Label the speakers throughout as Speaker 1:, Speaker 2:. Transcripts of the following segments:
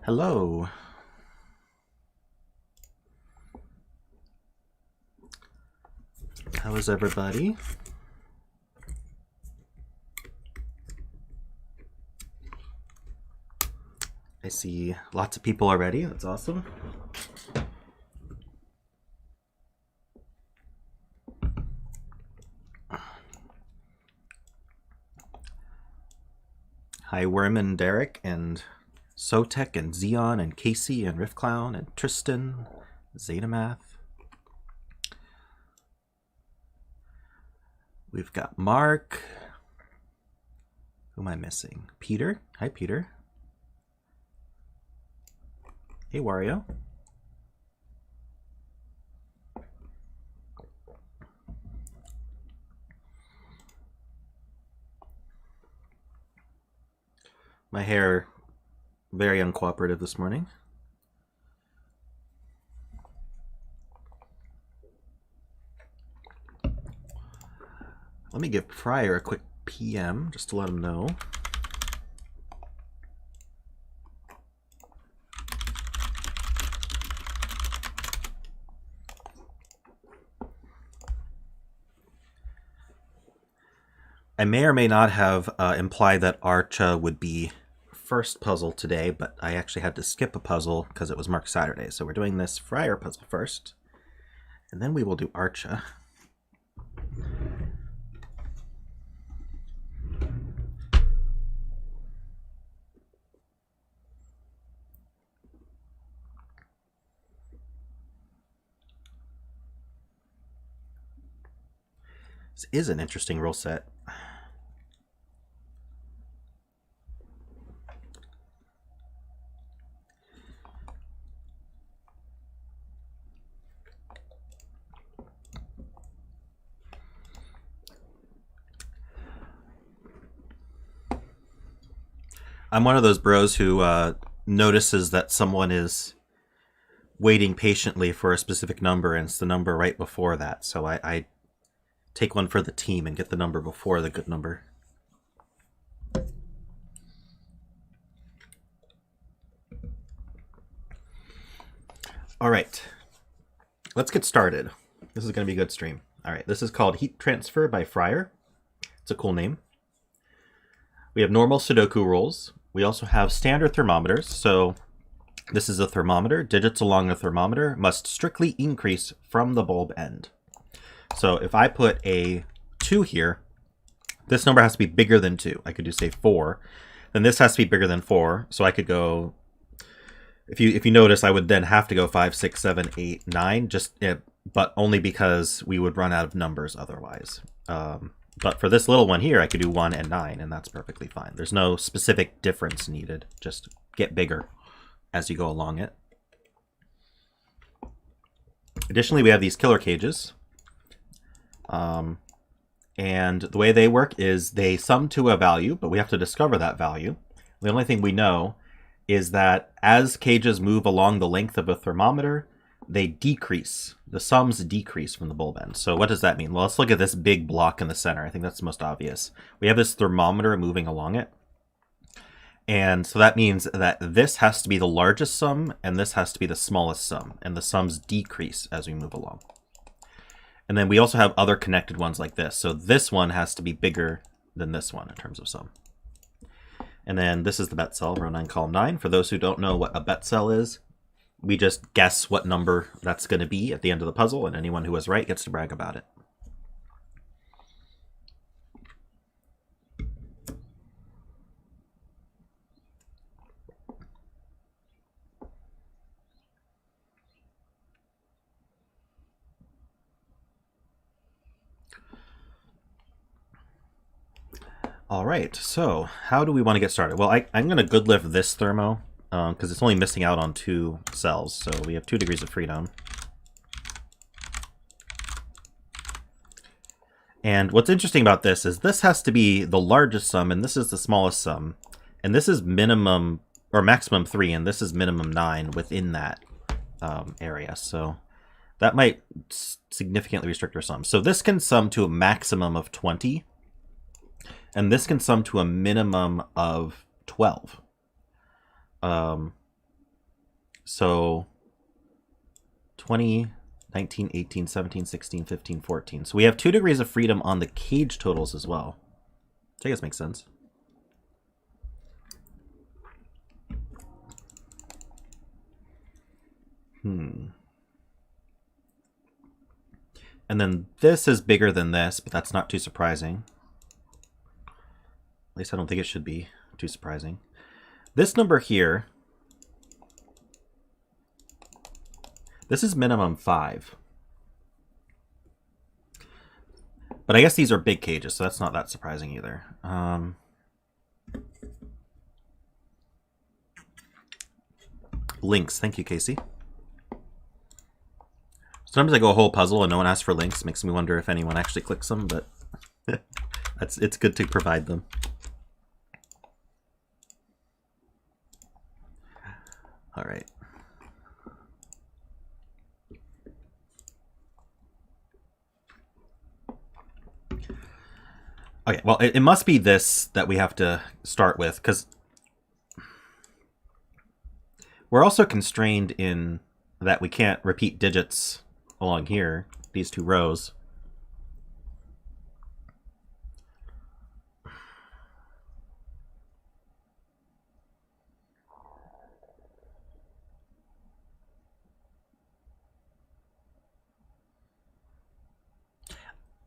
Speaker 1: Hello. How is everybody? I see lots of people already. That's awesome. Hi, Wortmann, Derek, and Sotek, and Xeon, and Casey, and Riffclown, and Tristan, zetamath. We've got Mark. Who am I missing? Peter. Hi, Peter. Hey, Wario. My hair, very uncooperative this morning. Let me give Fryer a quick PM just to let him know. I may or may not have implied that Archa would be first puzzle today, but I actually had to skip a puzzle because it was Mark Saturday. So we're doing this Fryer puzzle first, and then we will do Archa. This is an interesting rule set. I'm one of those bros who notices that someone is waiting patiently for a specific number, and it's the number right before that. So I take one for the team and get the number before the good number. All right, let's get started. This is going to be a good stream. All right, this is called Heat Transfer by Fryer. It's a cool name. We have normal Sudoku rules. We also have standard thermometers. So this is a thermometer. Digits along the thermometer must strictly increase from the bulb end. So if I put a 2 here, this number has to be bigger than 2. I could do, say, 4. Then this has to be bigger than 4. So I could go, if you notice, I would then have to go 5, 6, 7, 8, 9, but only because we would run out of numbers otherwise. But for this little one here, I could do 1 and 9, and that's perfectly fine. There's no specific difference needed. Just get bigger as you go along it. Additionally, we have these killer cages. And the way they work is they sum to a value, but we have to discover that value. The only thing we know is that as cages move along the length of a thermometer, they decrease. The sums decrease from the bulb end. So what does that mean? Well, let's look at this big block in the center. I think that's the most obvious. We have this thermometer moving along it. And so that means that this has to be the largest sum, and this has to be the smallest sum. And the sums decrease as we move along. And then we also have other connected ones like this. So this one has to be bigger than this one in terms of sum. And then this is the bet cell, row 9, column 9. For those who don't know what a bet cell is, we just guess what number that's going to be at the end of the puzzle, and anyone who is right gets to brag about it. All right, so how do we want to get started? Well, I'm going to good lift this thermo because it's only missing out on 2 cells. So we have 2 degrees of freedom. And what's interesting about this is this has to be the largest sum, and this is the smallest sum. And this is minimum, or maximum 3, and this is minimum 9 within that area. So that might significantly restrict our sum. So this can sum to a maximum of 20. And this can sum to a minimum of 12. So 20, 19, 18, 17, 16, 15, 14. So we have 2 degrees of freedom on the cage totals as well. Which I guess makes sense. And then this is bigger than this, but that's not too surprising. At least I don't think it should be too surprising. This number here, this is minimum 5. But I guess these are big cages, so that's not that surprising either. Links. Thank you, Casey. Sometimes I go a whole puzzle and no one asks for links. Makes me wonder if anyone actually clicks them, but it's good to provide them. All right. Okay, well, it must be this that we have to start with, because we're also constrained in that we can't repeat digits along here, these 2 rows.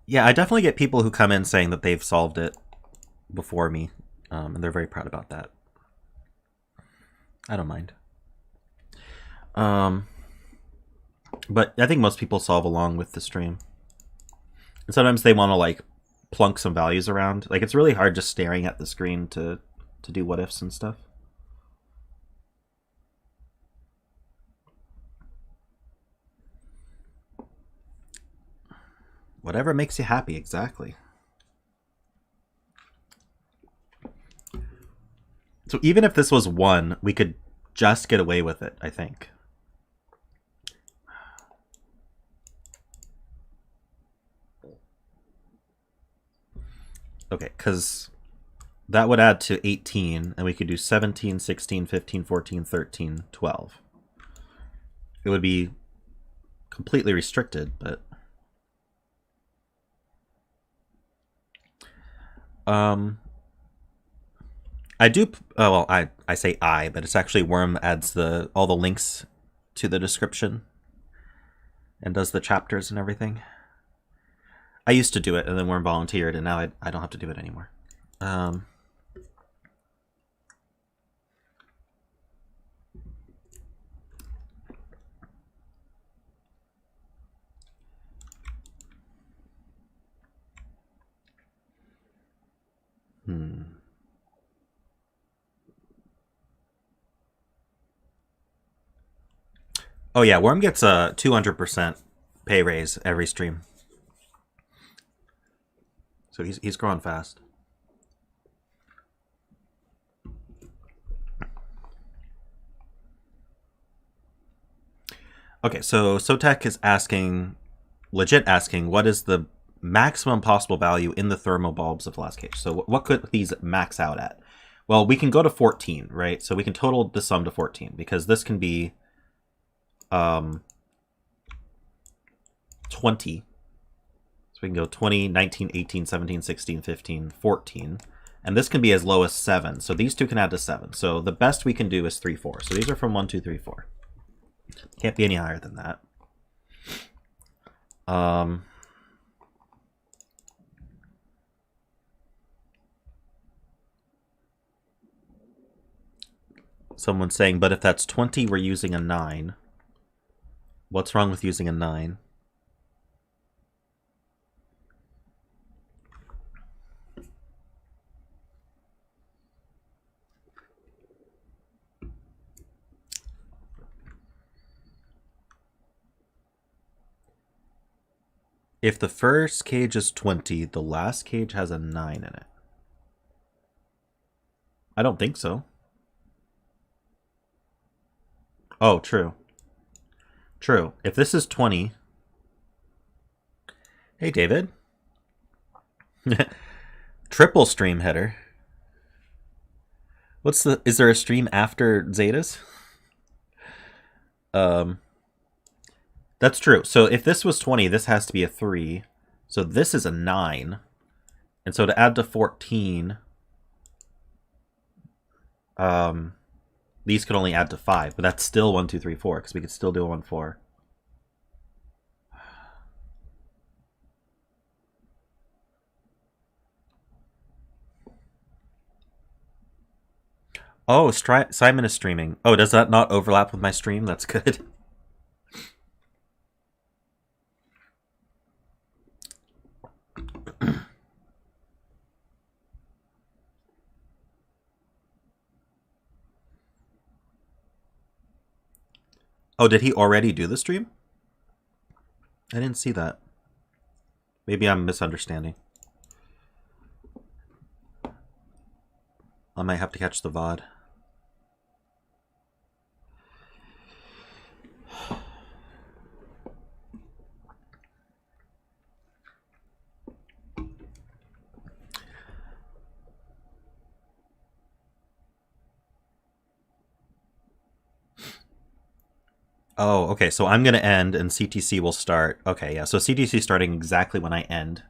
Speaker 1: Yeah, I definitely get people who come in saying that they've solved it before me, and they're very proud about that. I don't mind. But I think most people solve along with the stream. And sometimes they want to like plunk some values around. Like, it's really hard just staring at the screen to do what ifs and stuff. Whatever makes you happy, exactly. So even if this was 1, we could just get away with it, I think. Okay, because that would add to 18, and we could do 17, 16, 15, 14, 13, 12. It would be completely restricted, but... I do, well, I say I, but it's actually Worm adds all the links to the description and does the chapters and everything. I used to do it, and then Worm volunteered, and now I don't have to do it anymore. Oh yeah, Worm gets a 200% pay raise every stream. So he's growing fast. Okay, so Sotek is legit asking, what is the maximum possible value in the thermal bulbs of the last cage? So what could these max out at? Well, we can go to 14, right? So we can total the sum to 14, because this can be 20. So we can go 20, 19, 18, 17, 16, 15, 14. And this can be as low as 7. So these 2 can add to 7. So the best we can do is 3, 4. So these are from 1, 2, 3, 4. Can't be any higher than that. Someone's saying, but if that's 20, we're using a 9. What's wrong with using a 9? If the first cage is 20, the last cage has a 9 in it. I don't think so. Oh, true. True. If this is 20... Hey, David. Triple stream header. Is there a stream after Zetas? That's true. So if this was 20, this has to be a 3. So this is a 9. And so to add to 14, these could only add to 5, but that's still 1, 2, 3, 4, because we could still do a 1, 4. Oh, Simon is streaming. Oh, does that not overlap with my stream? That's good. Oh, did he already do the stream? I didn't see that. Maybe I'm misunderstanding. I might have to catch the VOD. Oh, okay, so I'm going to end and CTC will start. Okay, yeah, so CTC starting exactly when I end.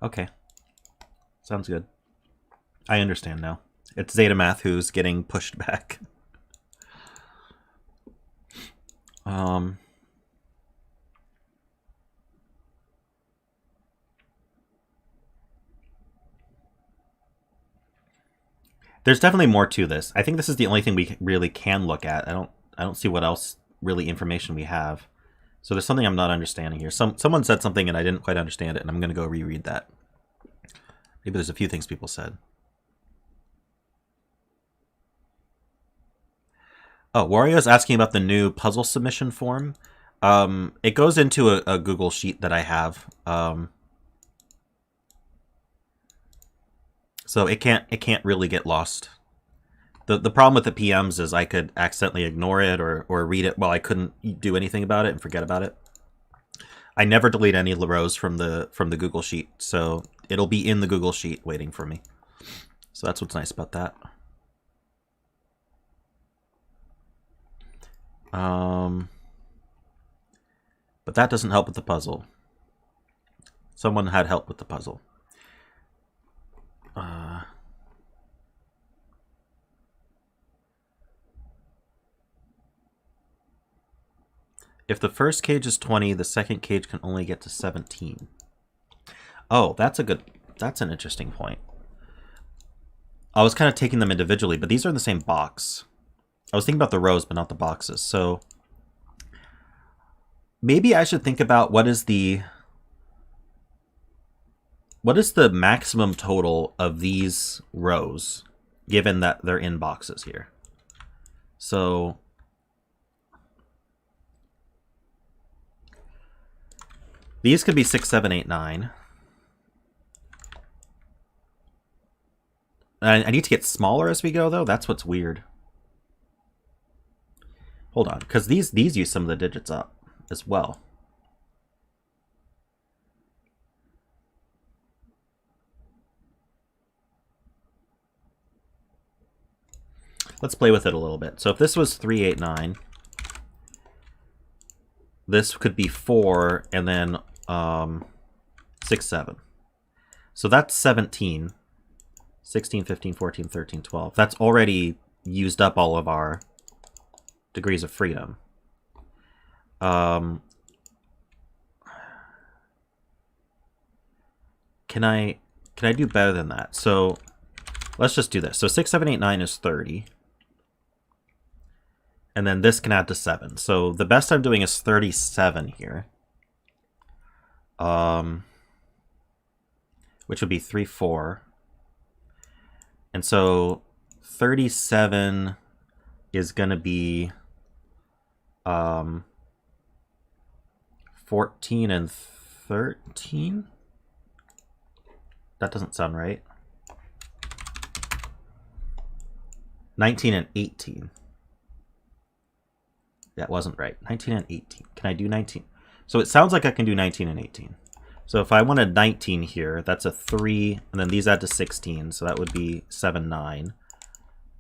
Speaker 1: Okay. Sounds good. I understand now. It's zetamath who's getting pushed back. There's definitely more to this. I think this is the only thing we really can look at. I don't see what else really information we have. So there's something I'm not understanding here. Someone said something and I didn't quite understand it, and I'm going to go reread that. Maybe there's a few things people said. Oh, Wario's asking about the new puzzle submission form. It goes into a Google sheet that I have. So it can't really get lost. The problem with the PMs is I could accidentally ignore it or read it while I couldn't do anything about it and forget about it. I never delete any rows from the Google sheet, so it'll be in the Google sheet waiting for me. So that's what's nice about that. But that doesn't help with the puzzle. Someone had help with the puzzle. If the first cage is 20, the second cage can only get to 17. Oh, that's an interesting point. I was kind of taking them individually, but these are in the same box. I was thinking about the rows, but not the boxes. So maybe I should think about what is the maximum total of these rows, given that they're in boxes here. So these could be 6, 7, 8, 9. I need to get smaller as we go, though. That's what's weird. Hold on, because these use some of the digits up as well. Let's play with it a little bit. So if this was 3, 8, 9, this could be 4, and then 6, 7. So that's 17. 16, 15, 14, 13, 12. That's already used up all of our degrees of freedom. Can I do better than that? So let's just do this. So 6, 7, 8, 9 is 30. And then this can add to 7. So the best I'm doing is 37 here. Which would be 3, 4. And so 37 is going to be 14 and 13? That doesn't sound right. 19 and 18. That wasn't right. 19 and 18. Can I do 19? So it sounds like I can do 19 and 18. So if I wanted 19 here, that's a 3, and then these add to 16, so that would be 7, 9.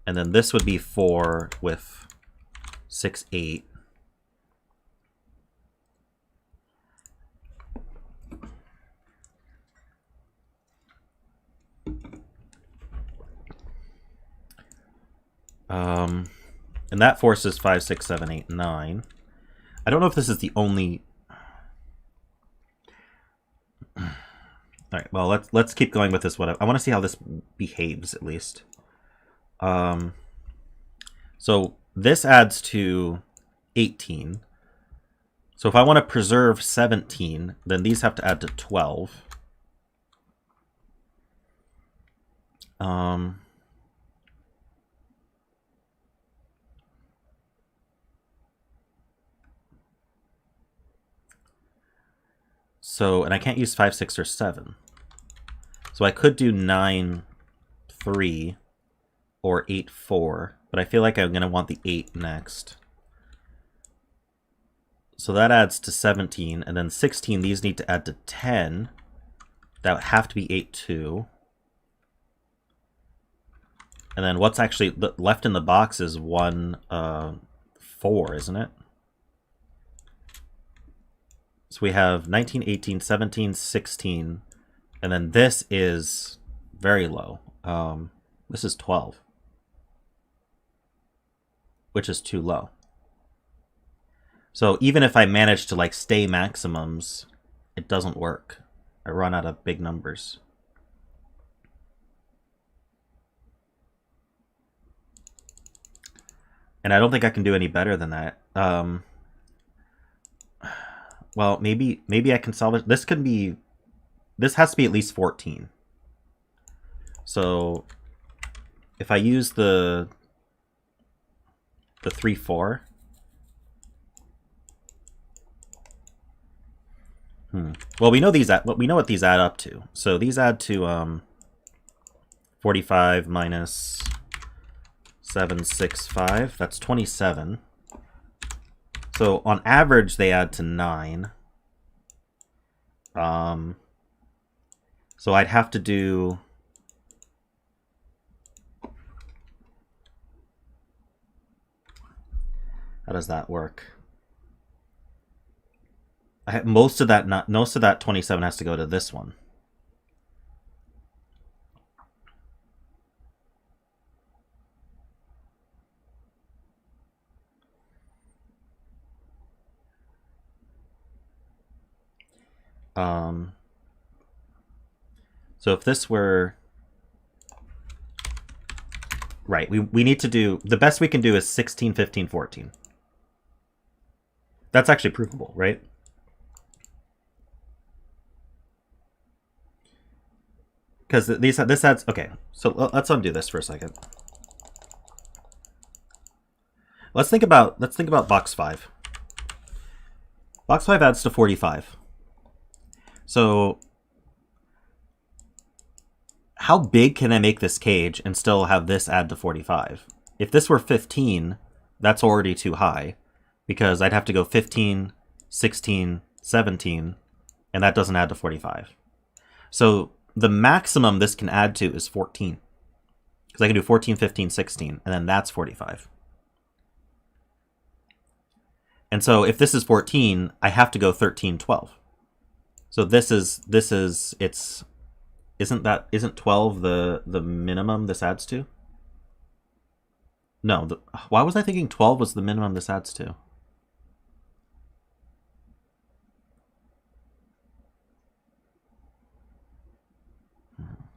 Speaker 1: And then this would be 4 with 6, 8. And that forces 5, 6, 7, 8, 9. I don't know if this is the only... Alright, well, let's keep going with this one. I want to see how this behaves, at least. So this adds to 18. So if I want to preserve 17, then these have to add to 12. So, and I can't use 5, 6, or 7. So I could do 9, 3, or 8, 4. But I feel like I'm going to want the 8 next. So that adds to 17. And then 16, these need to add to 10. That would have to be 8, 2. And then what's actually left in the box is 1, 4, isn't it? So we have 19, 18, 17, 16, and then this is very low. This is 12, which is too low. So even if I manage to like stay maximums, it doesn't work. I run out of big numbers. And I don't think I can do any better than that. Well, maybe I can salvage. This could be. This has to be at least 14. So if I use the 3, 4. Well, we know these. We know what these add up to. So these add to 45 minus 765. That's 27. So on average, they add to 9. So I'd have to do... How does that work? Most of that 27 has to go to this one. So if this were... Right, we need to do... The best we can do is 16, 15, 14. That's actually provable, right? Because this adds... Okay, so let's undo this for a second. Let's think about box 5. Box 5 adds to 45. So how big can I make this cage and still have this add to 45? If this were 15, that's already too high, because I'd have to go 15, 16, 17, and that doesn't add to 45. So the maximum this can add to is 14. Because I can do 14, 15, 16, and then that's 45. And so if this is 14, I have to go 13, 12. So isn't 12 the minimum this adds to? No, why was I thinking 12 was the minimum this adds to?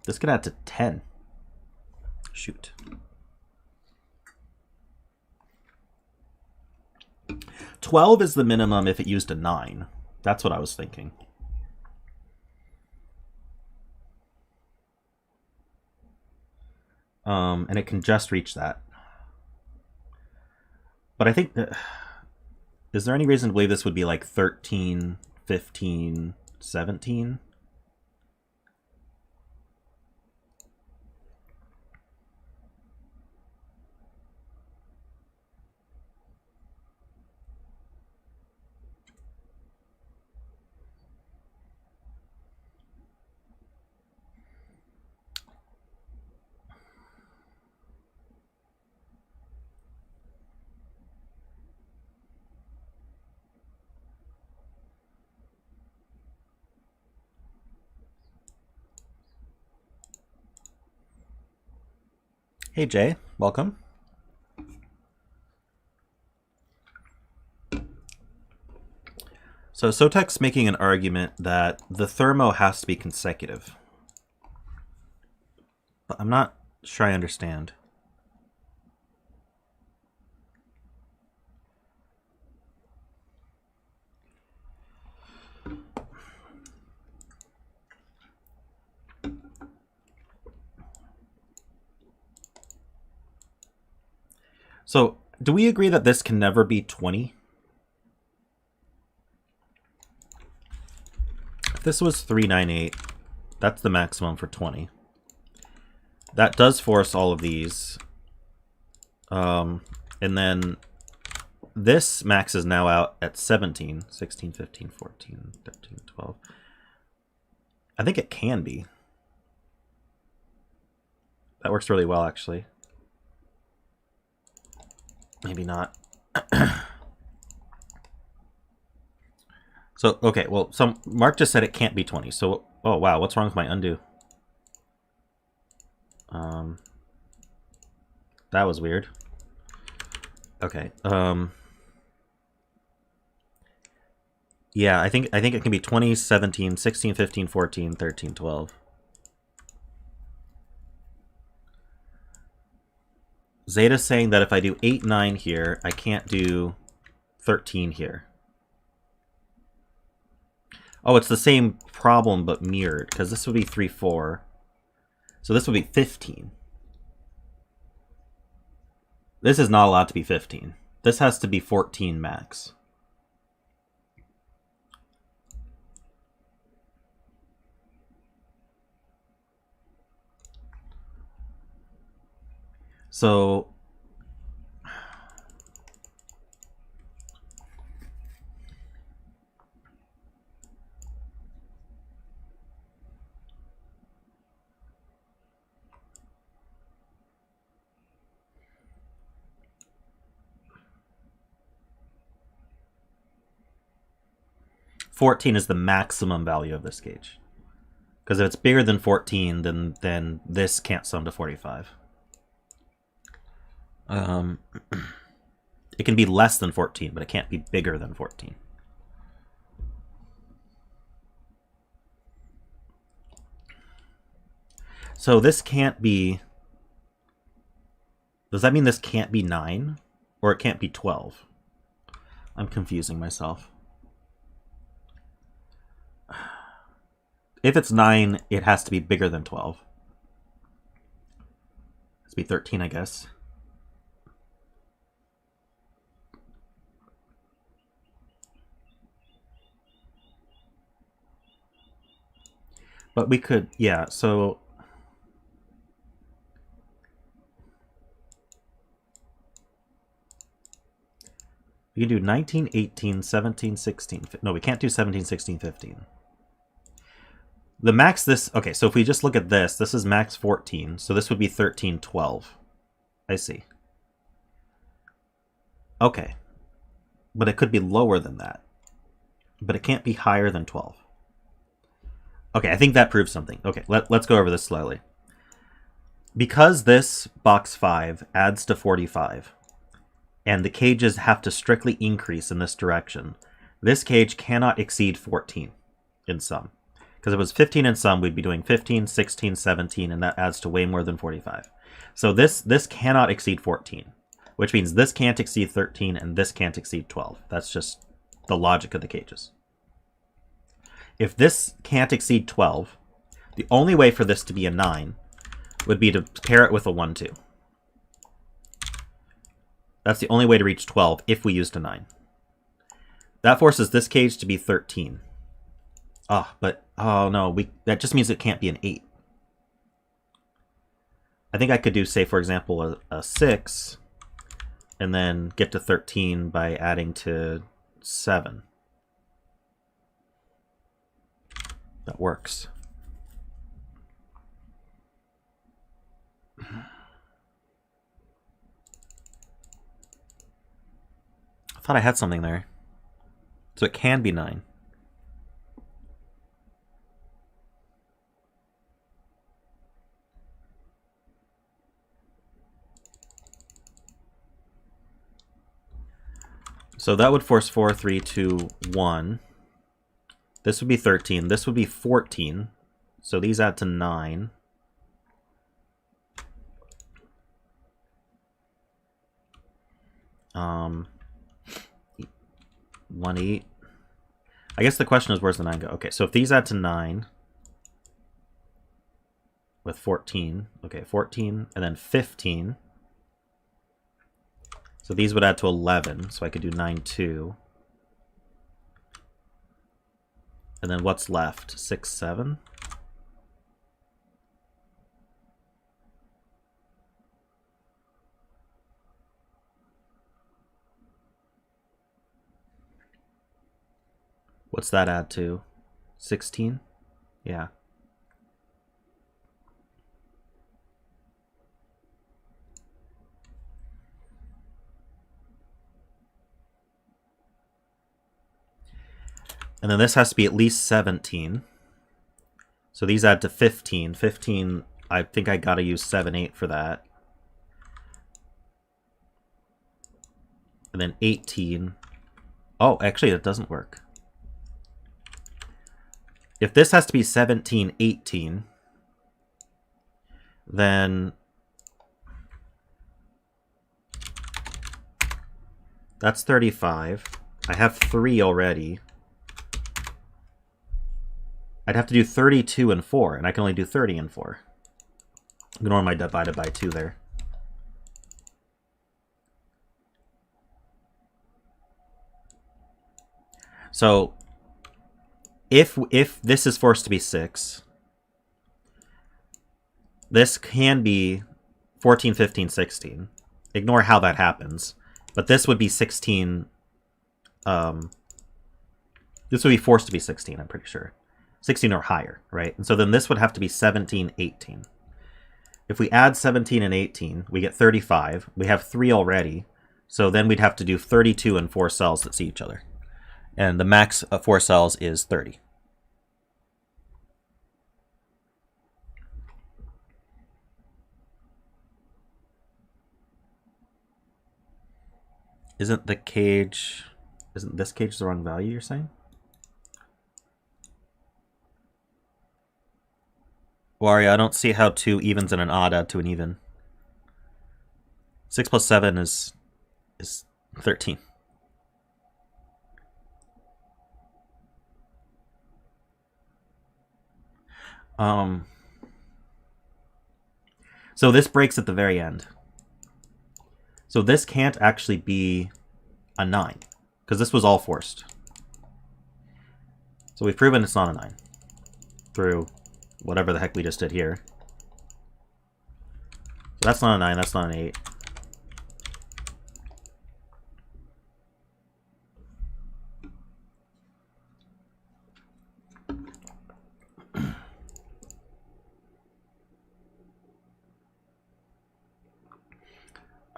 Speaker 1: This could add to 10. Shoot. $12 is the minimum if it used a 9. That's what I was thinking. And it can just reach that. But I think that... Is there any reason to believe this would be like 13, 15, 17? Hey Jay, welcome. So Sotek's making an argument that the thermo has to be consecutive. But I'm not sure I understand. So, do we agree that this can never be 20? If this was 398, that's the maximum for 20. That does force all of these. And then this max is now out at 17, 16, 15, 14, 13, 12. I think it can be. That works really well, actually. Maybe not. So, okay, well, Mark just said it can't be 20. So, oh, wow, what's wrong with my undo? That was weird. Okay. Yeah, I think it can be 20, 17, 16, 15, 14, 13, 12. Zeta's saying that if I do 8, 9 here, I can't do 13 here. Oh, it's the same problem but mirrored, because this would be 3, 4. So this would be 15. This is not allowed to be 15. This has to be 14 max. So 14 is the maximum value of this gauge. Because if it's bigger than 14, then this can't sum to 45. It can be less than 14, but it can't be bigger than 14. So this can't be... Does that mean this can't be 9? Or it can't be 12? I'm confusing myself. If it's 9, it has to be bigger than 12. It has to be 13, I guess. But we could, yeah, so... We can do 19, 18, 17, 16... No, we can't do 17, 16, 15. The max this... Okay, so if we just look at this, this is max 14. So this would be 13, 12. I see. Okay. But it could be lower than that. But it can't be higher than 12. Okay, I think that proves something. Okay, let's go over this slowly. Because this box 5 adds to 45, and the cages have to strictly increase in this direction, this cage cannot exceed 14 in sum. Because if it was 15 in sum, we'd be doing 15, 16, 17, and that adds to way more than 45. So this cannot exceed 14, which means this can't exceed 13, and this can't exceed 12. That's just the logic of the cages. If this can't exceed 12, the only way for this to be a 9 would be to pair it with a 1, 2. That's the only way to reach 12 if we used a 9. That forces this cage to be 13. Oh, but, oh no, that just means it can't be an 8. I think I could do, say, for example, a 6, and then get to 13 by adding to 7. That works. I thought I had something there. So it can be 9. So that would force 4, 3, 2, 1. This would be 13. This would be 14. So these add to 9. Um, 1, 8. I guess the question is, where's the 9 go? Okay, so if these add to 9 with 14, okay, 14, and then 15. So these would add to 11, so I could do 9, 2. And then what's left? 6, 7? What's that add to? 16? Yeah. And then this has to be at least 17. So these add to 15. 15, I think I gotta use 7, 8 for that. And then 18. Oh, actually, that doesn't work. If this has to be 17, 18, then that's 35. I have 3 already. I'd have to do 32 and 4, and I can only do 30 and 4. Ignore my divided by 2 there. So if this is forced to be 6, this can be 14, 15, 16. Ignore how that happens. But this would be 16. This would be forced to be 16, I'm pretty sure. 16 or higher, right? And so then this would have to be 17, 18. If we add 17 and 18, we get 35. We have 3 already. So then we'd have to do 32 and 4 cells that see each other. And the max of 4 cells is 30. Isn't this cage the wrong value, you're saying? Wario, I don't see how 2 evens and an odd add to an even. 6 plus 7 is 13. So this breaks at the very end. So this can't actually be a 9, because this was all forced. So we've proven it's not a 9 through whatever the heck we just did here. So that's not a 9, that's not an 8.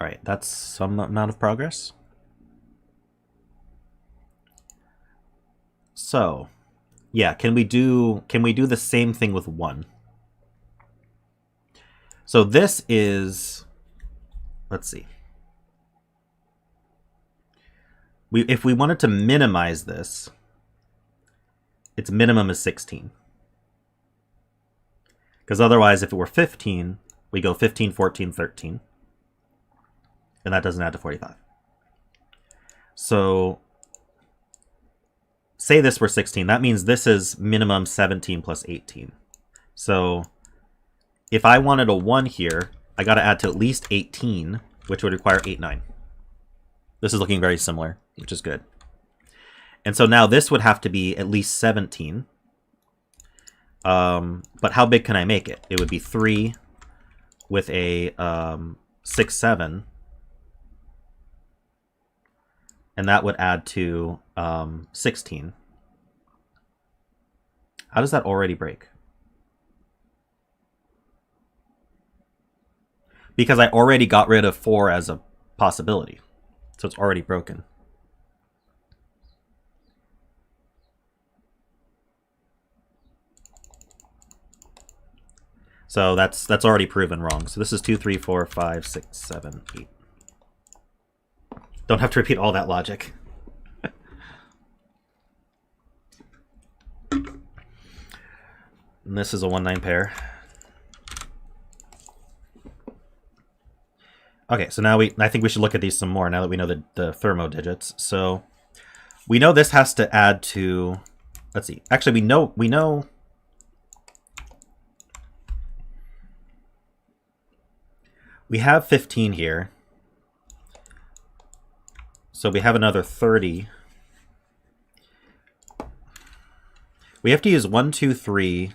Speaker 1: All right, that's some amount of progress. So, yeah, can we do the same thing with 1? So this is, let's see. If we wanted to minimize this, its minimum is 16. Because otherwise, if it were 15, we go 15, 14, 13. And that doesn't add to 45. So say this were 16. That means this is minimum 17 plus 18. So if I wanted a 1 here, I got to add to at least 18, which would require 8, 9. This is looking very similar, which is good. And so now this would have to be at least 17. But how big can I make it? It would be 3 with a 6, 7. And that would add to 16. How does that already break? Because I already got rid of 4 as a possibility. So it's already broken. So that's already proven wrong. So this is 2, 3, 4, 5, 6, 7, 8. Don't have to repeat all that logic. And this is a 1-9 pair. Okay, so now I think we should look at these some more now that we know the thermo digits. So we know this has to add to, let's see. Actually, we know we have 15 here. So we have another 30. We have to use 1, 2, 3,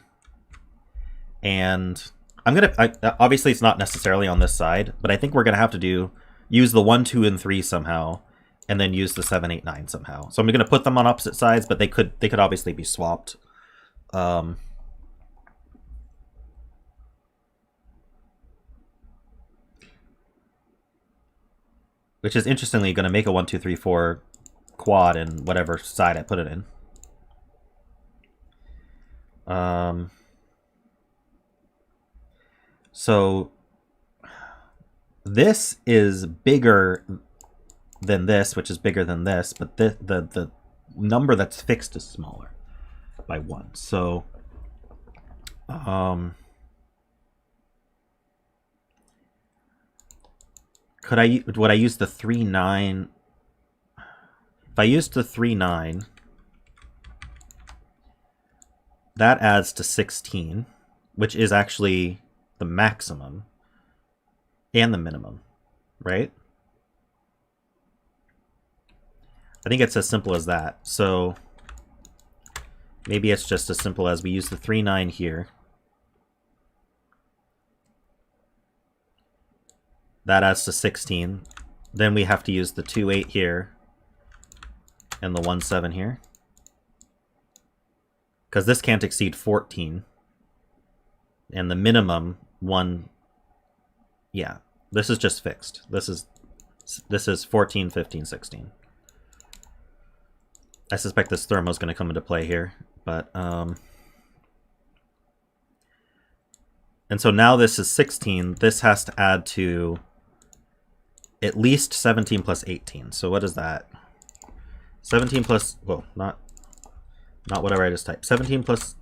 Speaker 1: and obviously it's not necessarily on this side, but I think we're gonna have to use the 1, 2, and 3 somehow, and then use the 7, 8, 9 somehow. So I'm gonna put them on opposite sides, but they could obviously be swapped. Which is interestingly gonna make a 1, 2, 3, 4 quad in whatever side I put it in. So this is bigger than this, which is bigger than this, but the number that's fixed is smaller by 1. So would I use the 3, 9? If I used the 3, 9, that adds to 16, which is actually the maximum and the minimum, right? I think it's as simple as that. So maybe it's just as simple as we use the 3, 9 here. That adds to 16. Then we have to use the 2, 8 here and the 1, 7 here. Because this can't exceed 14. And the minimum 1, yeah, this is just fixed. This is 14, 15, 16. I suspect this thermo is going to come into play here, but and so now this is 16. This has to add to at least 17 plus 18. So what is that? 17 plus, well, not whatever I just typed. 17 plus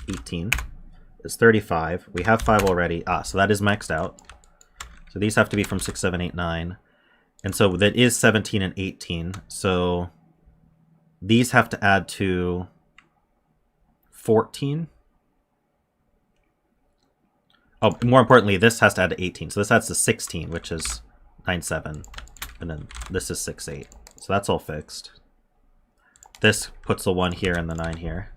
Speaker 1: 18 is 35. We have 5 already. So that is maxed out. So these have to be from 6, 7, 8, 9. And so that is 17 and 18. So these have to add to 14. Oh, more importantly, this has to add to 18. So this adds to 16, which is 9, 7. And then this is 6, 8. So that's all fixed. This puts the 1 here and the 9 here.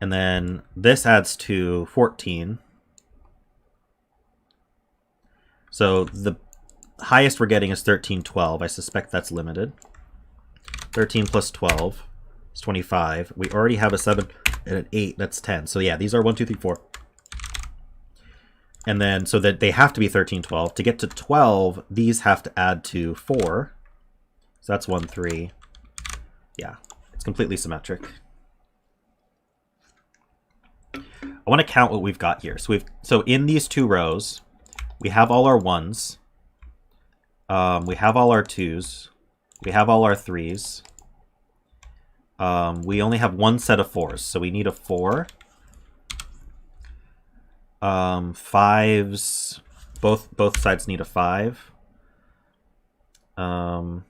Speaker 1: And then this adds to 14. So the highest we're getting is 13, 12. I suspect that's limited. 13 plus 12 is 25. We already have a 7 and an 8. That's 10. So yeah, these are 1, 2, 3, 4. And then, so that they have to be 13, 12. To get to 12, these have to add to 4. So that's 1, 3. Yeah, it's completely symmetric. I want to count what we've got here. So in these 2 rows, we have all our 1s. We have all our 2s. We have all our 3s. We only have 1 set of 4s, so we need a 4. 5s, both sides need a 5. I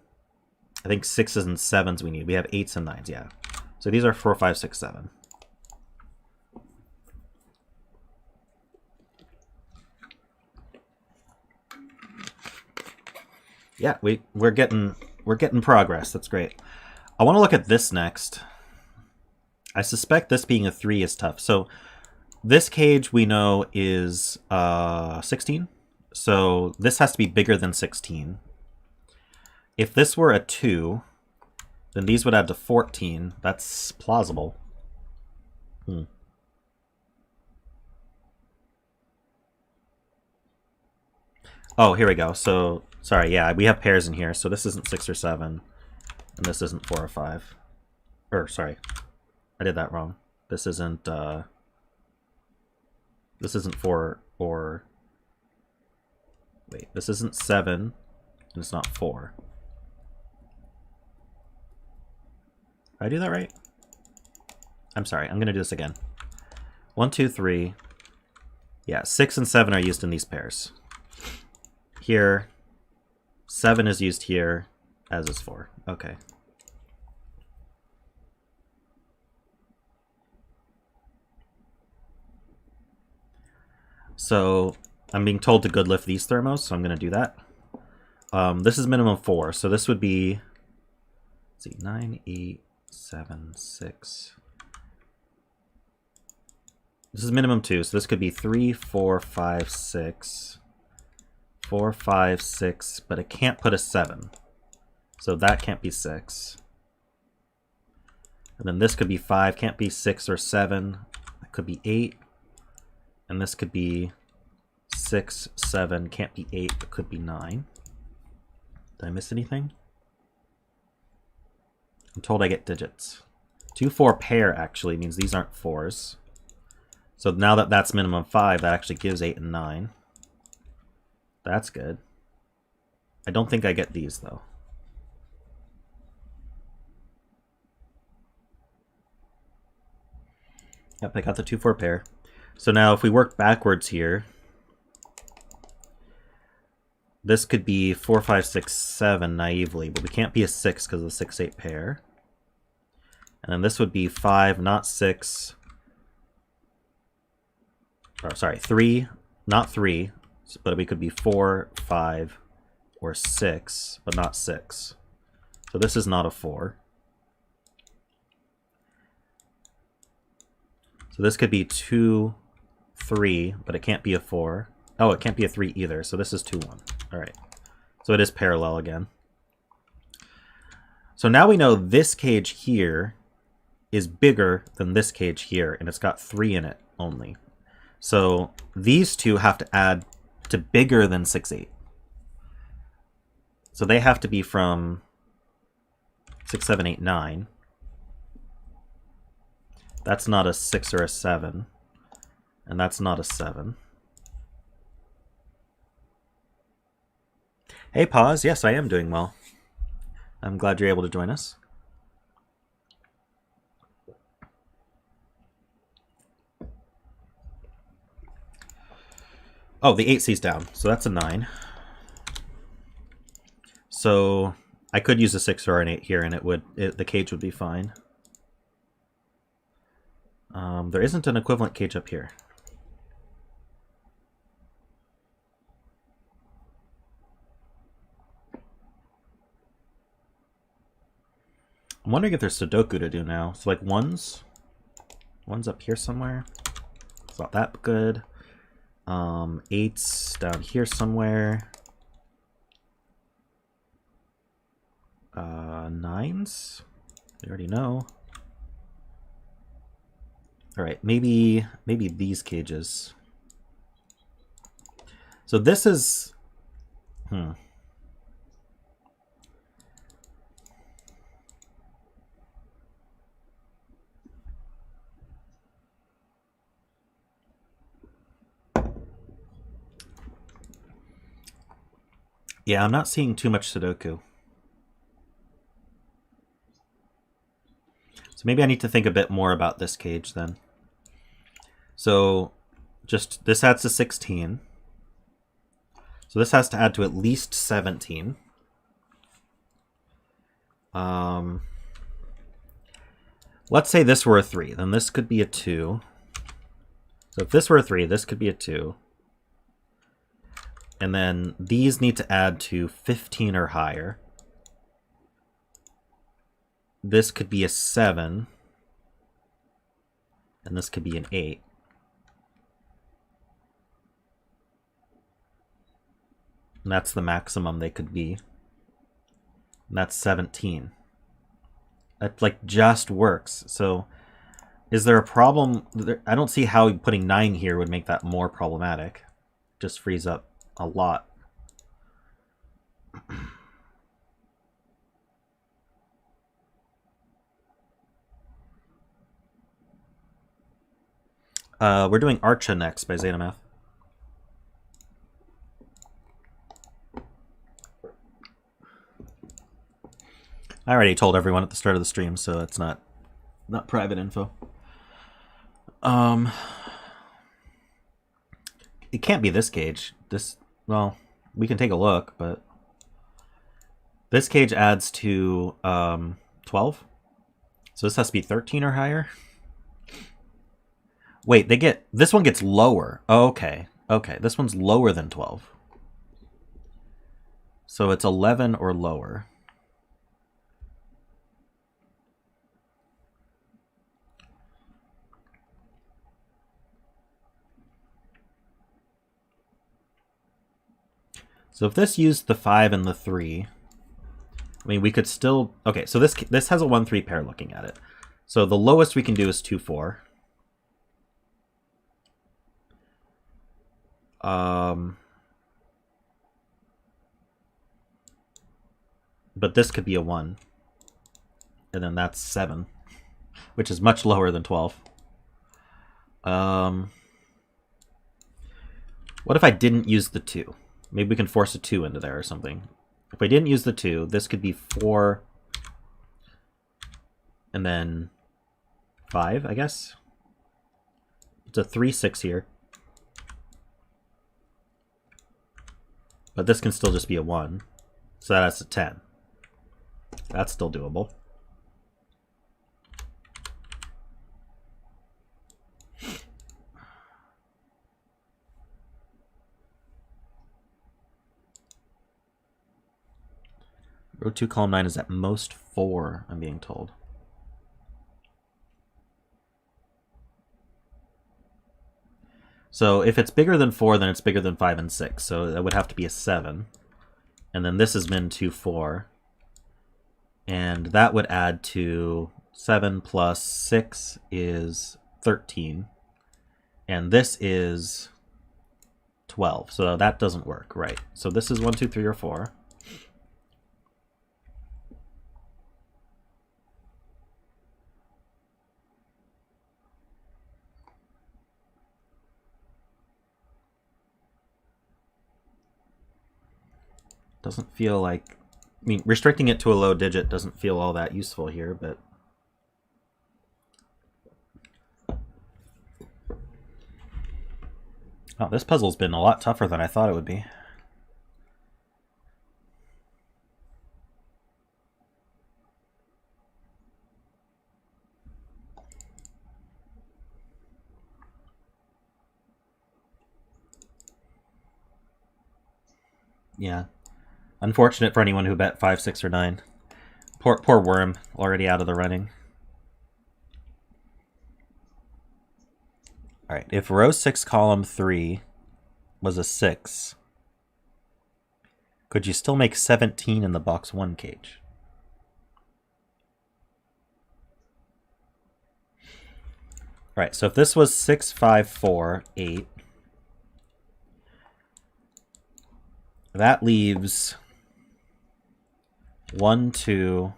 Speaker 1: think 6s and 7s we need. We have 8s and 9s, yeah. So these are 4, 5, 6, 7. Yeah, we're getting progress. That's great. I want to look at this next. I suspect this being a 3 is tough. So this cage we know is 16. So this has to be bigger than 16. If this were a 2, then these would add to 14. That's plausible. Oh, here we go. So, sorry, yeah, we have pairs in here. So this isn't 6 or 7. And this isn't 4 or 5. Or, sorry. I did that wrong. This isn't 4 or... Wait, this isn't 7. And it's not 4. Did I do that right? I'm sorry, I'm going to do this again. 1, 2, 3. Yeah, 6 and 7 are used in these pairs. Here, 7 is used here, as is 4. Okay. So I'm being told to good lift these thermos, so I'm going to do that. This is minimum 4, so this would be, let's see, 9, 8, 7, 6. This is minimum 2, so this could be 3, 4, 5, 6. 4, 5, 6, but it can't put a 7. So that can't be 6. And then this could be 5, can't be 6 or 7. It could be 8. And this could be 6, 7, can't be 8, it could be 9. Did I miss anything? I'm told I get digits. 2, 4 pair actually means these aren't 4s. So now that that's minimum 5, that actually gives 8 and 9. That's good. I don't think I get these though. Yep, I got the 2, 4 pair. So now if we work backwards here, this could be 4, 5, 6, 7 naively, but we can't be a 6 because of the 6, 8 pair. And then this would be 5, not 6. Or sorry, 3, not 3, but we could be 4, 5, or 6, but not 6. So this is not a 4. So this could be 2, 3, but it can't be a 4. Oh, it can't be a 3 either, so this is 2, 1. All right, so it is parallel again. So now we know this cage here is bigger than this cage here, and it's got 3 in it only. So these two have to add to bigger than 6, 8. So they have to be from 6, 7, 8, 9. That's not a 6 or a 7. And that's not a 7. Hey, Pause. Yes, I am doing well. I'm glad you're able to join us. Oh, the 8C's down, so that's a 9. So I could use a 6 or an 8 here, and the cage would be fine. There isn't an equivalent cage up here. I'm wondering if there's Sudoku to do now. So like one's up here somewhere. It's not that good. 8's down here somewhere. 9's? We already know. Alright, maybe these cages. So this is... Yeah, I'm not seeing too much Sudoku. So maybe I need to think a bit more about this cage then. So just this adds to 16. So this has to add to at least 17. Let's say this were a 3, then this could be a 2. So if this were a 3, this could be a 2. And then these need to add to 15 or higher. This could be a 7. And this could be an 8. And that's the maximum they could be. And that's 17. That like just works. So is there a problem? I don't see how putting 9 here would make that more problematic. Just frees up a lot. We're doing Archa next by zetamath. I already told everyone at the start of the stream, so it's not private info. It can't be this gauge. Well, we can take a look, but this gauge adds to 12. So this has to be 13 or higher. Wait, this one gets lower. Oh, okay. Okay, this one's lower than 12. So it's 11 or lower. So if this used the 5 and the 3, I mean, we could still... Okay, so this has a 1-3 pair looking at it. So the lowest we can do is 2-4. But this could be a 1. And then that's 7, which is much lower than 12. What if I didn't use the 2? Maybe we can force a 2 into there or something. If I didn't use the 2, this could be 4 and then 5, I guess. It's a 3-6 here. But this can still just be a 1. So that's a 10. That's still doable. Row 2, column 9 is at most 4, I'm being told. So if it's bigger than 4, then it's bigger than 5 and 6. So that would have to be a 7. And then this is min 2, 4. And that would add to 7 plus 6 is 13. And this is 12. So that doesn't work, right? So this is 1, 2, 3, or 4. Doesn't feel like... I mean, restricting it to a low digit doesn't feel all that useful here, but... Oh, this puzzle's been a lot tougher than I thought it would be. Yeah. Unfortunate for anyone who bet 5, 6, or 9. Poor Worm, already out of the running. Alright, if row 6, column 3 was a 6, could you still make 17 in the box 1 cage? Alright, so if this was 6, 5, 4, 8, that leaves 1, 2,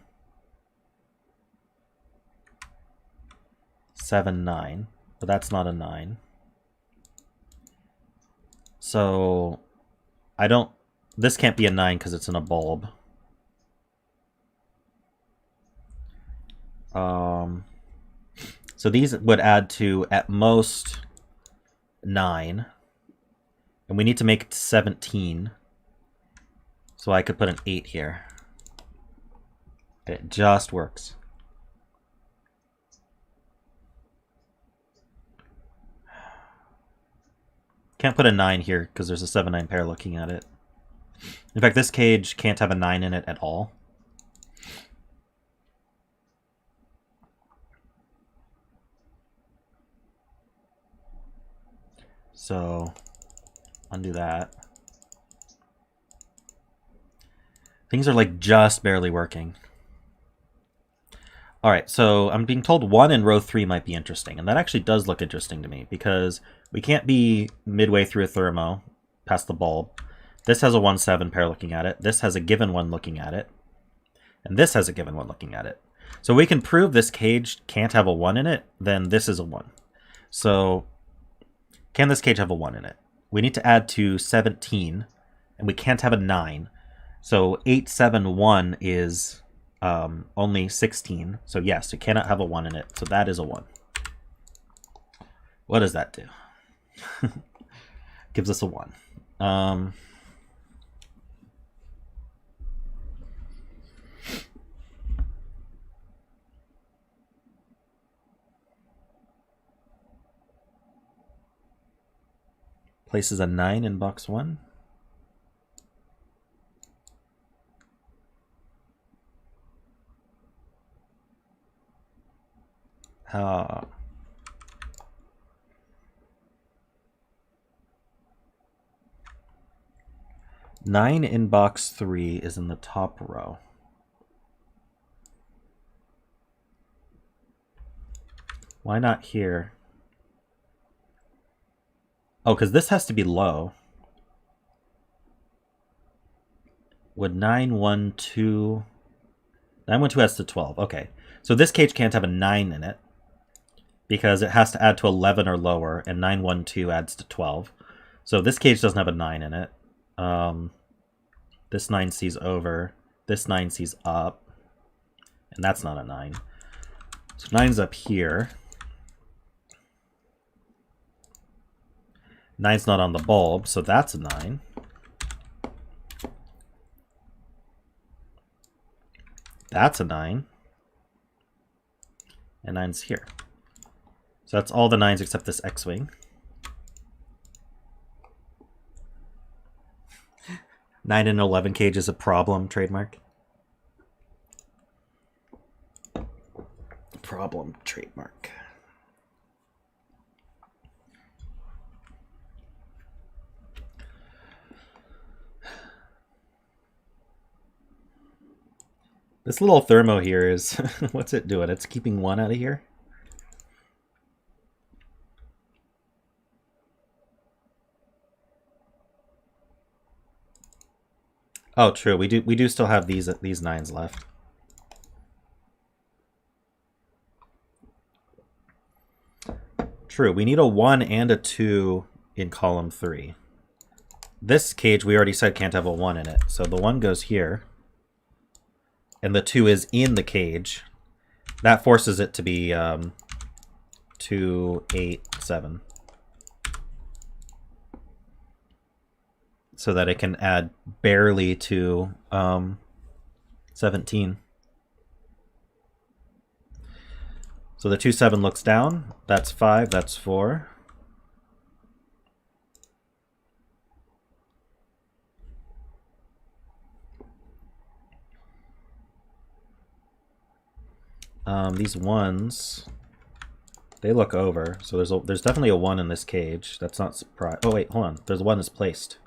Speaker 1: 7, 9. But that's not a 9. So I don't... This can't be a 9 because it's in a bulb. So these would add to, at most, 9. And we need to make it 17. So I could put an 8 here. It just works. Can't put a 9 here because there's a 7-9 pair looking at it. In fact, this cage can't have a 9 in it at all. So, undo that. Things are like just barely working. Alright, so I'm being told 1 in row 3 might be interesting, and that actually does look interesting to me, because we can't be midway through a thermo, past the bulb. This has a 1-7 pair looking at it, this has a given one looking at it, and this has a given one looking at it. So we can prove this cage can't have a 1 in it, then this is a 1. So, can this cage have a 1 in it? We need to add to 17, and we can't have a 9. So 8, 7, 1 is only 16. So yes, it cannot have a 1 in it. So that is a 1. What does that do? Gives us a 1. Places a 9 in box 1. Ah. Nine in box 3 is in the top row. Why not here? Oh, because this has to be low. Would 912... 912 adds to 12. Okay. So this cage can't have a 9 in it because it has to add to 11 or lower, and 912 adds to 12. So this cage doesn't have a 9 in it. This 9 sees over. This 9 sees up. And that's not a 9. So 9's up here. 9's not on the bulb, so that's a 9. That's a 9. And 9's here. So that's all the 9s except this X-Wing. 9 and 11 cage is a problem, trademark. Problem, trademark. This little thermo here is, what's it doing? It's keeping 1 out of here. Oh, true. We do still have these 9s left. True. We need a 1 and a 2 in column 3. This cage we already said can't have a 1 in it, so the 1 goes here. And the 2 is in the cage. That forces it to be 2, 8, 7. So that it can add barely to 17. So the 2, 7 looks down. That's 5, that's 4. These 1s, they look over. So there's definitely a 1 in this cage. That's not surprised. Oh wait, hold on. There's 1 is placed.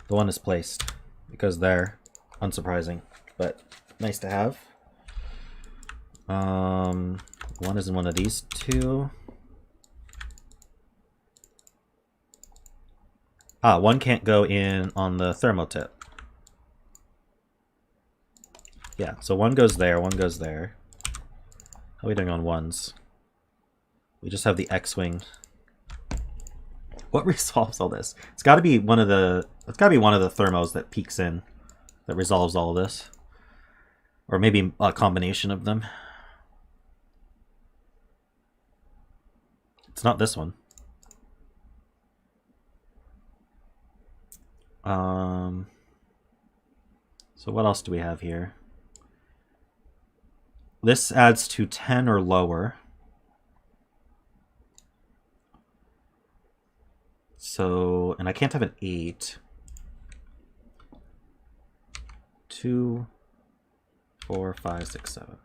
Speaker 1: The 1 is placed. It goes there. Unsurprising, but nice to have. 1 is in one of these 2. 1 can't go in on the thermotip. Yeah, so 1 goes there, 1 goes there. How are we doing on 1s? We just have the X-Wing. What resolves all this? It's gotta be one of the thermos that peeks in that resolves all of this. Or maybe a combination of them. It's not this one. So what else do we have here? This adds to 10 or lower. So, and I can't have an 8. 2, 4, 5, 6, 7.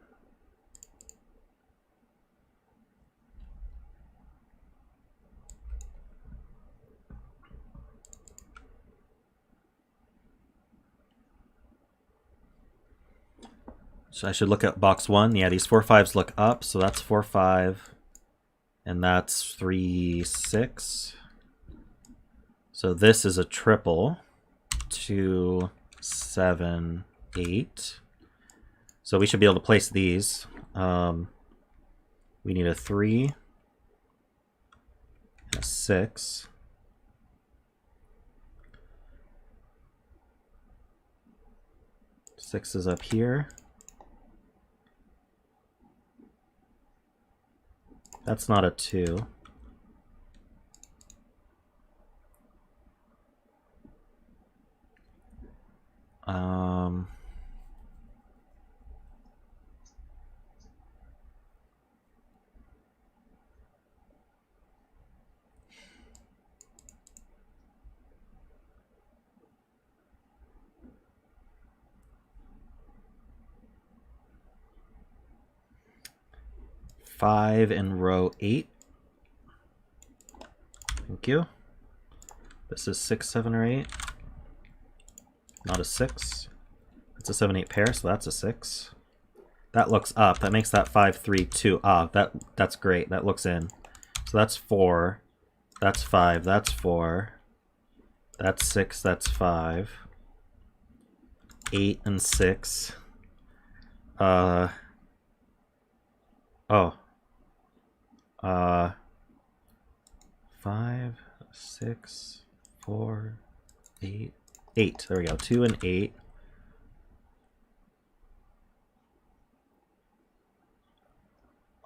Speaker 1: So I should look at box 1. Yeah, these 4, 5s look up, so that's 4, 5. And that's 3, 6. So this is a triple. 2, 7, 8. So we should be able to place these. We need a 3, and a 6. 6 is up here. That's not a 2. Five in row 8. Thank you. This is 6, 7, or 8. Not a 6. It's a 7, 8 pair, so that's a 6. That looks up. That makes that 5, 3, 2. Ah, that's great. That looks in. So that's 4. That's 5. That's 4. That's 6. That's 5. 8 and 6. Oh. 5, 6, 4, 8. 8. There we go. 2 and 8.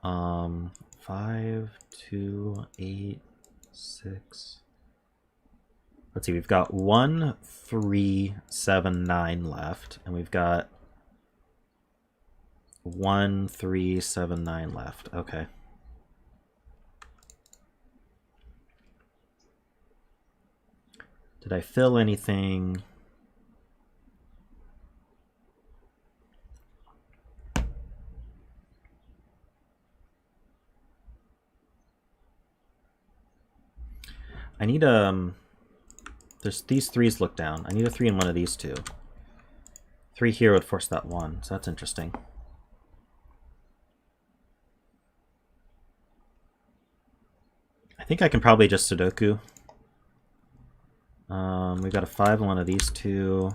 Speaker 1: Um, 5, 2, 8, 6. Let's see, we've got 1, 3, 7, 9 left, and we've got 1, 3, 7, 9 left. Okay. Did I fill anything? I need there's these 3s look down. I need a 3 in one of these 2. 3 here would force that 1, so that's interesting. I think I can probably just Sudoku. We've got a 5 in one of these 2.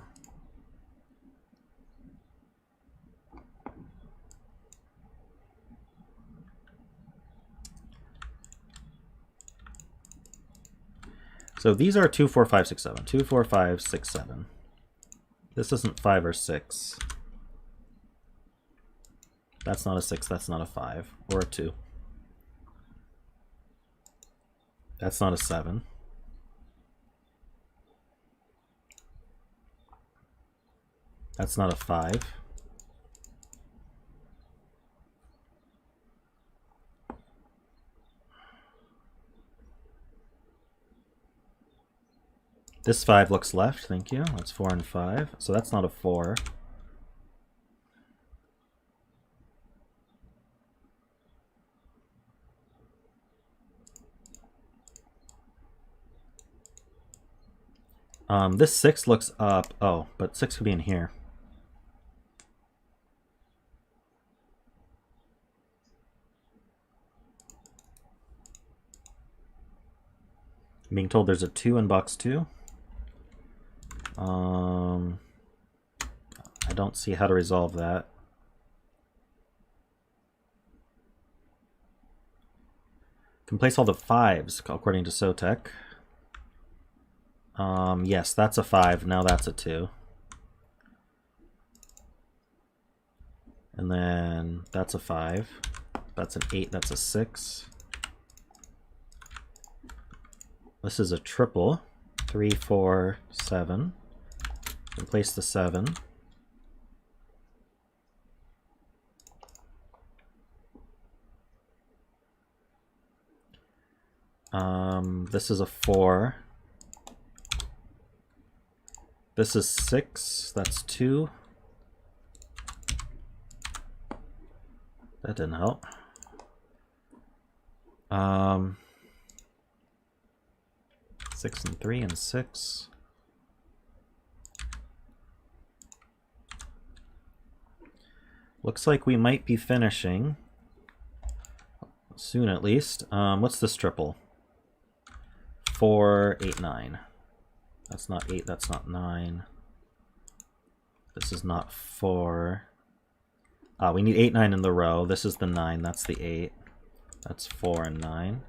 Speaker 1: So these are 2, 4, 5, 6, 7. 2, 4, 5, 6, 7. This isn't 5 or 6. That's not a 6, that's not a 5. Or a 2. That's not a 7. That's not a 5. This 5 looks left, thank you. That's 4 and 5. So that's not a 4. This 6 looks up. Oh, but 6 could be in here. I'm being told there's a 2 in box 2. I don't see how to resolve that. Can place all the 5s according to Sotek. Yes, that's a 5. Now that's a 2. And then that's a 5. That's an 8. That's a 6. This is a triple. 3, 4, 7. And place the 7. This is a 4. This is 6. That's 2. That didn't help. 6 and 3 and 6. Looks like we might be finishing soon, at least. What's this triple? 4, 8, 9. That's not 8, that's not 9. This is not 4. We need 8, 9 in the row. This is the 9, that's the 8. That's 4 and 9.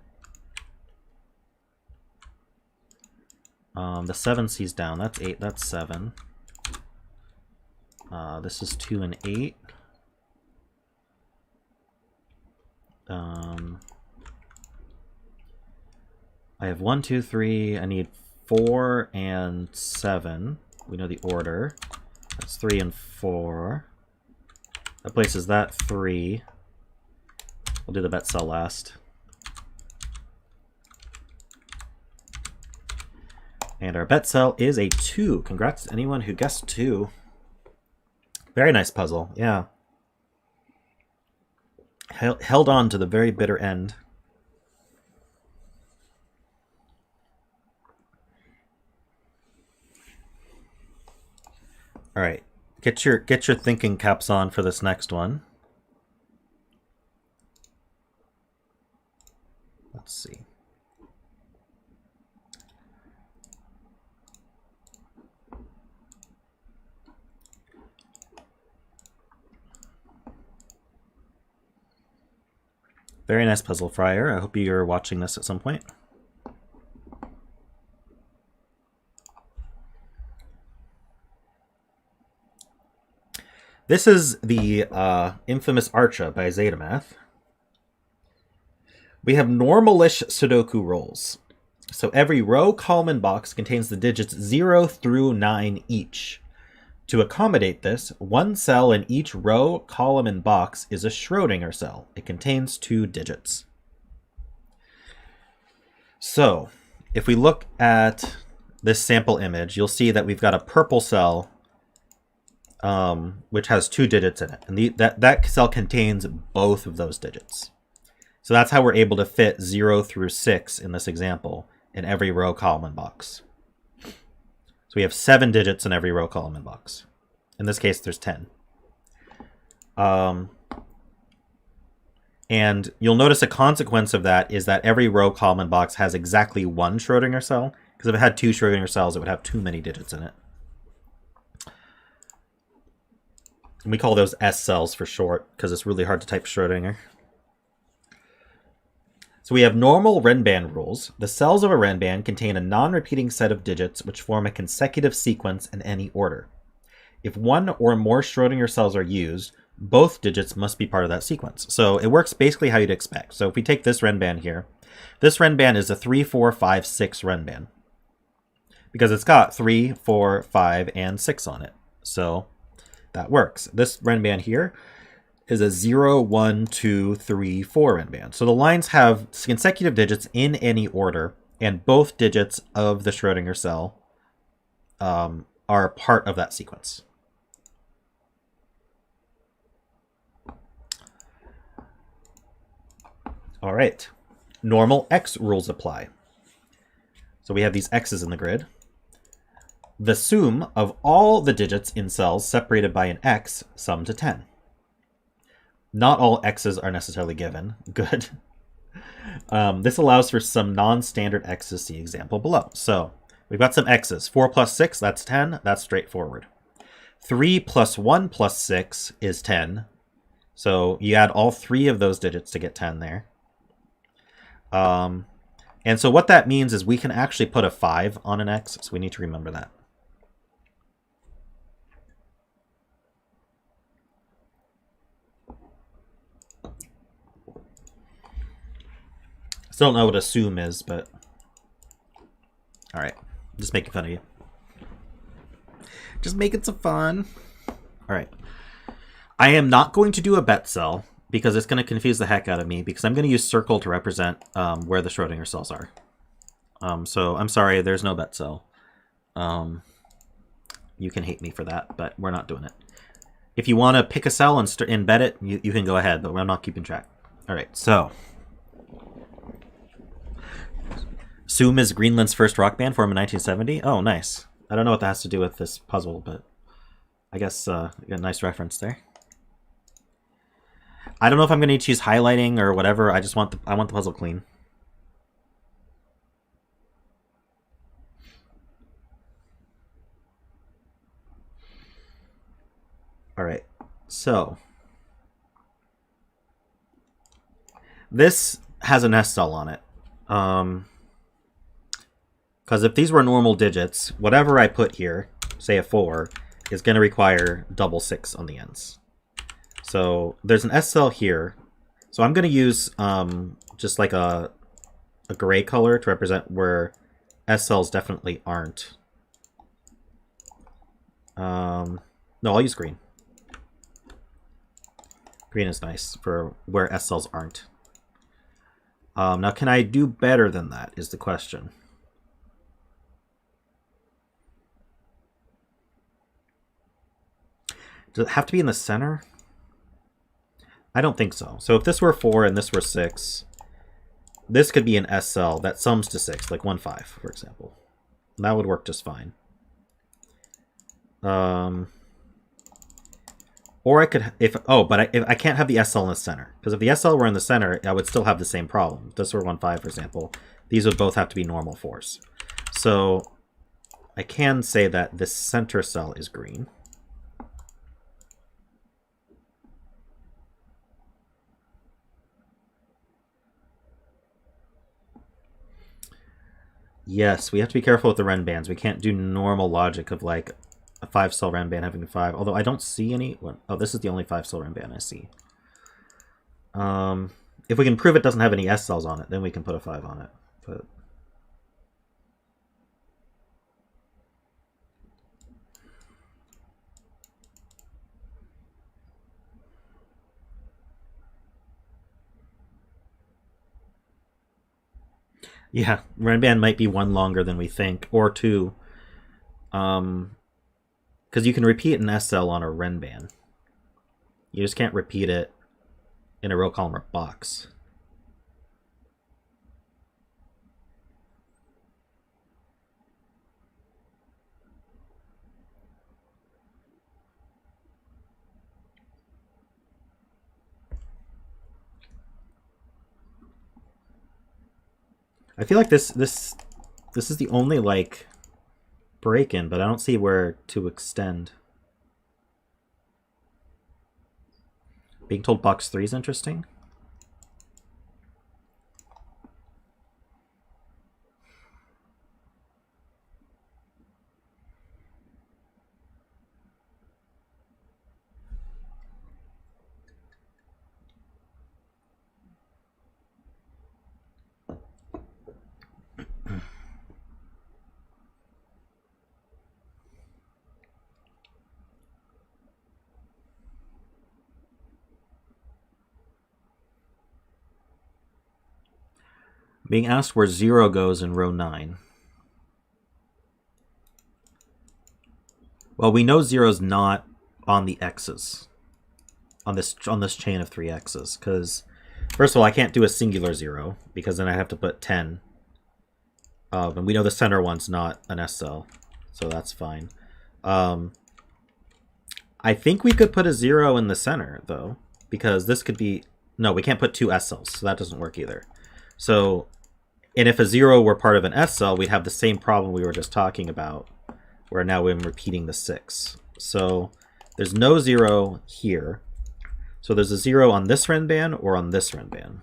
Speaker 1: The 7 C's down, that's 8, that's 7. This is 2 and 8. I have 1, 2, 3. I need 4 and 7. We know the order. That's 3 and 4. That places that 3. We'll do the bet cell last. And our bet cell is a 2. Congrats to anyone who guessed 2. Very nice puzzle, yeah. Held on to the very bitter end. All right, get your thinking caps on for this next one. Let's see. Very nice puzzle, Friar. I hope you're watching this at some point. This is the infamous Archa by zetamath. We have normalish Sudoku rolls. So every row, column, and box contains the digits 0 through 9 each. To accommodate this, one cell in each row, column, and box is a Schrödinger cell. It contains 2 digits. So if we look at this sample image, you'll see that we've got a purple cell which has 2 digits in it. And that cell contains both of those digits. So that's how we're able to fit 0 through 6 in this example in every row, column, and box. So we have 7 digits in every row, column, and box. In this case, there's 10. And you'll notice a consequence of that is that every row, column, and box has exactly 1 Schrödinger cell. Because if it had 2 Schrödinger cells, it would have too many digits in it. And we call those S cells for short, because it's really hard to type Schrödinger. So we have normal renban rules. The cells of a renban contain a non-repeating set of digits which form a consecutive sequence in any order. If 1 or more Schrödinger cells are used, both digits must be part of that sequence. So it works basically how you'd expect. So if we take this renban here, this renban is a 3, 4, 5, 6 renban. Because it's got 3, 4, 5, and 6 on it. So that works. This renban here is a 0, 1, 2, 3, 4 renban. So the lines have consecutive digits in any order, and both digits of the Schrödinger cell are part of that sequence. All right, normal X rules apply. So we have these X's in the grid. The sum of all the digits in cells separated by an X sum to 10. Not all X's are necessarily given. Good. This allows for some non-standard X's. See example below. So we've got some X's. 4 plus 6, that's 10. That's straightforward. 3 plus 1 plus 6 is 10. So you add all 3 of those digits to get 10 there. And so what that means is we can actually put a 5 on an X. So we need to remember that. Still don't know what assume is, but all right, just making fun of you. Just making some fun. All right, I am not going to do a bet cell because it's going to confuse the heck out of me because I'm going to use circle to represent where the Schrödinger cells are. So I'm sorry, there's no bet cell. You can hate me for that, but we're not doing it. If you want to pick a cell and bet it, you can go ahead, but I'm not keeping track. All right, so. Zoom is Greenland's first rock band formed in 1970. Oh, nice. I don't know what that has to do with this puzzle, but I guess a nice reference there. I don't know if I'm going to choose highlighting or whatever. I just want the puzzle clean. All right. So this has an S cell on it. Because if these were normal digits, whatever I put here, say a 4, is going to require double 6 on the ends. So there's an S cell here. So I'm going to use just like a gray color to represent where S cells definitely aren't. No, I'll use green. Green is nice for where S cells aren't. Now, can I do better than that is the question. Does it have to be in the center? I don't think so. So if this were 4 and this were 6, this could be an S cell that sums to 6, like 1, 5, for example. That would work just fine. Or I could, if I can't have the S cell in the center. Because if the S cell were in the center, I would still have the same problem. If this were 1, 5, for example, these would both have to be normal 4s. So I can say that this center cell is green. Yes, we have to be careful with the renbans. We can't do normal logic of like a 5-cell renban having a 5. Although I don't see any. Oh, this is the only 5-cell renban I see. If we can prove it doesn't have any S cells on it, then we can put a 5 on it. But yeah, renban might be 1 longer than we think, or 2. Because you can repeat an S cell on a renban. You just can't repeat it in a row, column, or box. I feel like this is the only like break-in, but I don't see where to extend. Being told box 3 is interesting. Being asked where 0 goes in row 9. Well, we know 0's not on the x's. On this chain of 3 x's. Because, first of all, I can't do a singular 0, because then I have to put 10. And we know the center one's not an S cell, so that's fine. I think we could put a 0 in the center, though, because this could be... No, we can't put 2 S cells, so that doesn't work either. So, and if a 0 were part of an S cell, we'd have the same problem we were just talking about, where now I'm repeating the 6. So there's no 0 here. So there's a 0 on this renban or on this renban.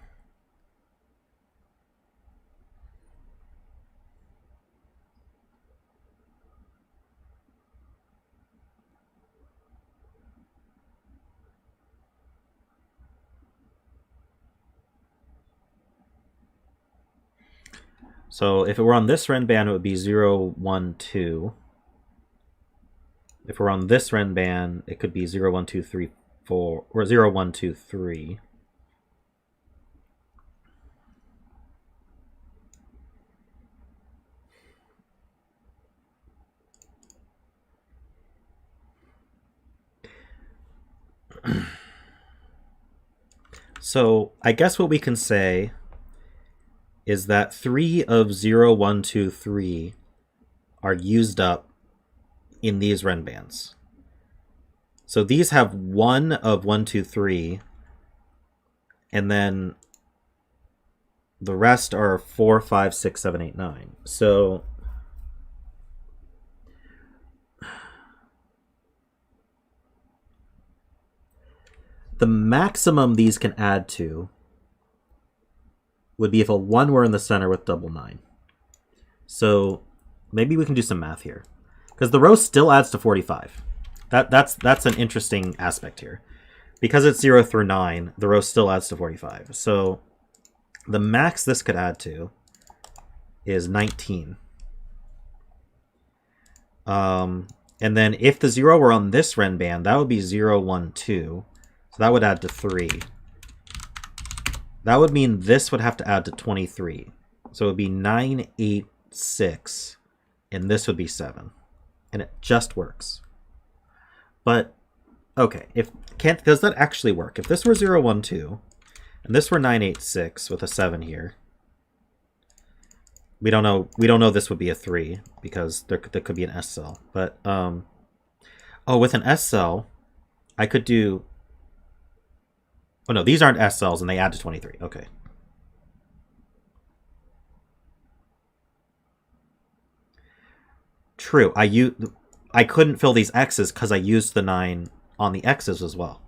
Speaker 1: So if it were on this renban, it would be 0, 1, 2. If we're on this renban, it could be 0, 1, 2, 3, 4, or 0, 1, 2, 3. So I guess what we can say is that 3 of 0, 1, 2, 3 are used up in these renbans. So these have 1 of 1, 2, 3, and then the rest are 4, 5, 6, 7, 8, 9. So the maximum these can add to would be if a 1 were in the center with double 9. So maybe we can do some math here. Because the row still adds to 45. That's an interesting aspect here. Because it's 0 through 9, the row still adds to 45. So the max this could add to is 19. And then if the 0 were on this renban, that would be 0, 1, 2. So that would add to 3. That would mean this would have to add to 23. So it would be 9, 8, 6. And this would be 7. And it just works. But, okay, does that actually work? If this were 0, 1, 2, and this were 9, 8, 6 with a 7 here, we don't know this would be a 3 because there could be an S cell. But oh, with an S cell, I could do. Oh no, these aren't S cells and they add to 23. Okay. True. I couldn't fill these X's because I used the 9 on the X's as well.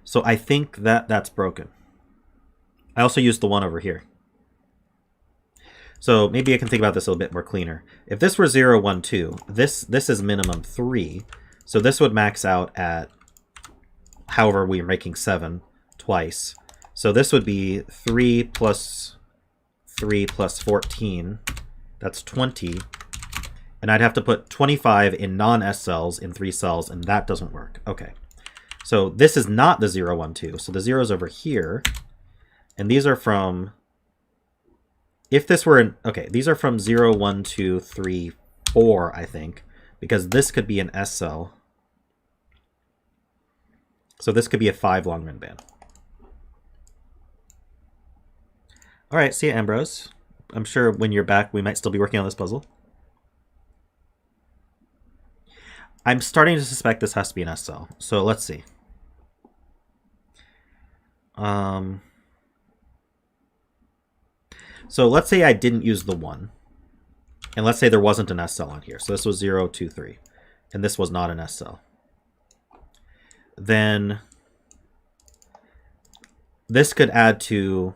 Speaker 1: So I think that's broken. I also used the 1 over here. So maybe I can think about this a little bit more cleaner. If this were 0, 1, 2, this is minimum 3. So this would max out at however we're making 7 twice. So this would be 3 plus 3 plus 14. That's 20. And I'd have to put 25 in non-S cells in 3 cells, and that doesn't work. Okay. So this is not the 0, 1, 2. So the 0 is over here. And these are from, if this were an, okay, these are from 0, 1, 2, 3, 4, I think, because this could be an S cell. So this could be a 5 long renban. All right, see you, Ambrose. I'm sure when you're back, we might still be working on this puzzle. I'm starting to suspect this has to be an S cell. So let's see. So let's say I didn't use the 1. And let's say there wasn't an S cell on here. So this was 0, 2, 3. And this was not an S cell. Then this could add to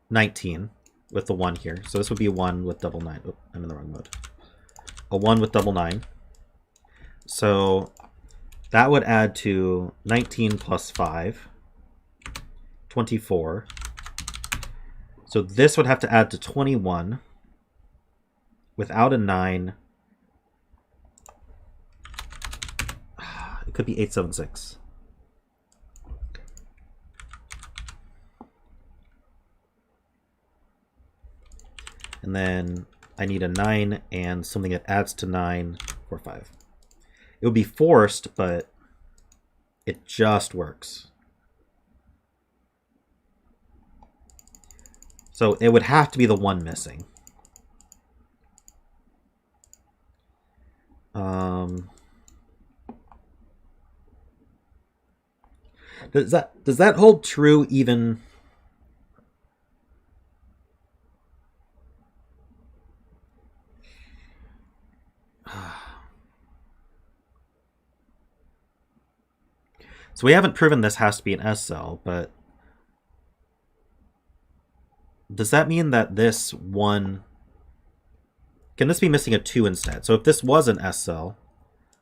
Speaker 1: 19 with the 1 here. So this would be a 1 with double 9. Oh, I'm in the wrong mode. A 1 with double 9. So that would add to 19 plus 5. 24. So this would have to add to 21 without a 9. It could be 876. And then I need a 9 and something that adds to 9 for 5. It would be forced, but it just works. So it would have to be the 1 missing. Does that hold true even? So we haven't proven this has to be an S cell, but does that mean that this 1... Can this be missing a 2 instead? So if this was an S cell,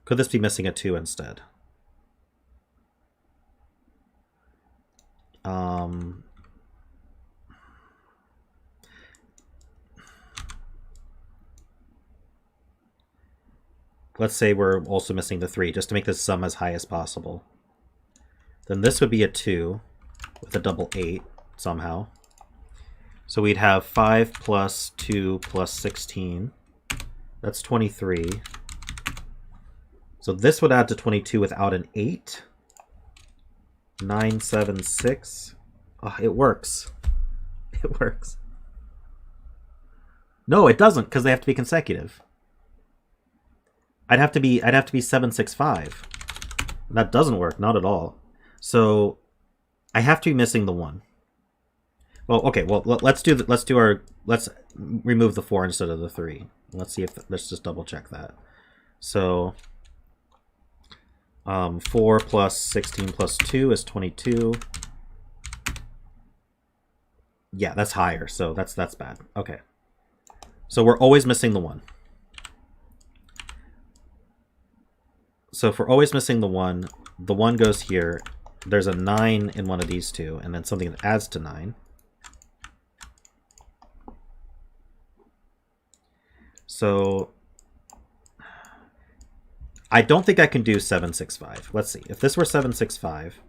Speaker 1: could this be missing a 2 instead? Let's say we're also missing the 3, just to make this sum as high as possible. Then this would be a 2 with a double 8 somehow. So we'd have 5 plus 2 plus 16. That's 23. So this would add to 22 without an 8. 9, 7, 6. Oh, it works. It works. No, it doesn't, because they have to be consecutive. I'd have to be 7, 6, 5. That doesn't work, not at all. So I have to be missing the 1. Well, okay. Well, let's remove the 4 instead of the 3. Let's see if let's just double check that. So 4 plus 16 plus 2 is 22. Yeah, that's higher. So that's bad. Okay. So we're always missing the 1. So if we're always missing the 1 goes here. There's a 9 in one of these two, and then something that adds to 9. So I don't think I can do 765. Let's see. If this were 765,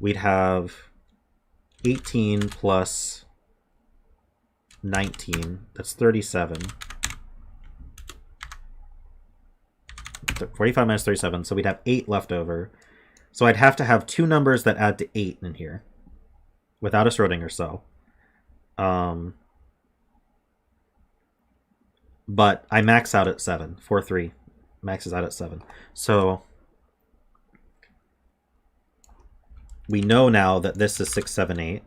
Speaker 1: we'd have 18 plus 19. That's 37. 45 minus 37. So we'd have 8 left over. So I'd have to have 2 numbers that add to 8 in here without a Schrödinger cell. But I max out at 7. 4, 3 maxes out at 7. So we know now that this is 6, 7, 8.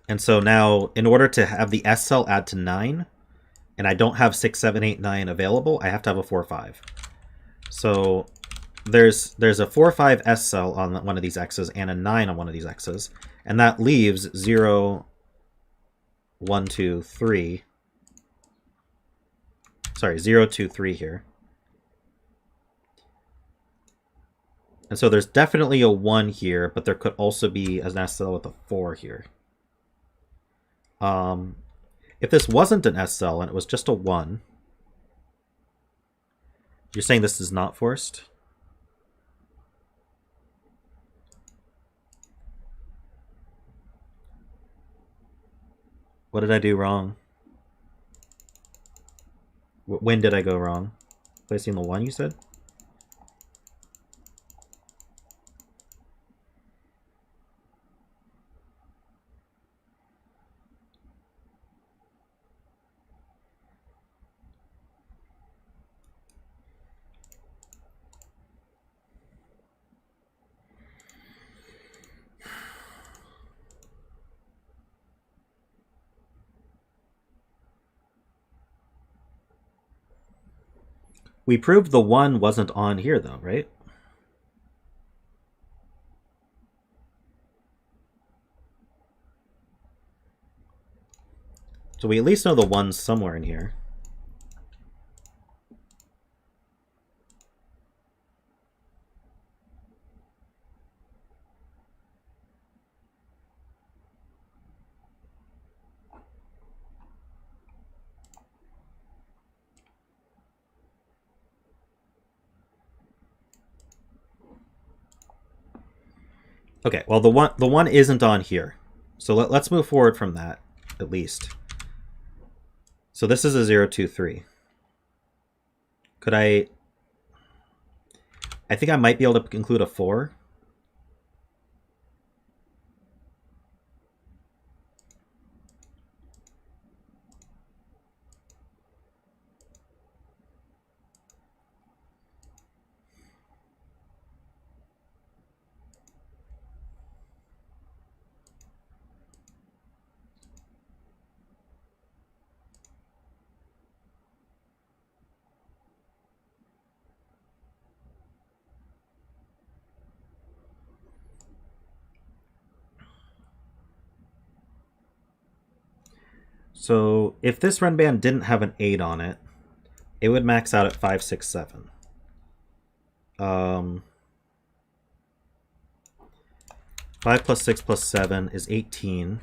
Speaker 1: And so now, in order to have the S cell add to 9, and I don't have 6, 7, 8, 9 available, I have to have a 4, 5. So there's a 4, 5 S cell on one of these X's and a 9 on one of these X's. And that leaves 0, 1, 2, 3. Sorry, 0, 2, 3 here. And so there's definitely a 1 here, but there could also be an S cell with a 4 here. If this wasn't an S cell and it was just a 1, you're saying this is not forced? What did I do wrong? When did I go wrong? Placing the 1, you said? We proved the 1 wasn't on here, though, right? So we at least know the 1's somewhere in here. Okay, well the one isn't on here. So let's move forward from that, at least. So this is a 0, 2, 3. Could I think I might be able to include a 4. So if this renban didn't have an 8 on it, it would max out at 5, 6, 7. 5 plus 6 plus 7 is 18.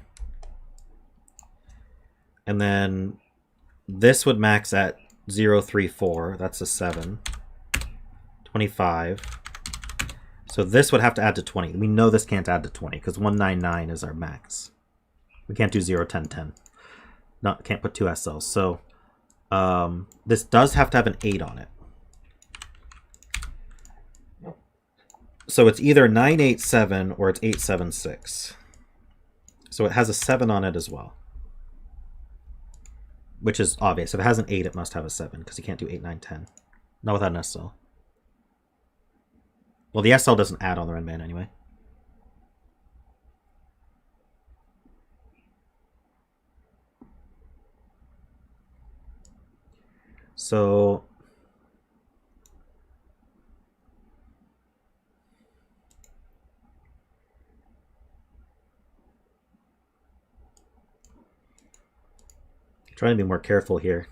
Speaker 1: And then this would max at 0, 3, 4. That's a 7. 25. So this would have to add to 20. We know this can't add to 20 because 199 is our max. We can't do 0, 10, 10. Can't put 2 S cells. So this does have to have an 8 on it. So it's either 987 or it's 876. So it has a 7 on it as well, which is obvious. If it has an 8, it must have a 7 because you can't do 8, 9, 10. Not without an S cell. Well, the S cell doesn't add on the renban anyway. So Trying to be more careful here.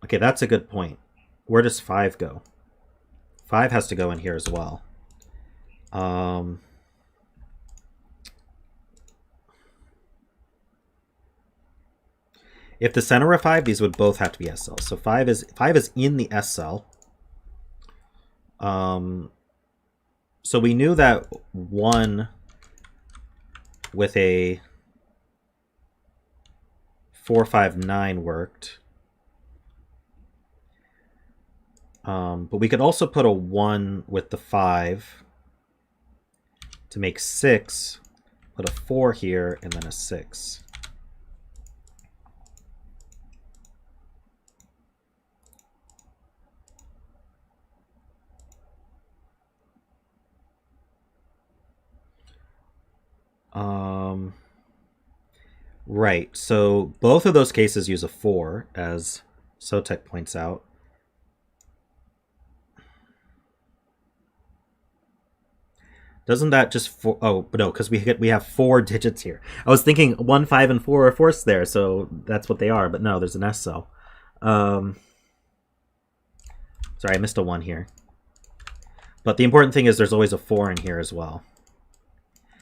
Speaker 1: Okay, that's a good point. Where does 5 go? 5 has to go in here as well. If the center of 5, these would both have to be S cells. So 5 is in the S cell. So we knew that 1 with a 4, 5, 9 worked. But we could also put a 1 with the 5 to make 6, put a 4 here, and then a 6. Right, so both of those cases use a 4, as Sotek points out. Doesn't that just oh no, because we have 4 digits here. I was thinking 1, 5, and 4 are forced there, so that's what they are. But no, there's an S cell. Sorry, I missed a 1 here. But the important thing is there's always a 4 in here as well.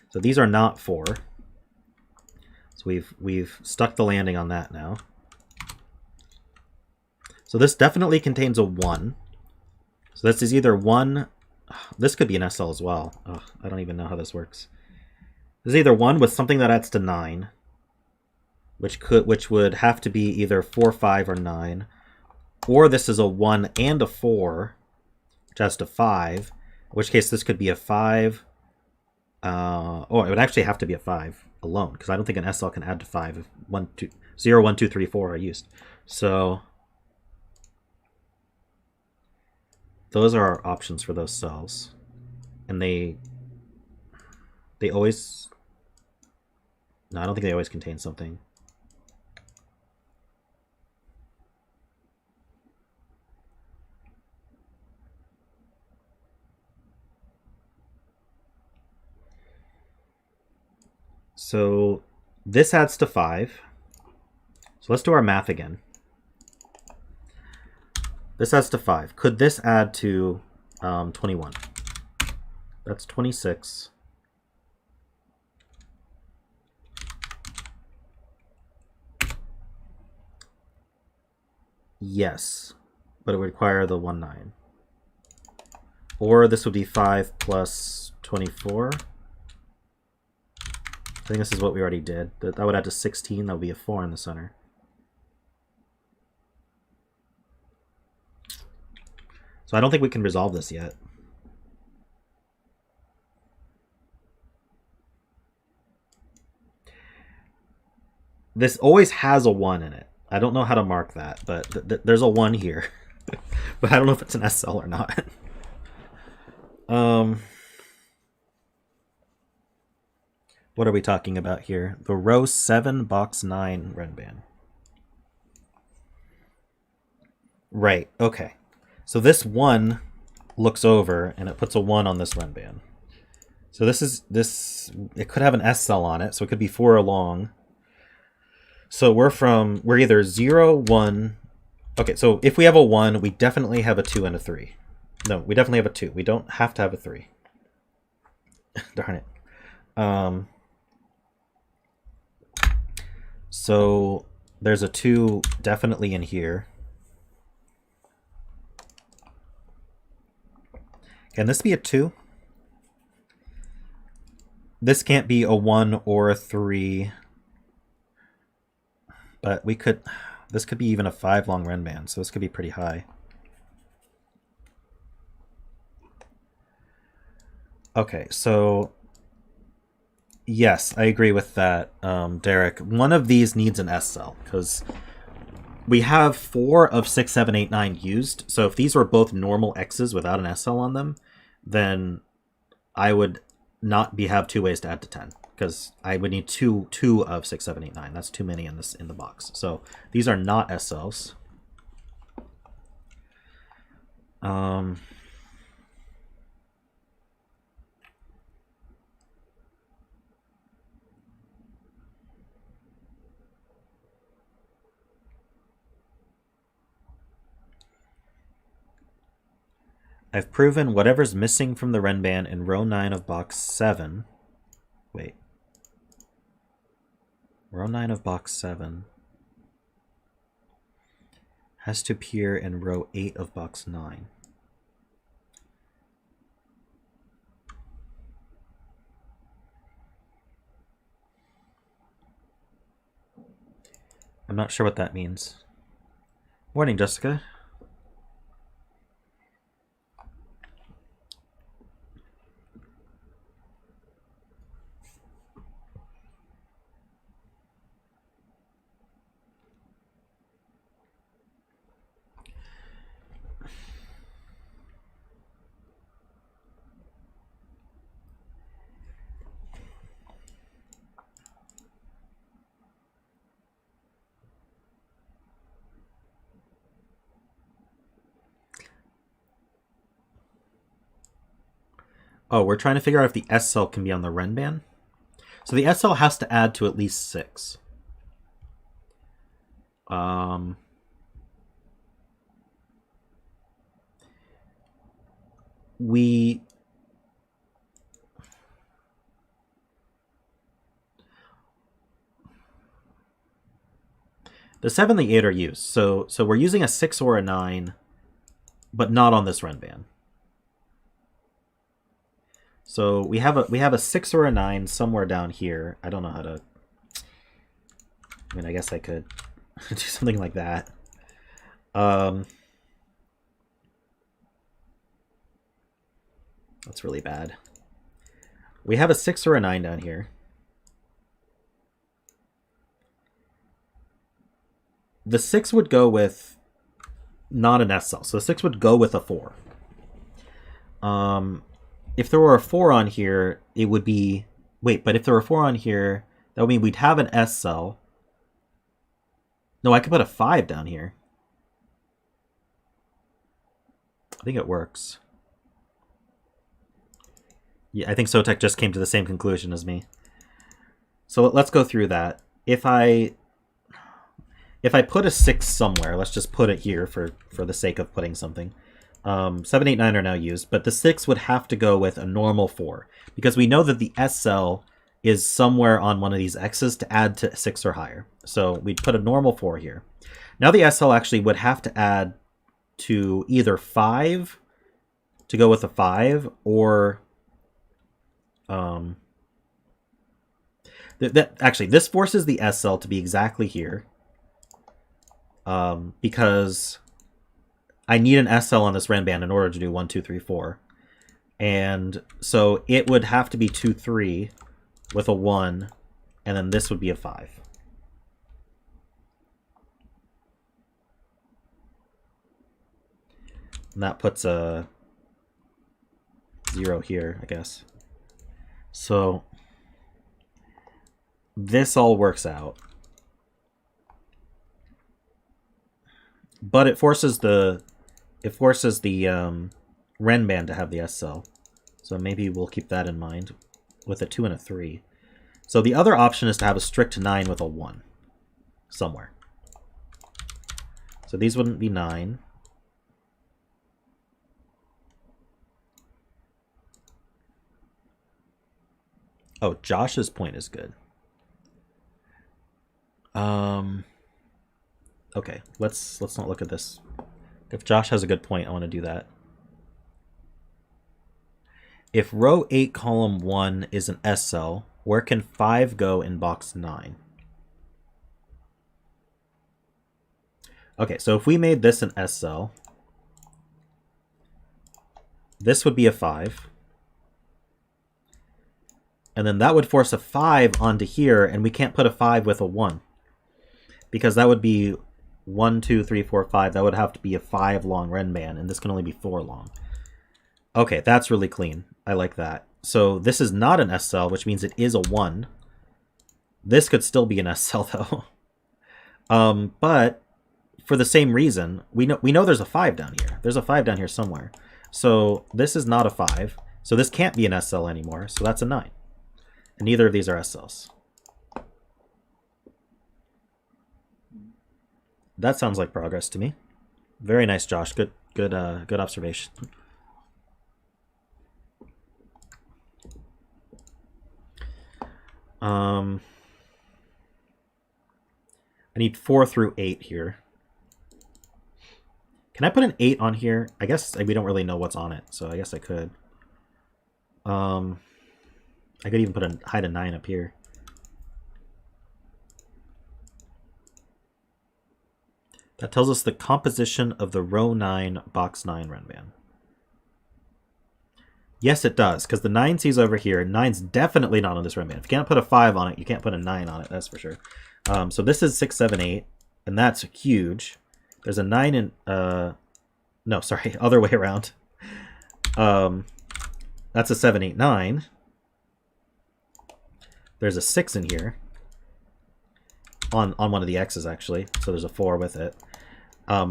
Speaker 1: So these are not 4. So we've stuck the landing on that now. So this definitely contains a 1. So this is either 1. This could be an SL as well. Ugh, I don't even know how this works. This is either 1 with something that adds to 9, which would have to be either 4, 5, or 9, or this is a 1 and a 4, which adds to 5. In which case this could be a 5. Oh, it would actually have to be a 5 alone, because I don't think an SL can add to 5 if 0, 1, 2, 3, 4 are used. So those are our options for those cells. And they always... No, I don't think they always contain something. So this adds to 5. So let's do our math again. This adds to 5. Could this add to 21? That's 26. Yes, but it would require the 1, 9. Or this would be 5 plus 24. I think this is what we already did. That would add to 16. That would be a 4 in the center. So I don't think we can resolve this yet. This always has a 1 in it. I don't know how to mark that, but there's a 1 here. But I don't know if it's an SL or not. What are we talking about here? The row 7, box 9 renban. Right, okay. So this 1 looks over and it puts a 1 on this renban. So it could have an S cell on it, so it could be 4 along. So we're either 0, 1. Okay, so if we have a 1, we definitely have a 2 and a 3. No, we definitely have a 2. We don't have to have a 3. Darn it. So there's a 2 definitely in here. Can this be a 2? This can't be a 1 or a 3. But this could be even a 5 long renban, so this could be pretty high. Okay, so yes, I agree with that, Derek. One of these needs an S cell, because we have 4 of 6, 7, 8, 9 used. So if these were both normal X's without an S cell on them, then I would not have 2 ways to add to 10. Because I would need two of 6, 7, 8, 9. That's too many in the box. So these are not S cells. I've proven whatever's missing from the renban in row 9 of box 7. Wait. Row 9 of box 7 has to appear in row 8 of box 9. I'm not sure what that means. Morning, Jessica. Oh, we're trying to figure out if the S cell can be on the renban. So the S cell has to add to at least 6. The 7 and the 8 are used. So we're using a 6 or a 9, but not on this renban. So we have a 6 or a 9 somewhere down here. I don't know how to. I mean, I guess I could do something like that. That's really bad. We have a 6 or a 9 down here. The 6 would go with not an S cell. So the 6 would go with a 4. If there were a 4 on here, it would be... Wait, but if there were a 4 on here, that would mean we'd have an S cell. No, I could put a 5 down here. I think it works. Yeah, I think Sotek just came to the same conclusion as me. So let's go through that. If I put a 6 somewhere, let's just put it here for the sake of putting something. 7, 8, 9 are now used, but the 6 would have to go with a normal 4 because we know that the S cell is somewhere on one of these X's to add to 6 or higher. So we'd put a normal 4 here. Now the S cell actually would have to add to either 5 to go with a 5 or actually this forces the S cell to be exactly here because I need an S cell on this renban in order to do 1, 2, 3, 4. And so it would have to be 2, 3 with a 1, and then this would be a 5. And that puts a 0 here, I guess. So this all works out. But it forces the renban to have the S cell. So maybe we'll keep that in mind with a 2 and a 3. So the other option is to have a strict 9 with a 1 somewhere. So these wouldn't be 9. Oh, Josh's point is good. Okay, let's not look at this. If Josh has a good point, I want to do that. If row 8, column 1 is an S cell, where can 5 go in box 9? Okay, so if we made this an S cell, this would be a 5. And then that would force a 5 onto here, and we can't put a 5 with a 1. Because that would be 1, 2, 3, 4, 5. That would have to be a 5 long renban, and this can only be 4 long. Okay, that's really clean. I like that. So this is not an S cell, which means it is a 1. This could still be an S cell, though. But for the same reason, we know there's a 5 down here. There's a 5 down here somewhere. So this is not a 5. So this can't be an S cell anymore. So that's a 9. And neither of these are S cells. That sounds like progress to me. Very nice, Josh. Good observation. I need 4 through 8 here. Can I put an 8 on here? I guess we don't really know what's on it, so I guess I could. I could even put hide a 9 up here. That tells us the composition of the row 9, box 9 renban. Yes, it does, because the 9 sees over here. 9's definitely not on this renban. If you can't put a 5 on it, you can't put a 9 on it, that's for sure. So this is 6, 7, 8, and that's huge. There's a 9 in... no, sorry, other way around. That's a 7, 8, 9. There's a 6 in here. On one of the X's, actually. So there's a 4 with it.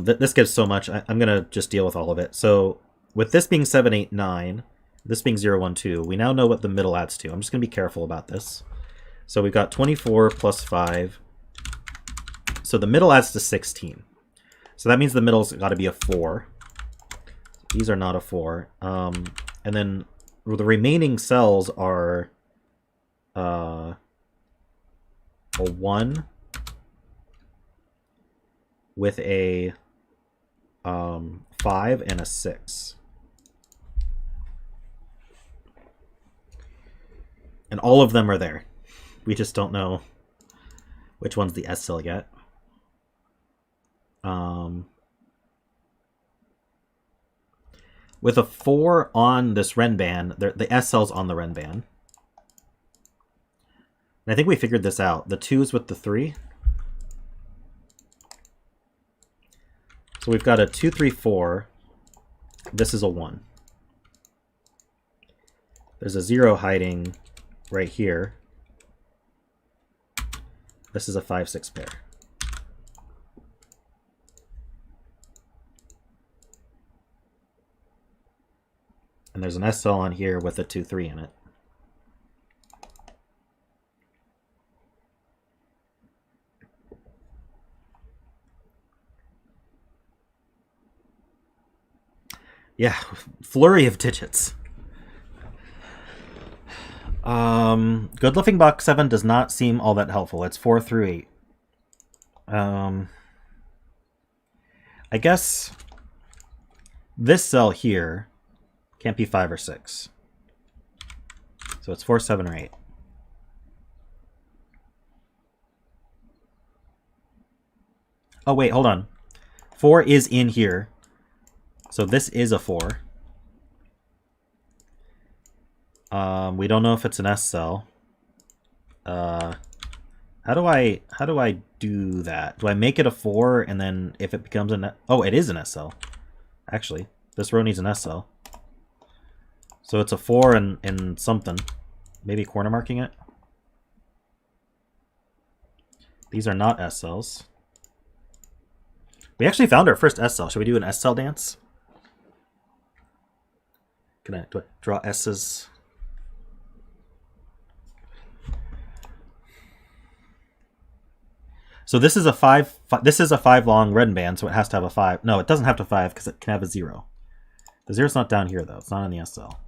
Speaker 1: This gives so much. I'm going to just deal with all of it. So with this being 7, 8, 9, this being 0, 1, 2, we now know what the middle adds to. I'm just going to be careful about this. So we've got 24 plus 5. So the middle adds to 16. So that means the middle's got to be a 4. These are not a 4. And then the remaining cells are a 1 with a 5 and a 6. And all of them are there. We just don't know which one's the S cell yet. With a 4 on this renban, the S cell's on the renban. And I think we figured this out. The 2's with the 3. So we've got a 2, 3, 4. This is a 1. There's a 0 hiding right here. This is a 5, 6 pair. And there's an S cell on here with a 2, 3 in it. Yeah, flurry of digits. Good Living Box 7 does not seem all that helpful. It's 4 through 8. I guess this cell here can't be 5 or 6. So it's 4, 7, or 8. Oh, wait, hold on. 4 is in here. So this is a 4. We don't know if it's an S cell. How do I do that? Do I make it a 4 and then if it becomes an... Oh, it is an S cell. Actually, this row needs an S cell. So it's a 4 and something. Maybe corner marking it. These are not S cells. We actually found our first S cell. Should we do an S cell dance? Do I draw S's? So this is a 5. This is a 5 long renban, so it has to have a 5. No, it doesn't have to 5 because it can have a 0. The 0's not down here though. It's not in the S cell.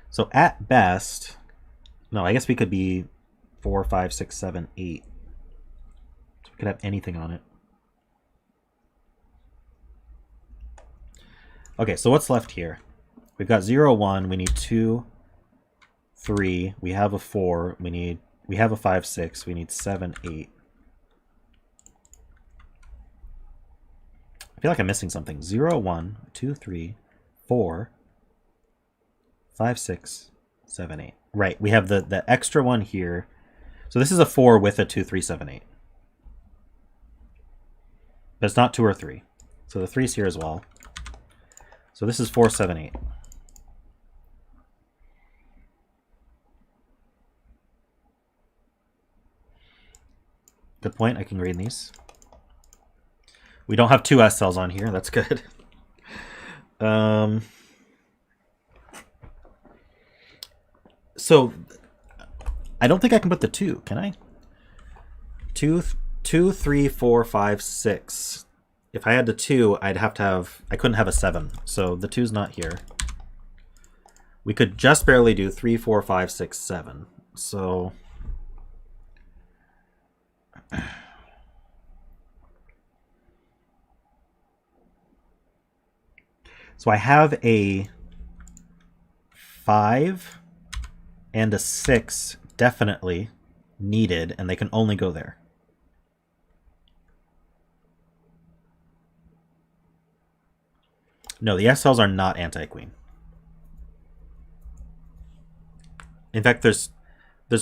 Speaker 1: So at best, no, I guess we could be 4, 5, 6, 7, 8. So we could have anything on it. Okay, so what's left here? We've got 0, 1. We need 2, 3. We have a 4. We have a 5, 6. We need 7, 8. I feel like I'm missing something. 0, 1, 2, 3, 4, 5, 6, 7, 8. Right, we have the extra one here. So this is a 4 with a 2, 3, 7, 8. But it's not 2 or 3. So the 3's here as well. So this is 4, 7, 8. Good point. I can green these. We don't have 2 S cells on here. That's good. So I don't think I can put the 2, can I? 2, 3, 4, 5, 6. If I had the 2, I'd have to have... I couldn't have a 7. So the 2's not here. We could just barely do 3, 4, 5, 6, 7. So I have a 5 and a 6 definitely needed, and they can only go there. No, the SLs are not anti-queen. In fact, there's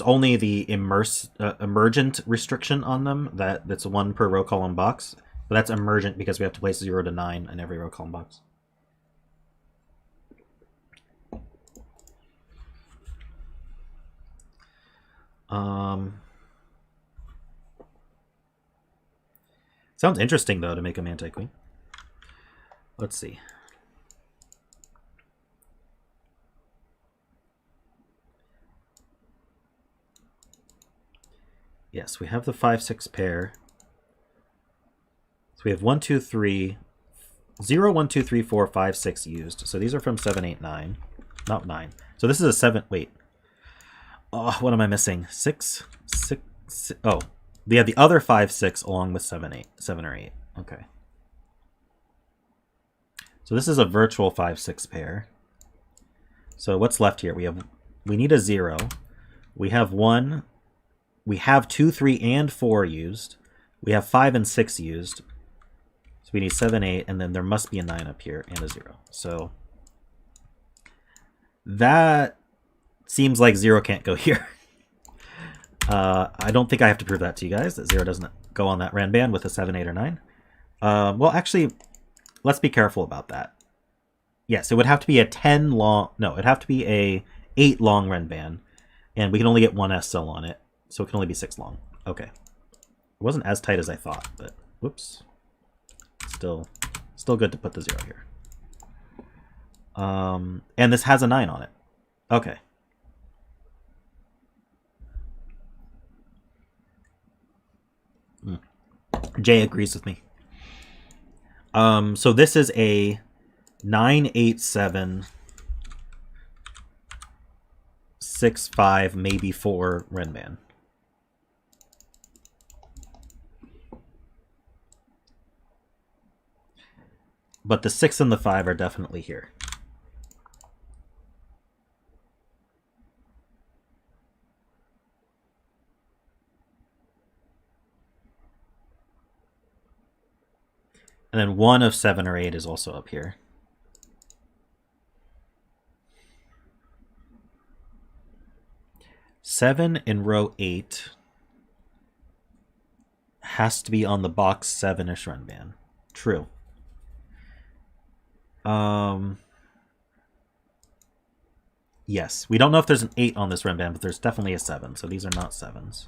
Speaker 1: only the emergent restriction on them. That's 1 per row column box. But that's emergent because we have to place 0 to 9 in every row column box. Sounds interesting, though, to make them anti-queen. Let's see. Yes, we have the 5, 6 pair. So we have 1, 2, 3, 0, 1, 2, 3, 4, 5, 6 used. So these are from 7, 8, 9. Not 9. So this is a 7. Wait. Oh, what am I missing? 6, 6. Oh, we have the other 5, 6 along with 7, 8. 7 or 8. Okay. So this is a virtual 5, 6 pair. So what's left here? We need a 0. We have 1. We have 2, 3, and 4 used. We have 5 and 6 used. So we need 7, 8, and then there must be a 9 up here and a 0. So that seems like 0 can't go here. I don't think I have to prove that to you guys, that 0 doesn't go on that renban with a 7, 8, or 9. Well, actually, let's be careful about that. Yes, it would have to be a 10 long... No, it'd have to be a 8 long renban, and we can only get 1 S cell on it, so it can only be 6 long. Okay. It wasn't as tight as I thought, but whoops. Still good to put the 0 here. And this has a 9 on it. Okay. Jay agrees with me. So this is a 9, 8, 7, 6, 5, maybe 4 renban. But the 6 and the 5 are definitely here. And then 1 of 7 or 8 is also up here. Seven in row 8 has to be on the box 7-ish renban. True. Yes, we don't know if there's an 8 on this renban, but there's definitely a 7, so these are not 7s.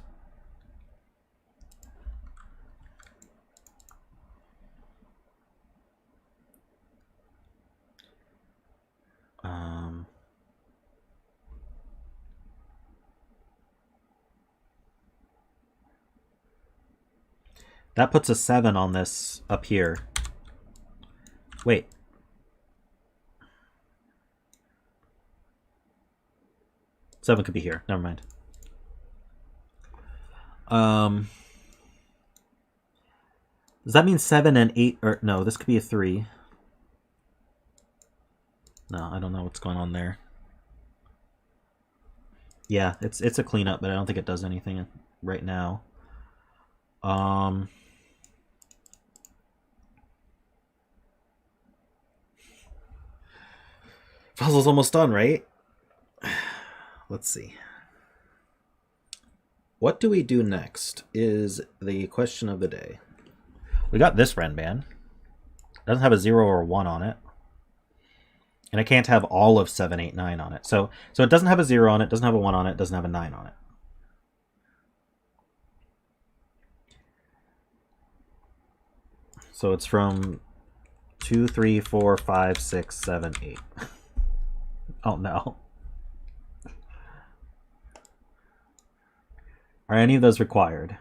Speaker 1: That puts a 7 on this up here. Wait. Seven could be here. Never mind. Does that mean 7 and 8? Or no, this could be a 3. No, I don't know what's going on there. Yeah, it's a cleanup, but I don't think it does anything right now. Puzzle's almost done, right? Let's see. What do we do next is the question of the day. We got this renban. It doesn't have a 0 or a 1 on it. And I can't have all of 7, 8, 9 on it. So it doesn't have a 0 on it, doesn't have a 1 on it, doesn't have a 9 on it. So it's from 2, 3, 4, 5, 6, 7, 8. Oh no. Are any of those required?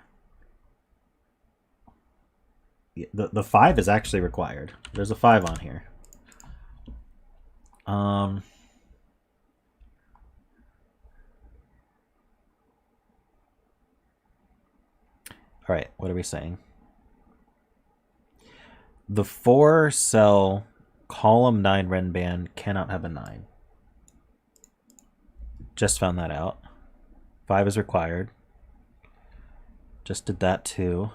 Speaker 1: The 5 is actually required. There's a 5 on here. All right, what are we saying? The 4-cell column 9 renban cannot have a 9. Just found that out. 5 is required. Just did that too.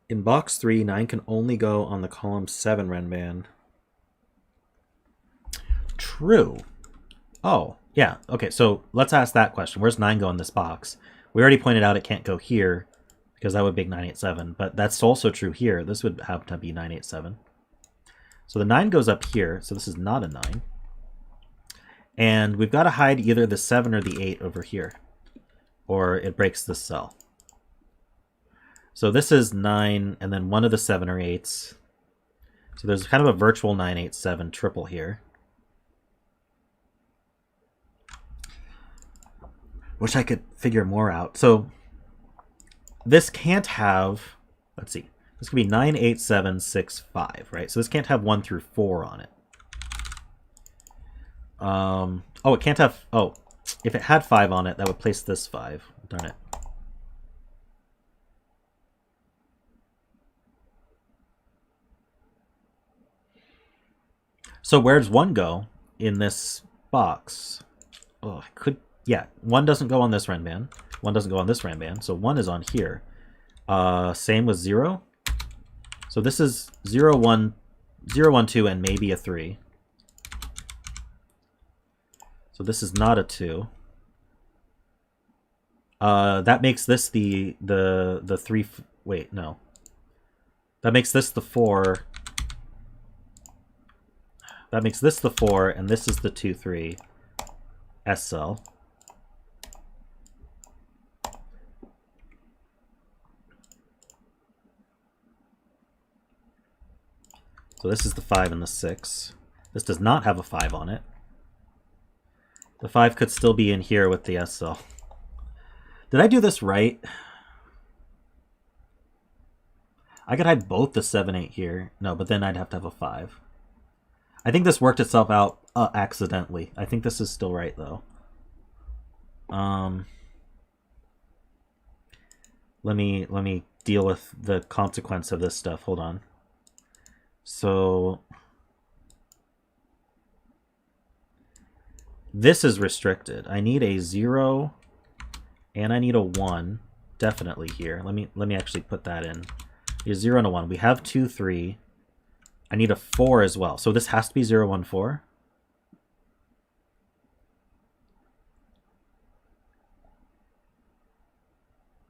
Speaker 1: In box 3, 9 can only go on the column 7 renban. True. Oh, yeah. Okay, so let's ask that question. Where's 9 go in this box? We already pointed out it can't go here because that would make 987, but that's also true here. This would have to be 987. So the 9 goes up here, so this is not a 9. And we've got to hide either the 7 or the 8 over here, or it breaks this cell. So this is 9, and then one of the 7 or 8s. So there's kind of a virtual 987 triple here. Wish I could figure more out. So this can't have, let's see, this could be 98765, right? So this can't have 1 through 4 on it. Oh, it can't have, oh, if it had 5 on it, that would place this 5. Darn it. So where does 1 go in this box? Oh, I could, yeah, 1 doesn't go on this renban. 1 doesn't go on this renban, so 1 is on here. Same with 0. So this is 0, 1, 0, 1, 2, and maybe a 3. So this is not a 2. That makes this the 3, wait, no. That makes this the 4. That makes this the 4, and this is the 2, 3 S cell. So this is the 5 and the 6. This does not have a 5 on it. The 5 could still be in here with the S cell. Did I do this right? I could hide both the 7, 8 here. No, but then I'd have to have a 5. I think this worked itself out accidentally. I think this is still right, though. Let me deal with the consequence of this stuff. Hold on. So this is restricted. I need a 0 and I need a 1 definitely here. Let me actually put that in. A 0 and a 1. We have 2, 3. I need a 4 as well. So this has to be 0, 1, 4.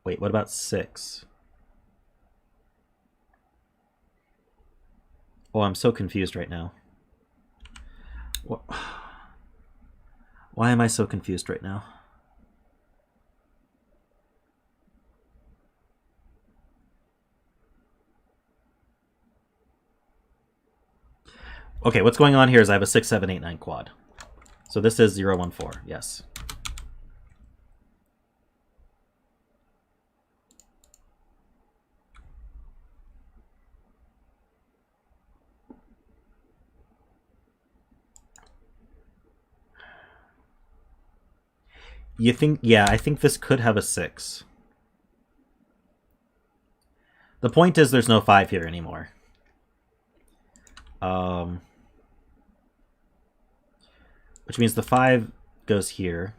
Speaker 1: Wait, what about 6? Oh, I'm so confused right now. Why am I so confused right now? Okay, what's going on here is I have a 6, 7, 8, 9 quad. So this is 0, 1, 4, yes. You think, yeah, I think this could have a 6. The point is there's no 5 here anymore. Which means the 5 goes here.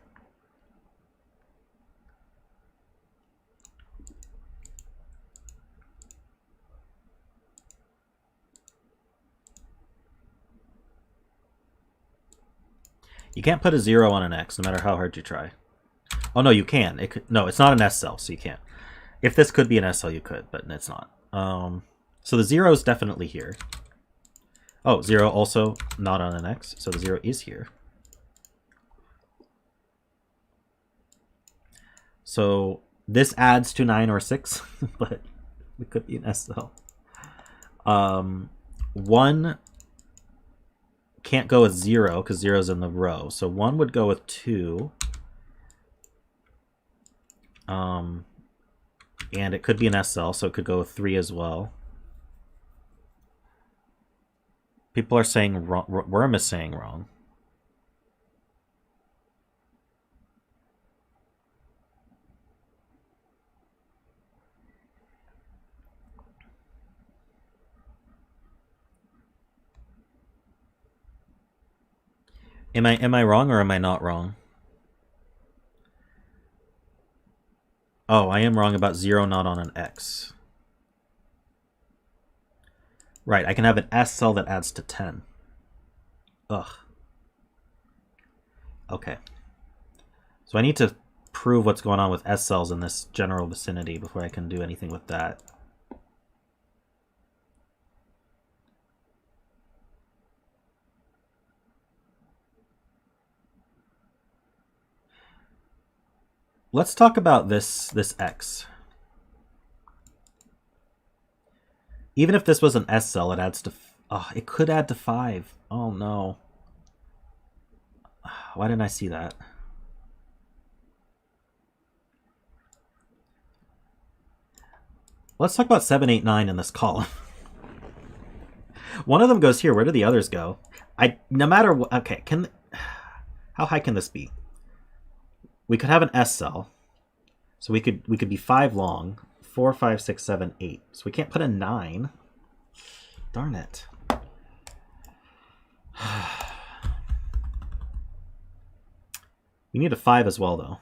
Speaker 1: You can't put a 0 on an X no matter how hard you try. Oh no, you can. It could, no, it's not an S cell, so you can't. If this could be an S cell, you could, but it's not. So the 0 is definitely here. Oh, 0 also not on an X, so the 0 is here. So this adds to 9 or 6, but it could be an S cell. 1 can't go with 0 because 0 is in the row. So 1 would go with 2. And it could be an S cell, so it could go with 3 as well. People are saying wrong. Worm is saying wrong. Am I wrong or am I not wrong? Oh, I am wrong about 0 not on an X. Right, I can have an S cell that adds to 10. Ugh. Okay. So I need to prove what's going on with S cells in this general vicinity before I can do anything with that. Let's talk about this X. Even if this was an S cell, it adds to... Oh, it could add to 5. Oh, no. Why didn't I see that? Let's talk about 7, 8, 9 in this column. One of them goes here. Where do the others go? No matter what... Okay, how high can this be? We could have an S cell. So we could be 5 long. 4, 5, 6, 7, 8. So we can't put a 9. Darn it. We need a 5 as well, though.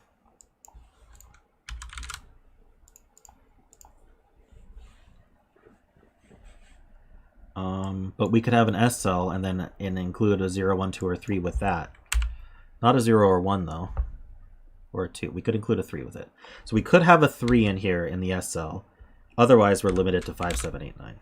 Speaker 1: But we could have an S cell and include a 0, 1, 2, or 3 with that. Not a 0 or 1, though. Or a 2. We could include a 3 with it. So we could have a 3 in here in the S cell. Otherwise, we're limited to 5, 7, 8, 9.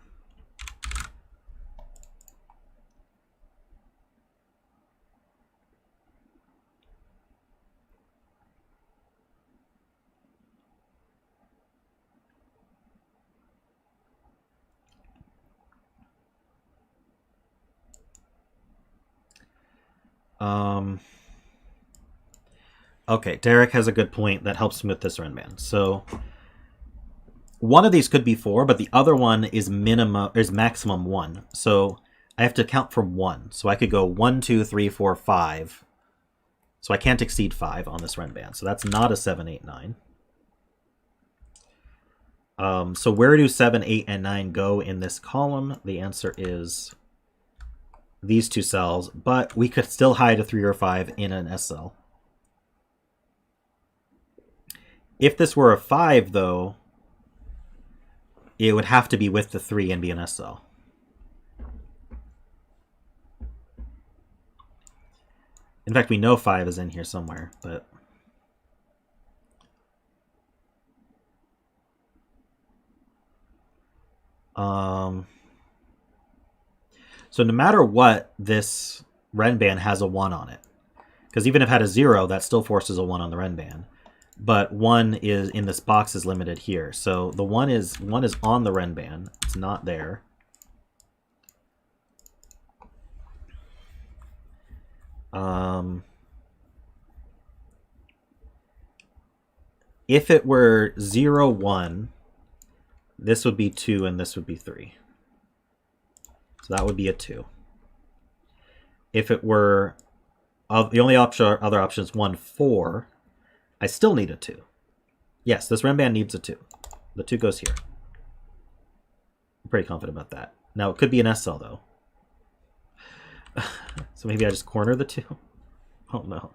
Speaker 1: Okay, Derek has a good point that helps me with this renban. So one of these could be 4, but the other one is maximum 1. So I have to count from 1. So I could go 1, 2, 3, 4, 5. So I can't exceed 5 on this renban. So that's not a 7, 8, 9. So where do 7, 8, and 9 go in this column? The answer is these 2 cells, but we could still hide a 3 or 5 in an S cell. If this were a 5, though, it would have to be with the 3 and be an S cell. In fact, we know 5 is in here somewhere, but... So no matter what, this renban has a 1 on it. Because even if it had a 0, that still forces a 1 on the renban. But 1 is in this box is limited here. So the 1 is on the renban. It's not there. If it were 0, 1, this would be 2 and this would be 3. So that would be a 2. If it were the only other option is 1, 4, I still need a 2. Yes, this renban needs a 2. The 2 goes here. I'm pretty confident about that. Now, it could be an S cell, though. So maybe I just corner the 2? Oh, no.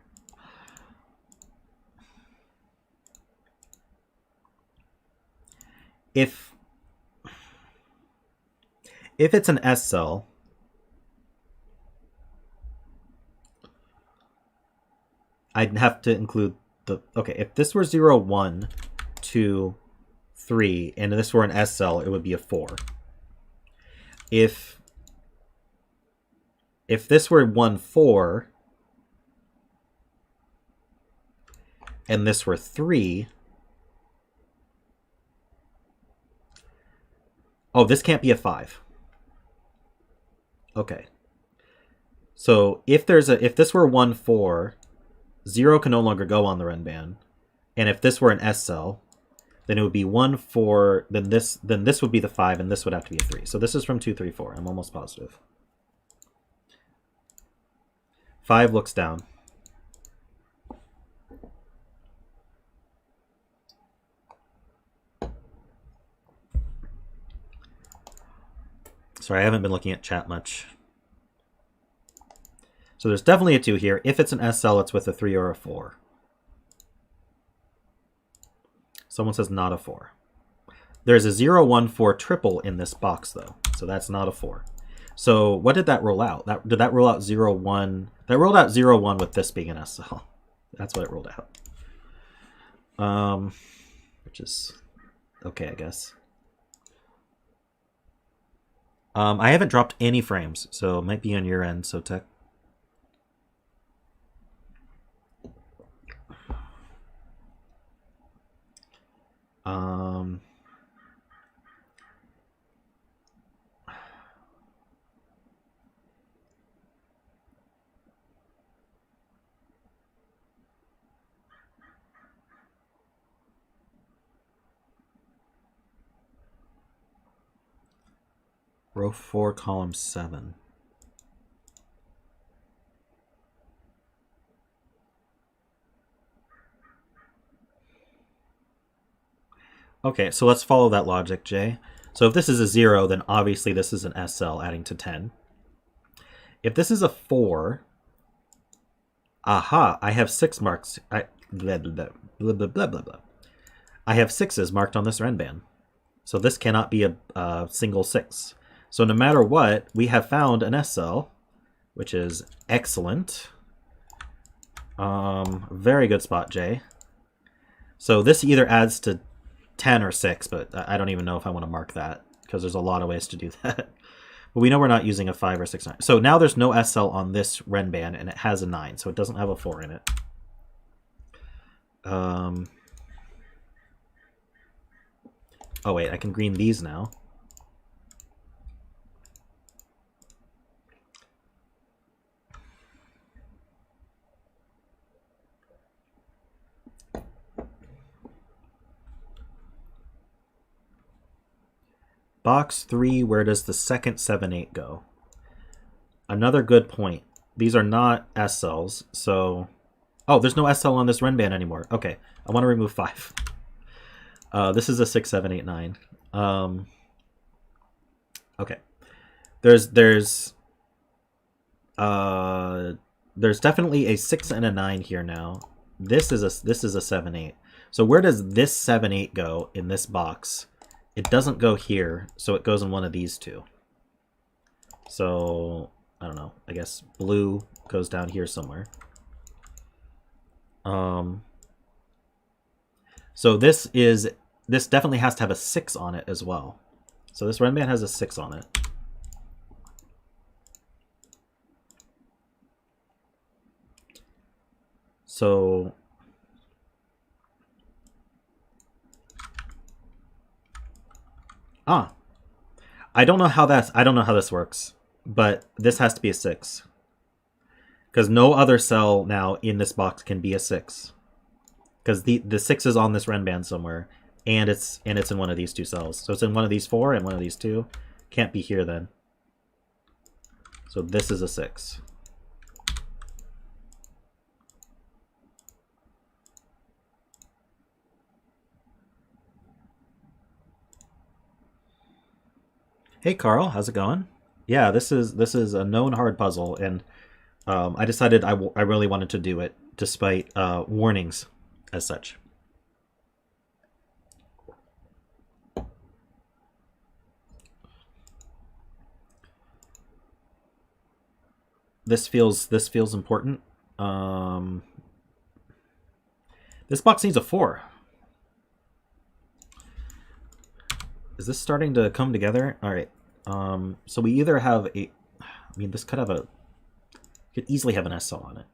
Speaker 1: If it's an S cell, I'd have to include okay, if this were 0, 1, 2, 3, and this were an S cell, it would be a 4. If this were 1, 4, and this were 3, oh, this can't be a 5. Okay. So if this were 1, 4, 0 can no longer go on the renban. And if this were an S cell, then it would be 1, 4, then this would be the 5, and this would have to be a 3. So this is from 2, 3, 4. I'm almost positive. 5 looks down. Sorry, I haven't been looking at chat much. So there's definitely a 2 here. If it's an S cell, it's with a 3 or a 4. Someone says not a 4. There's a 0, 1, 4 triple in this box, though. So that's not a 4. So what did that roll out? Did that roll out 0, 1? That rolled out 0, 1 with this being an S cell. That's what it rolled out. Which is okay, I guess. I haven't dropped any frames, so it might be on your end, so tech. Row 4, column 7. Okay, so let's follow that logic, Jay. So if this is a 0, then obviously this is an S cell adding to 10. If this is a 4, aha, I have 6 marks. Blah, blah, blah, blah, blah, blah, blah. I have 6s marked on this renban. So this cannot be a single 6. So no matter what, we have found an S cell, which is excellent. Very good spot, Jay. So this either adds to 10 or 6, but I don't even know if I want to mark that because there's a lot of ways to do that. But we know we're not using a 5 or 6, 9. So now there's no S cell on this renban, and it has a 9, so it doesn't have a 4 in it. Oh wait, I can green these now. Box 3, where does the second 7, 8 go? Another good point. These are not S cells, so... Oh, there's no S cell on this renban anymore. Okay, I want to remove 5. This is a 6, 7, 8, 9. Okay. There's definitely a 6 and a 9 here now. This is a 7, 8. So where does this 7, 8 go in this box? It doesn't go here, so it goes in one of these two. So, I don't know. I guess blue goes down here somewhere. So this definitely has to have a 6 on it as well. So this renban has a 6 on it. So I don't know how this works, but this has to be a 6. Because no other cell now in this box can be a 6. Because the 6 is on this renban somewhere, and it's in one of these two cells. So it's in one of these 4 and one of these 2. Can't be here then. So this is a 6. Hey Carl, how's it going? Yeah, this is a known hard puzzle, and I decided I really wanted to do it despite warnings as such. This feels important. This box needs a 4. Is this starting to come together? All right. So we either have a... I mean, this could have a... Could easily have an S cell on it.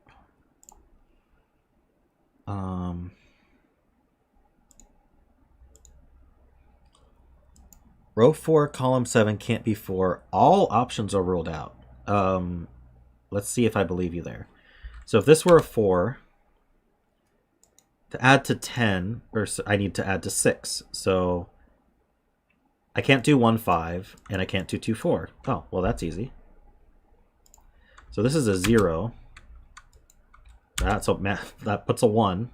Speaker 1: Row 4, column 7 can't be 4. All options are ruled out. Let's see if I believe you there. So if this were a 4... To add to 10, or I need to add to 6. So I can't do 1, 5, and I can't do 2, 4. Oh, well, that's easy. So this is a 0. That puts a 1.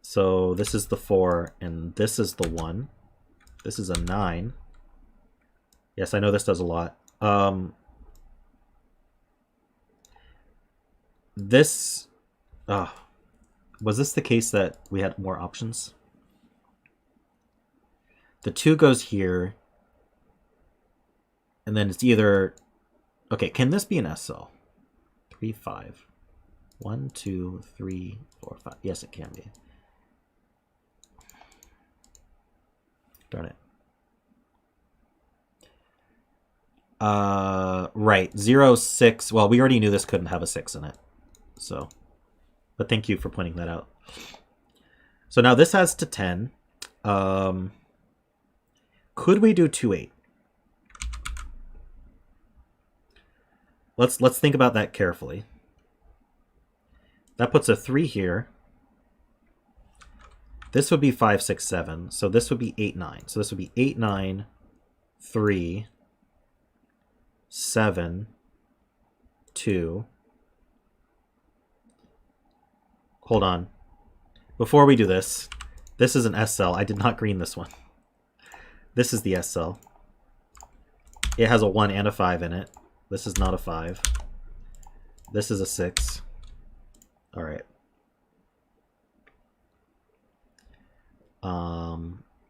Speaker 1: So this is the 4, and this is the 1. This is a 9. Yes, I know this does a lot. This... was this the case that we had more options? The 2 goes here. And then it's either... Okay, can this be an S cell? 3, 5. 1, 2, 3, 4, 5. Yes, it can be. Darn it. Right. 0, 6. Well, we already knew this couldn't have a 6 in it. So, but thank you for pointing that out. So now this has to 10. Could we do 2, 8? Let's think about that carefully. That puts a 3 here. This would be 5, 6, 7. So this would be 8, 9. So this would be 8, 9, 3, 7, 2. Hold on. Before we do this, this is an S cell. I did not green this one. This is the S cell. It has a 1 and a 5 in it. This is not a 5. This is a 6. All right.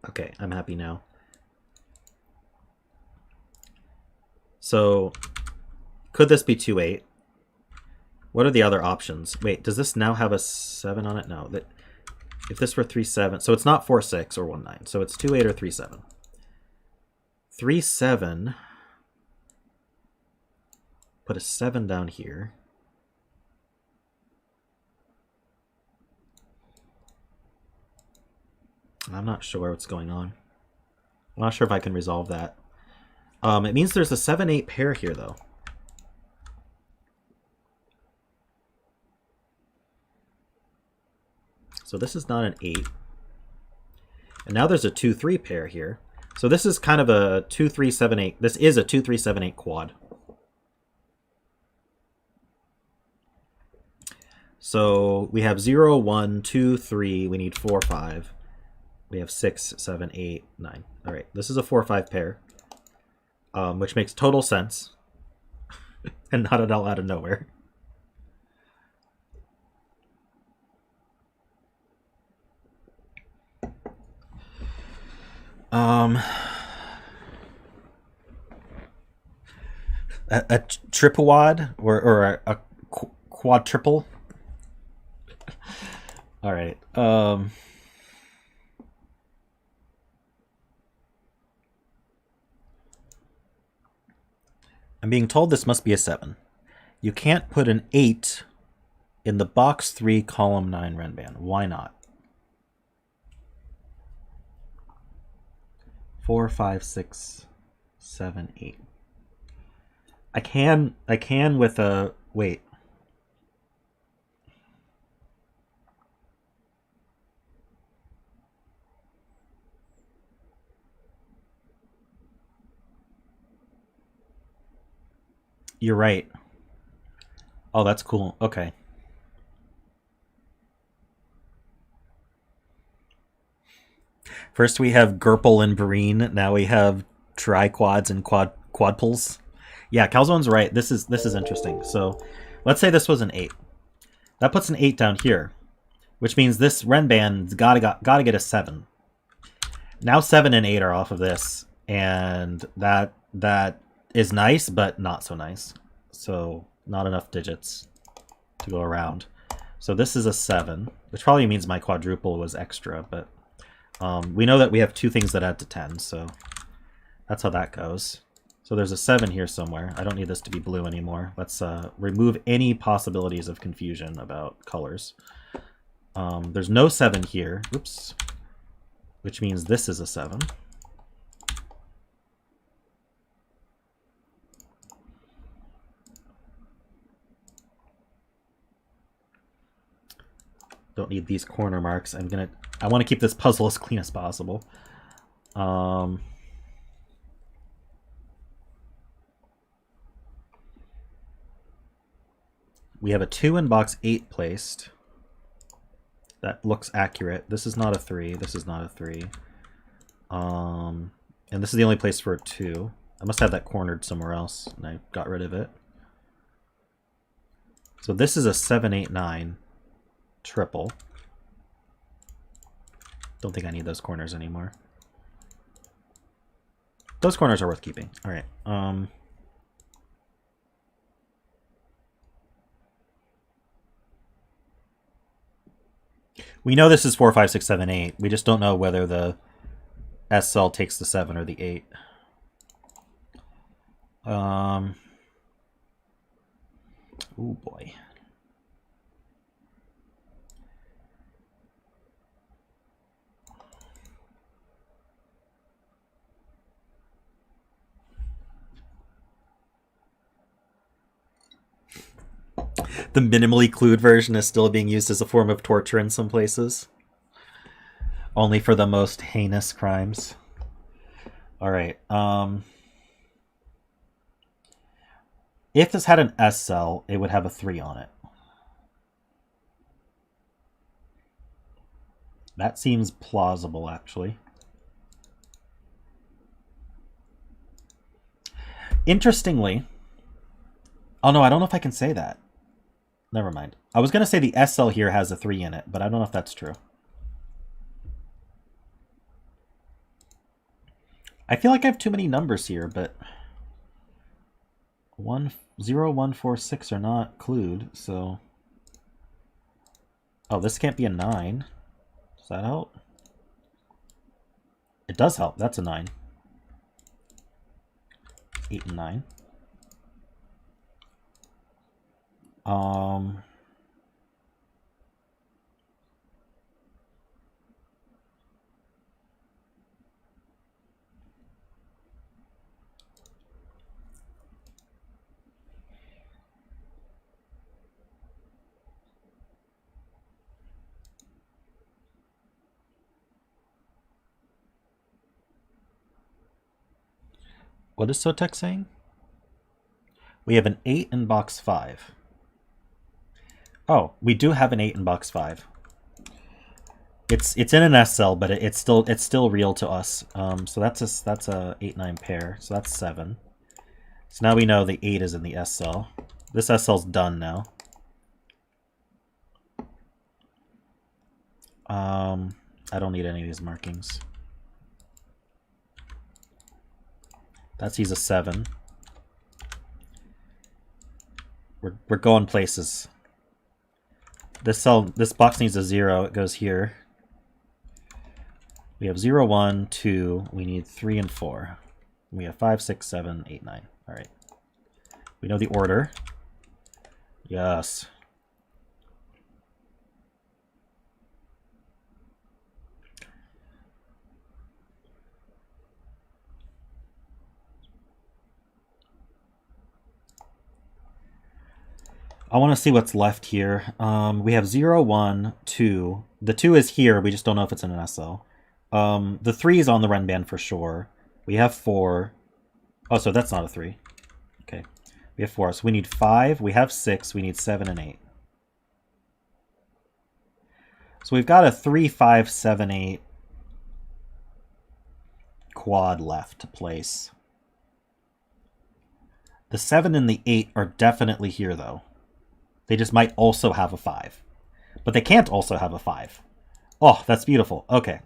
Speaker 1: Okay, I'm happy now. So, could this be 2, 8? What are the other options? Wait, does this now have a 7 on it? No. If this were 3, 7, so it's not 4, 6 or 1, 9. So it's 2, 8 or 3, 7. 3, 7. Put a 7 down here. I'm not sure what's going on. I'm not sure if I can resolve that. It means there's a 7, 8 pair here, though. So this is not an 8. And now there's a 2, 3 pair here. So this is kind of a 2, 3, 7, 8. This is a 2, 3, 7, 8 quad. So we have 0, 1, 2, 3. We need 4, 5. We have 6, 7, 8, 9. All right, this is a 4, 5 pair, which makes total sense and not at all out of nowhere. A tripod or a quadruple. All right. I'm being told this must be a 7. You can't put an 8 in the box 3, column 9 renban. Why not? 4, 5, 6, 7, 8. I can with a... Wait. You're right. Oh, that's cool. Okay. First we have Gurple and Breen. Now we have triquads and quadples. Yeah, Calzone's right. This is interesting. So let's say this was an 8. That puts an 8 down here, which means this renban's gotta get a 7. Now 7 and 8 are off of this, and that is nice, but not so nice. So not enough digits to go around. So this is a 7, which probably means my quadruple was extra, but we know that we have 2 things that add to 10, so that's how that goes. So there's a 7 here somewhere. I don't need this to be blue anymore. Let's remove any possibilities of confusion about colors. There's no 7 here. Oops. Which means this is a 7. Don't need these corner marks. I want to keep this puzzle as clean as possible. We have a 2 in box 8 placed. That looks accurate. This is not a 3. This is not a 3. And this is the only place for a 2. I must have that cornered somewhere else, and I got rid of it. So this is a 7, 8, 9 triple. Don't think I need those corners anymore. Those corners are worth keeping. All right. We know this is 4, 5, 6, 7, 8. We just don't know whether the S cell takes the 7 or the 8. Oh boy. The minimally clued version is still being used as a form of torture in some places. Only for the most heinous crimes. Alright, if this had an S cell, it would have a 3 on it. That seems plausible, actually. Interestingly... Oh no, I don't know if I can say that. Never mind. I was going to say the S cell here has a 3 in it, but I don't know if that's true. I feel like I have too many numbers here, but 0, 1, 4, 6 are not clued, so... Oh, this can't be a 9. Does that help? It does help. That's a 9. 8 and 9. What is Sotek saying? We have an 8 in box 5. Oh, we do have an 8 in box 5. It's in an S cell, but it's still real to us. So that's a 8-9 pair. So that's 7. So now we know the 8 is in the S cell. This S cell's done now. I don't need any of these markings. That sees a 7. We're going places. This box needs a 0. It goes here. We have 0, 1, 2. We need 3 and 4. We have 5, 6, 7, 8, 9. All right. We know the order. Yes. I want to see what's left here. We have 0, 1, 2. The 2 is here. We just don't know if it's in an SL. The 3 is on the renban for sure. We have 4. Oh, so that's not a 3. Okay. We have 4. So we need 5. We have 6. We need 7 and 8. So we've got a 3, 5, 7, 8 quad left to place. The 7 and the 8 are definitely here, though. They just might also have a 5. But they can't also have a 5. Oh, that's beautiful. Okay.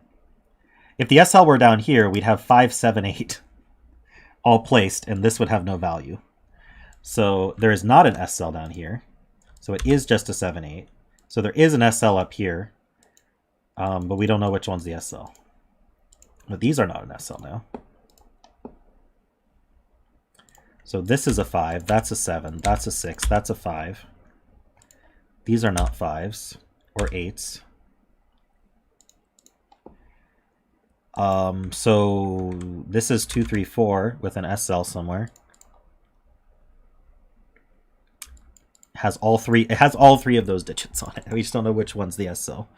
Speaker 1: If the SL were down here, we'd have 5, 7, 8 all placed, and this would have no value. So there is not an SL down here. So it is just a 7, 8. So there is an SL up here, but we don't know which one's the SL. But these are not an SL now. So this is a 5, that's a 7, that's a 6, that's a 5. These are not 5s or 8s. So this is 2, 3, 4 with an SL somewhere. has all three. It has all three of those digits on it. We just don't know which one's the S cell.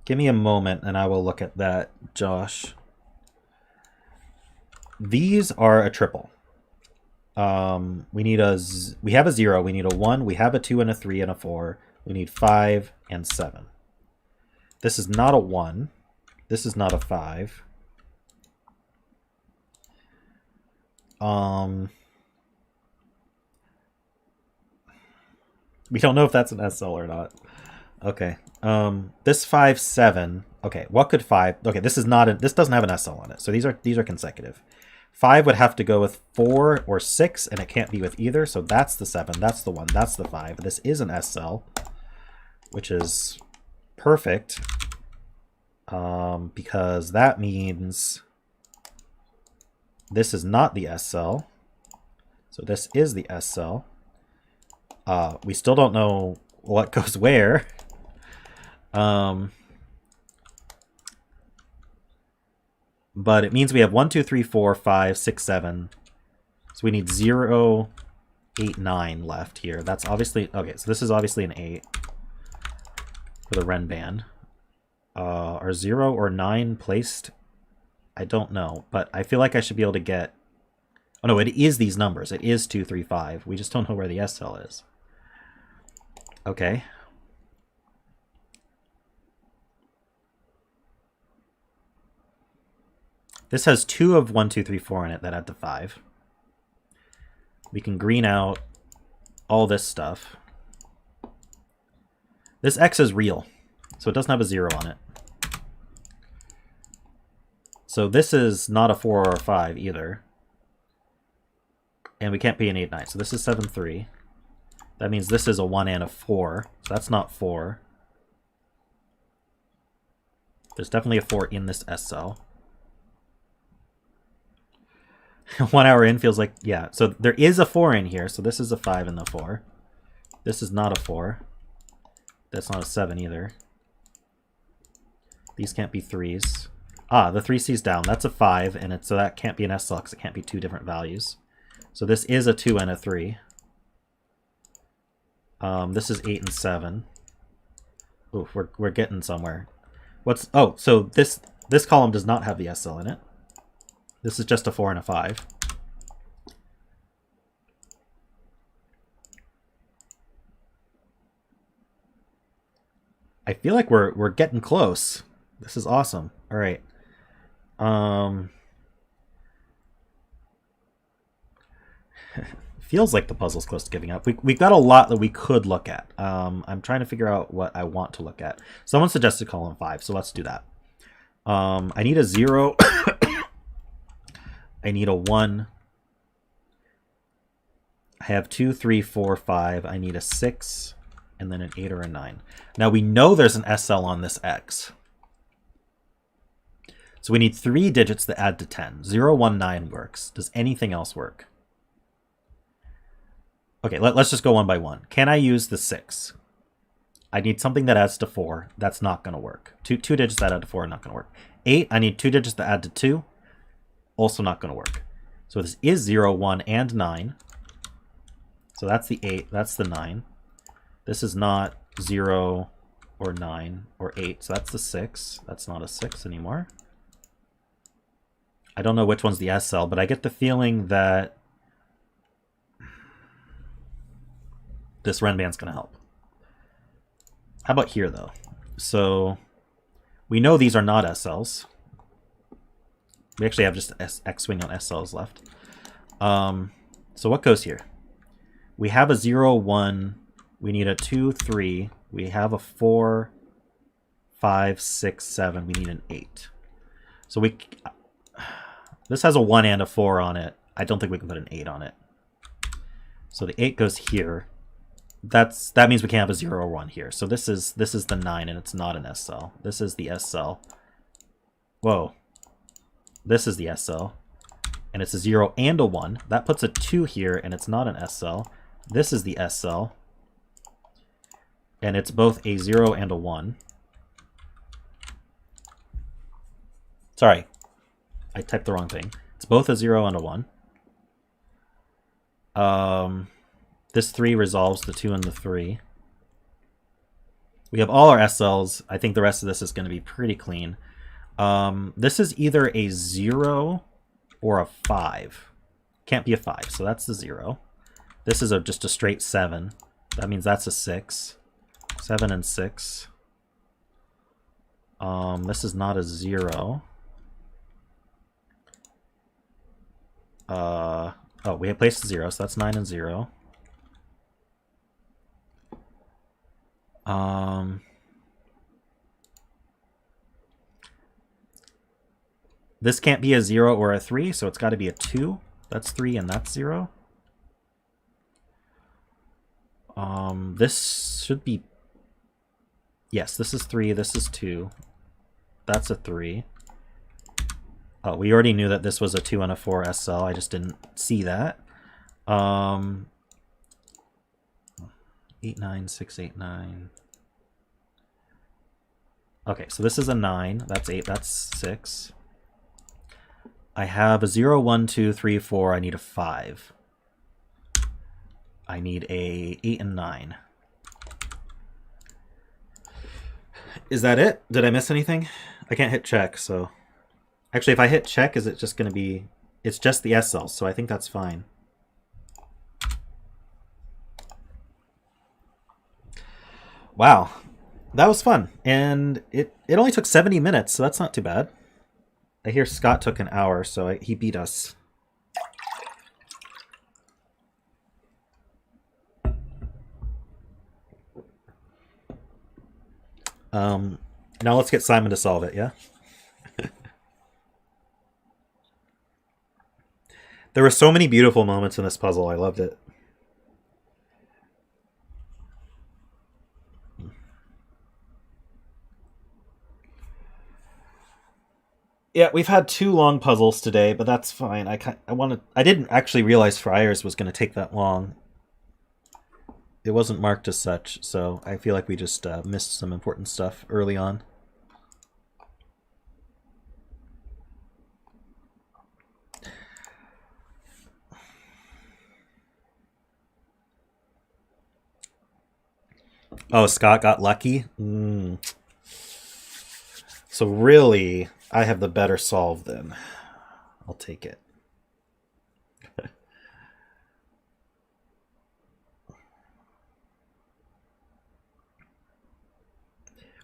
Speaker 1: Give me a moment and I will look at that, Josh. These are a triple. We have a 0, we need a 1, we have a 2 and a 3 and a 4. We need 5 and 7. This is not a 1. This is not a 5. We don't know if that's an S cell or not. Okay. This 5, 7. Okay, what could 5? Okay, this doesn't have an S cell on it. So these are consecutive. 5 would have to go with 4 or 6, and it can't be with either. So that's the 7, that's the 1, that's the 5. This is an S cell, which is perfect, because that means this is not the S cell. So this is the S cell. We still don't know what goes where. But it means we have 1, 2, 3, 4, 5, 6, 7. So we need 0, 8, 9 left here. That's obviously... Okay, so this is obviously an 8 for the renban. Are 0 or 9 placed? I don't know, but I feel like I should be able to get... Oh no, it is these numbers. It is 2, 3, 5. We just don't know where the S cell is. Okay. This has 2 of 1, 2, 3, 4 in it that add to 5. We can green out all this stuff. This X is real, so it doesn't have a 0 on it. So this is not a 4 or a 5 either. And we can't be an 8, 9. So this is 7, 3. That means this is a 1 and a 4. So that's not 4. There's definitely a 4 in this S cell. 1 hour in feels like, yeah. So there is a 4 in here. So this is a 5 and the 4. This is not a 4. That's not a 7 either. These can't be 3s. Ah, the 3C's down. That's a 5, and so that can't be an S cell because it can't be 2 different values. So this is a 2 and a 3. This is 8 and 7. Oof, we're getting somewhere. So this column does not have the S cell in it. This is just a 4 and a 5. I feel like we're getting close. This is awesome. All right. Feels like the puzzle's close to giving up. We've got a lot that we could look at. I'm trying to figure out what I want to look at. Someone suggested column 5, so let's do that. I need a 0. I need a 1. I have 2, 3, 4, 5. I need a 6, and then an 8 or a 9. Now we know there's an S cell on this X. So we need 3 digits that add to 10. 0, 1, 9 works. Does anything else work? Okay, let's just go one by one. Can I use the 6? I need something that adds to 4. That's not going to work. Two digits that add to 4 are not going to work. 8, I need 2 digits that add to 2. Also not going to work. So this is 0, 1, and 9. So that's the 8. That's the 9. This is not 0 or 9 or 8. So that's the 6. That's not a 6 anymore. I don't know which one's the S cell, but I get the feeling that this renban's going to help. How about here, though? So we know these are not S cells. We actually have just X-wing on S cells left. So what goes here? We have a 0, 1. We need a 2, 3. We have a 4, 5, 6, 7. We need an 8. So this has a 1 and a 4 on it. I don't think we can put an 8 on it. So the 8 goes here. That means we can't have a 0 or 1 here. So this is the 9, and it's not an S cell. This is the S cell. Whoa. This is the S cell. And it's a 0 and a 1. That puts a 2 here, and it's not an S cell. This is the S cell. And it's both a 0 and a 1. Sorry. I typed the wrong thing. It's both a 0 and a 1. This 3 resolves the 2 and the 3. We have all our SLs. I think the rest of this is going to be pretty clean. This is either a 0 or a 5. Can't be a 5, so that's the 0. This is just a straight 7. That means that's a 6. 7 and 6. This is not a 0. Oh, we have placed a 0, so that's 9 and 0. This can't be a 0 or a 3, so it's got to be a 2. That's 3 and that's 0. This should be... Yes, this is 3, this is 2. That's a 3. Oh, we already knew that this was a 2 and a 4 SL. I just didn't see that. 8, 9, 6, 8, 9. Okay, so this is a 9. That's 8. That's 6. I have a 0, 1, 2, 3, 4. I need a 5. I need a 8 and 9. Is that it? Did I miss anything? I can't hit check, so... Actually, if I hit check, is it just going to be... It's just the SL, so I think that's fine. Wow. That was fun. And it only took 70 minutes, so that's not too bad. I hear Scott took an hour, so he beat us. Now let's get Simon to solve it, yeah? There were so many beautiful moments in this puzzle. I loved it. Yeah, we've had 2 long puzzles today, but that's fine. I didn't actually realize Friars was going to take that long. It wasn't marked as such, so I feel like we just missed some important stuff early on. Oh, Scott got lucky? So really, I have the better solve then. I'll take it.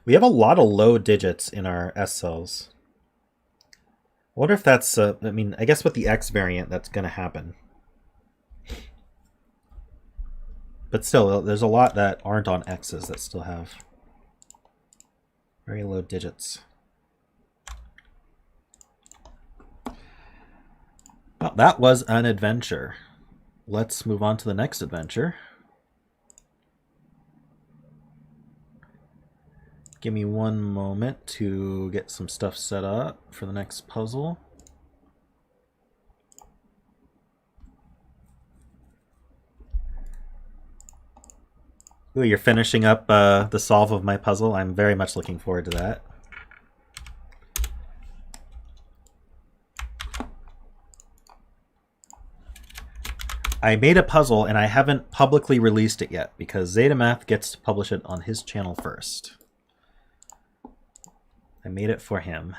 Speaker 1: We have a lot of low digits in our S cells. I wonder if that's, I mean, I guess with the X variant, that's going to happen. But still, there's a lot that aren't on X's that still have very low digits. Well, that was an adventure. Let's move on to the next adventure. Give me one moment to get some stuff set up for the next puzzle. Ooh, you're finishing up the solve of my puzzle. I'm very much looking forward to that. I made a puzzle and I haven't publicly released it yet because zetamath gets to publish it on his channel first. I made it for him.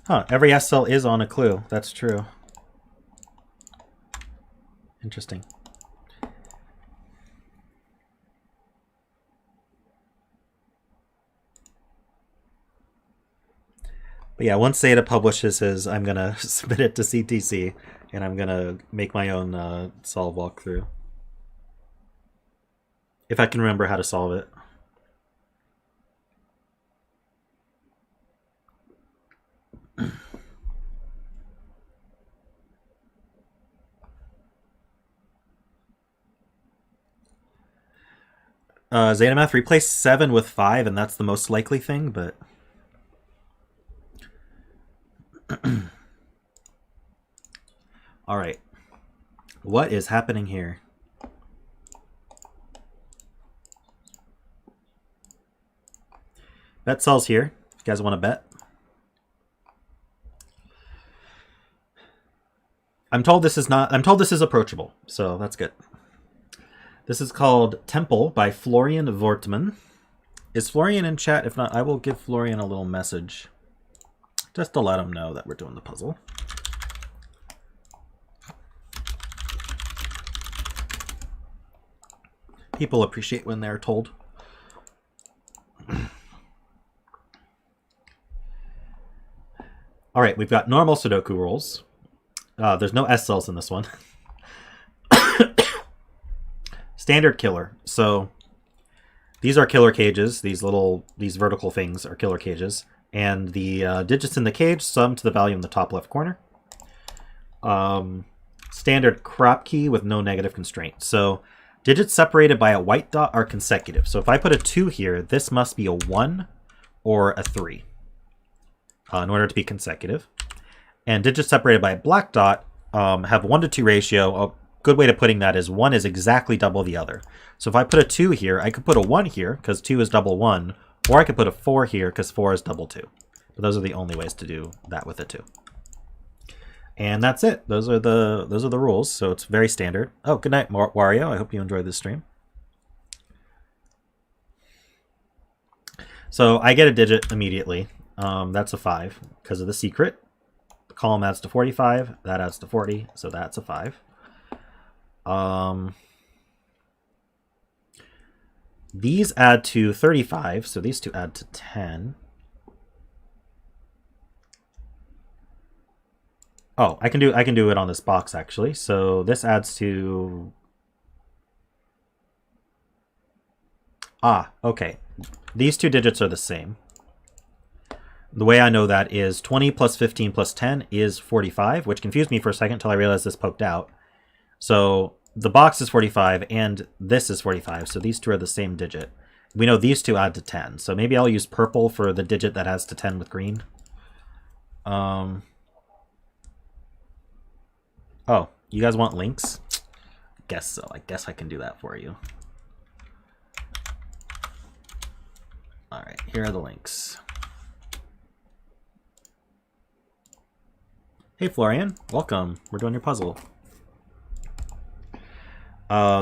Speaker 1: Huh, every SL is on a clue. That's true. Interesting. But yeah, once Zeta publishes his, I'm going to submit it to CTC, and I'm going to make my own solve walkthrough. If I can remember how to solve it. zetamath replaced 7 with 5, and that's the most likely thing, but All right. What is happening here? Bet sells here. You guys want to bet? I'm told this is not. I'm told this is approachable, so that's good. This is called Temple by Florian Wortmann. Is Florian in chat? If not, I will give Florian a little message just to let him know that we're doing the puzzle. People appreciate when they're told. All right, we've got normal Sudoku rules. There's no S cells in this one. Standard killer. So these are killer cages. These vertical things are killer cages. And the digits in the cage sum to the value in the top left corner. Standard crop key with no negative constraint. So digits separated by a white dot are consecutive. So if I put a 2 here, this must be a 1 or a 3 in order to be consecutive. And digits separated by a black dot have 1 to 2 ratio. A good way of putting that is 1 is exactly double the other. So if I put a 2 here, I could put a 1 here because 2 is double 1. Or I could put a 4 here because 4 is double 2. But those are the only ways to do that with a 2. And that's it. Those are the rules. So it's very standard. Oh, good night, Wario. I hope you enjoyed this stream. So I get a digit immediately. That's a 5 because of the secret. The column adds to 45. That adds to 40. So that's a 5. These add to 35. So these two add to 10. Oh, I can do it on this box actually. So this adds to okay. These two digits are the same. The way I know that is 20 plus 15 plus 10 is 45, which confused me for a second until I realized this poked out. So the box is 45 and this is 45, so these two are the same digit. We know these two add to 10, so maybe I'll use purple for the digit that adds to 10 with green. Oh, you guys want links? Guess so. I guess I can do that for you. All right, here are the links. Hey Florian, welcome. We're doing your puzzle.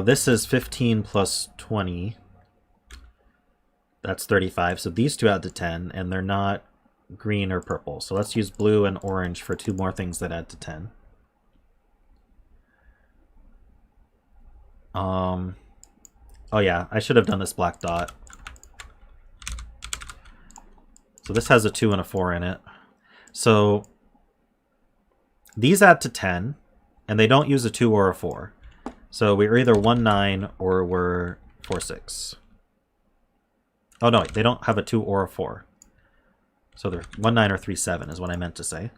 Speaker 1: This is 15 plus 20. That's 35. So these two add to 10, and they're not green or purple. So let's use blue and orange for 2 more things that add to 10. Oh yeah, I should have done this black dot. So this has a 2 and a 4 in it. So these add to 10, and they don't use a 2 or a 4. So we're either 1, 9 or we're 4, 6. Oh no, they don't have a 2 or a 4. So they're 1, 9 or 3, 7 is what I meant to say.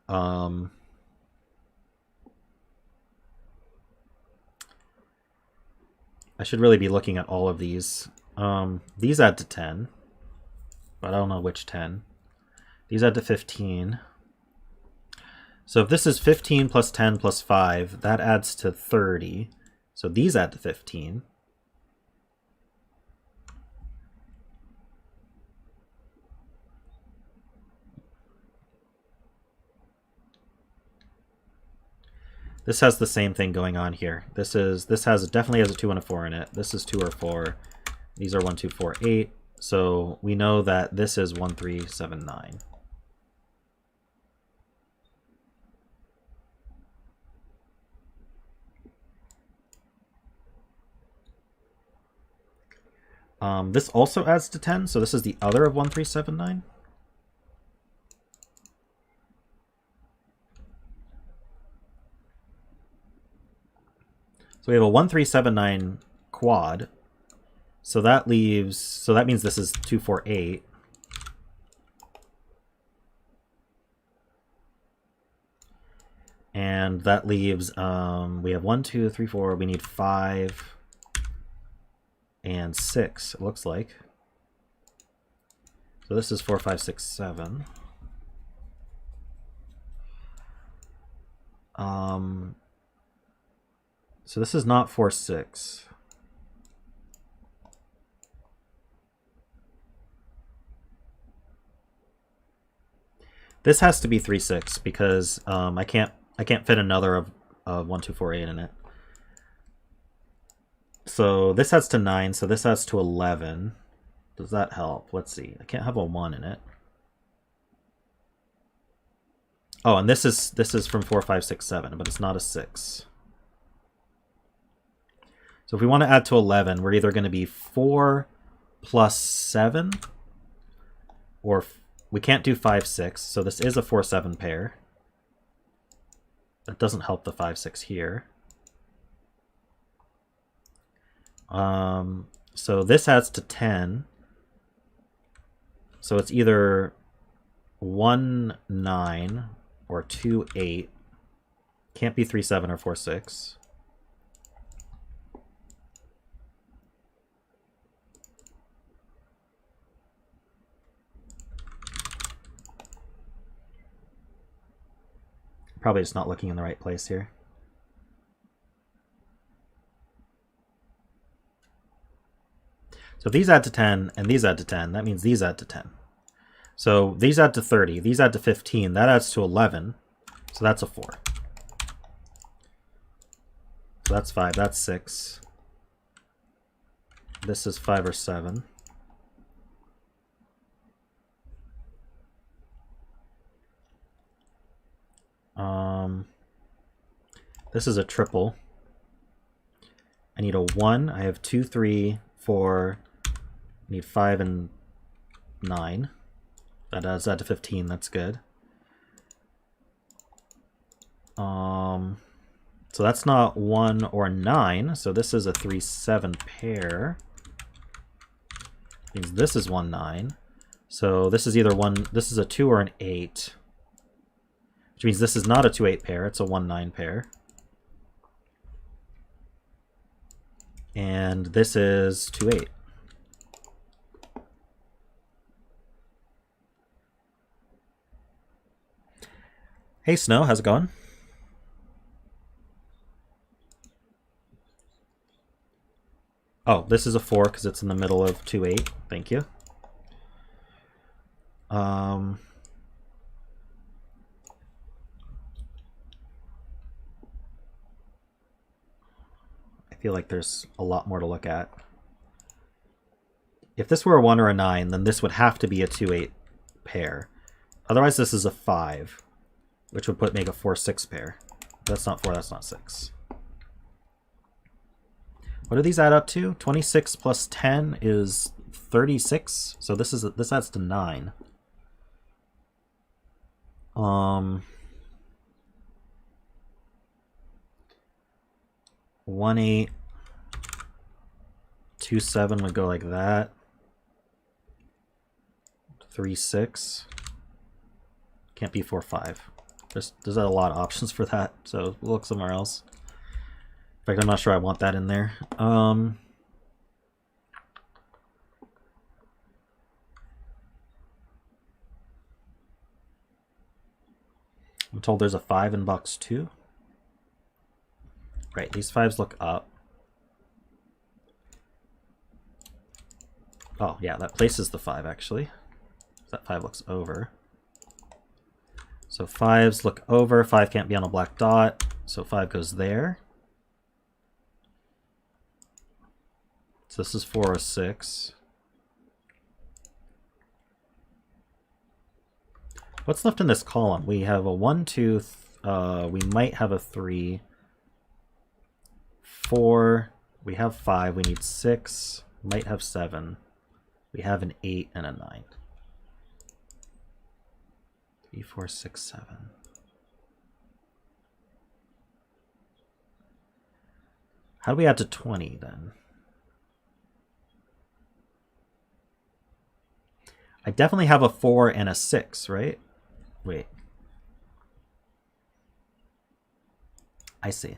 Speaker 1: I should really be looking at all of these. These add to 10, but I don't know which 10. These add to 15. So if this is 15 plus 10 plus 5, that adds to 30. So these add to 15. This has the same thing going on here. This definitely has a 2 and a 4 in it. This is 2 or 4. These are 1, 2, 4, 8. So we know that this is 1, 3, 7, 9. This also adds to 10, so this is the other of 1, 3, 7, 9. So we have a 1, 3, 7, 9 quad. So that means this is 2, 4, 8. And that leaves, we have 1, 2, 3, 4, we need 5 and 6, it looks like. So this is 4, 5, 6, 7. So this is not 4, 6. This has to be 3, 6 because I can't fit another of 1, 2, 4, 8 in it. So this adds to 9, so this adds to 11. Does that help? Let's see. I can't have a 1 in it. Oh, and this is from 4, 5, 6, 7, but it's not a 6. So if we want to add to 11, we're either going to be 4 plus 7, or we can't do 5, 6, so this is a 4, 7 pair. That doesn't help the 5, 6 here. So this adds to 10. So it's either 1, 9 or 2, 8. Can't be 3, 7 or 4, 6. Probably just not looking in the right place here. So if these add to 10 and these add to 10, that means these add to 10. So these add to 30, these add to 15, that adds to 11. So that's a 4. So that's 5, that's 6. This is 5 or 7. This is a triple. I need a 1. I have 2, 3, 4. I need 5 and 9. That adds that to 15. That's good. So that's not 1 or 9. So this is a 3, 7 pair. Means this is 1, 9. So this is either 1. This is a 2 or an 8. Which means this is not a 2, 8 pair. It's a 1, 9 pair. And this is 2, 8. Hey Snow, how's it going? Oh, this is a 4 because it's in the middle of 2, 8. Thank you. I feel like there's a lot more to look at. If this were a 1 or a 9, then this would have to be a 2, 8 pair. Otherwise, this is a 5, which would make a 4, 6 pair. That's not 4, that's not 6. What do these add up to? 26 plus 10 is 36. So this adds to 9. 1, 8, 2, 7 would go like that. 3, 6. Can't be 4, 5. There's a lot of options for that, so we'll look somewhere else. In fact, I'm not sure I want that in there. I'm told there's a 5 in box 2. Right, these 5s look up. Oh, yeah, that places the 5, actually. That 5 looks over. So 5s look over. 5 can't be on a black dot, so 5 goes there. So this is 4 or 6. What's left in this column? We have a 1, 2, we might have a 3, 4, we have 5, we need 6, might have 7, we have an 8 and a 9. 3, 4, 6, 7. How do we add to 20 then? I definitely have a 4 and a 6, right? Wait. I see.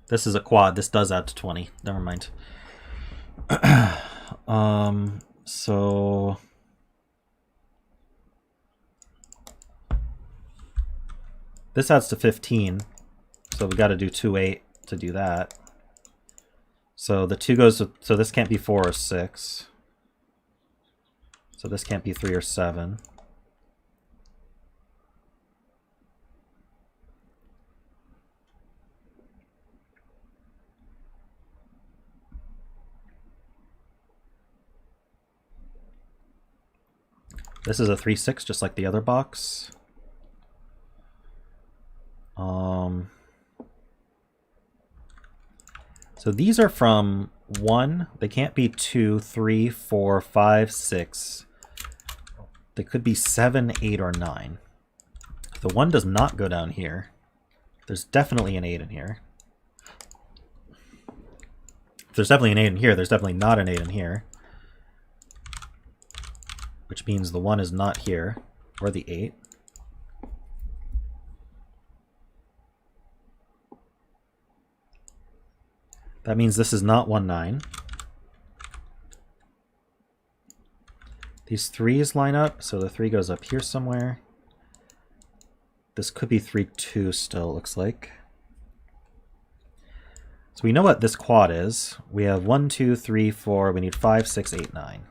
Speaker 1: This is a quad. This does add to 20. Never mind. So This adds to 15, so we got to do 2, 8 to do that. So the 2 goes to, so this can't be 4 or 6. So this can't be 3 or 7. This is a 3, 6, just like the other box. So these are from 1. They can't be 2, 3, 4, 5, 6. They could be 7, 8, or 9. The 1 does not go down here. There's definitely an 8 in here. If there's definitely an 8 in here, there's definitely not an 8 in here. Which means the 1 is not here, or the 8. That means this is not 1, 9. These 3s line up, so the 3 goes up here somewhere. This could be 3, 2 still, looks like. So we know what this quad is. We have 1, 2, 3, 4. We need 5, 6, 8, 9.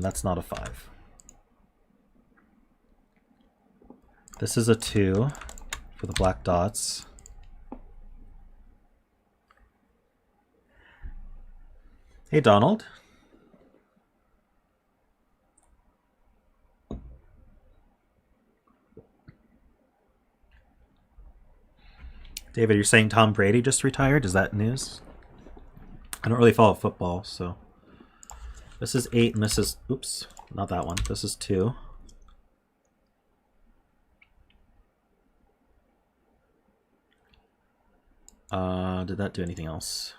Speaker 1: That's not a 5. This is a 2 for the black dots. Hey, Donald. David, you're saying Tom Brady just retired? Is that news? I don't really follow football, so... This is 8, and this is... Oops, not that one. This is 2. Did that do anything else?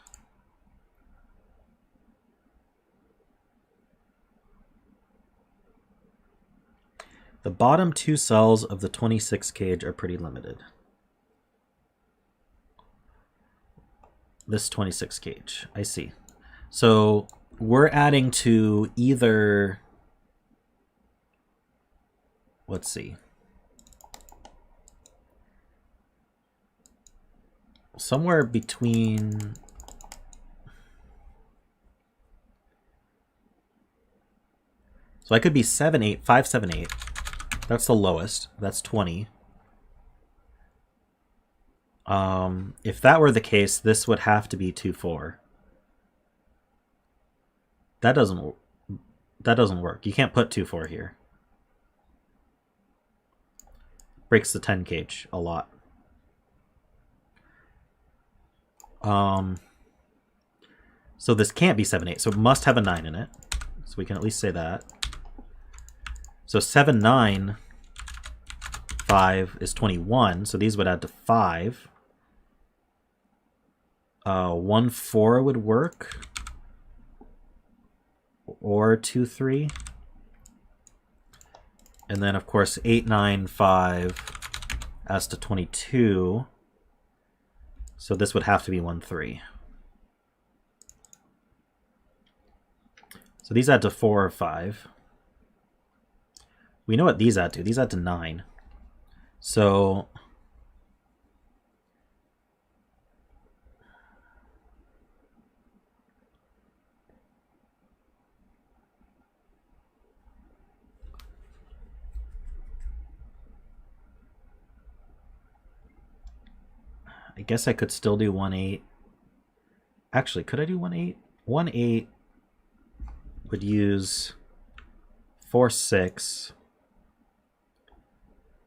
Speaker 1: The bottom 2 cells of the 26 cage are pretty limited. This 26 cage, I see. So we're adding to either, let's see, somewhere between, so I could be 7, 8, 5, 7, 8. That's the lowest. That's 20. If that were the case, this would have to be 2, 4. That doesn't work. You can't put 2, 4 here. Breaks the 10 cage a lot. So this can't be 7, 8. So it must have a 9 in it. So we can at least say that. So 7, 9, 5 is 21. So these would add to 5. 1, 4 would work. Or 2, 3. And then, of course, 8, 9, 5 adds to 22. So this would have to be 1, 3. So these add to 4 or 5. We know what these add to. These add to 9. So I guess I could still do 1, 8. Actually, could I do 1, 8? 1, 8 would use 4, 6.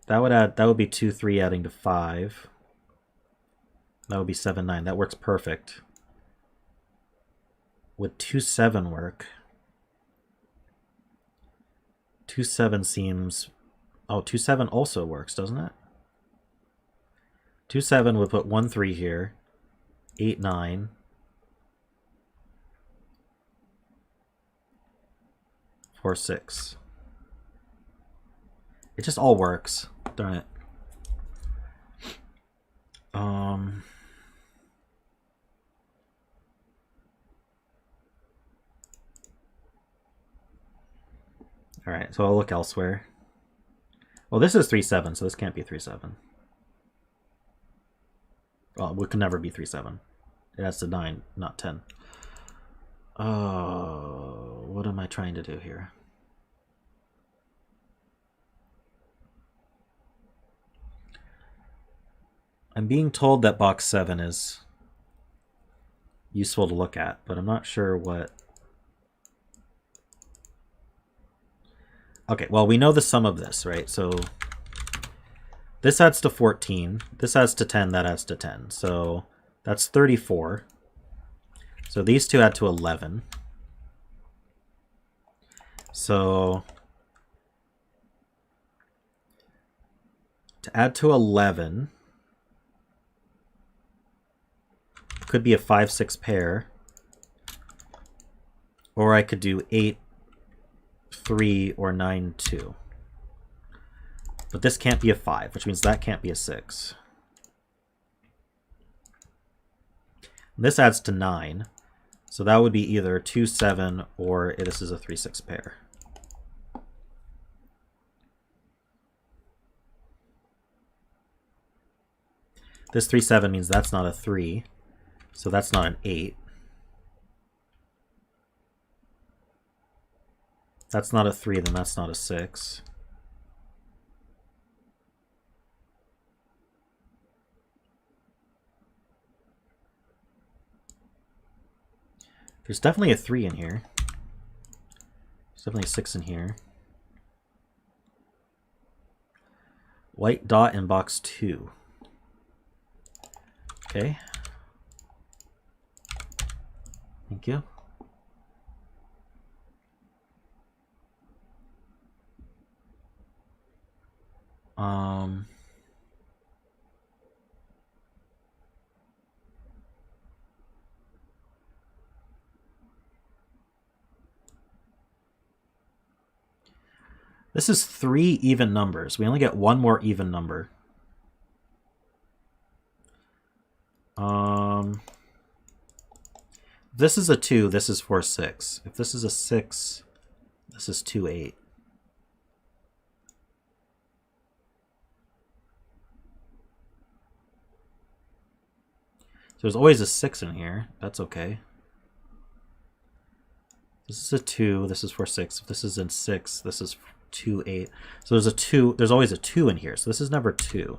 Speaker 1: That would be 2, 3 adding to 5. That would be 7, 9. That works perfect. Would 2, 7 work? 2, 7 seems... Oh, 2, 7 also works, doesn't it? 2, 7 would put 1, 3 here. 8, 9. 4, 6. It just all works. Darn it. Alright, so I'll look elsewhere. Well, this is 3, 7, so this can't be 3, 7. Well, it can never be 3, 7. It has to 9, not 10. Oh, what am I trying to do here? I'm being told that box 7 is useful to look at, but I'm not sure what... Okay, well, we know the sum of this, right? So this adds to 14. This adds to 10. That adds to 10. So that's 34. So these two add to 11. So to add to 11 could be a 5, 6 pair. Or I could do 8, 3, or 9, 2. But this can't be a 5, which means that can't be a 6. This adds to 9. So that would be either 2, 7, or this is a 3, 6 pair. This 3, 7 means that's not a 3. So that's not an 8. That's not a 3, then that's not a 6. There's definitely a 3 in here. There's definitely a 6 in here. White dot in box 2. Okay. Thank you. This is 3 even numbers. We only get one more even number. This is a 2, this is 4, 6. If this is a 6, this is 2, 8. So there's always a 6 in here. That's okay. This is a 2, this is 4, 6. If this is in 6, this is 2, 8. So there's a 2, there's always a 2 in here. So this is never 2.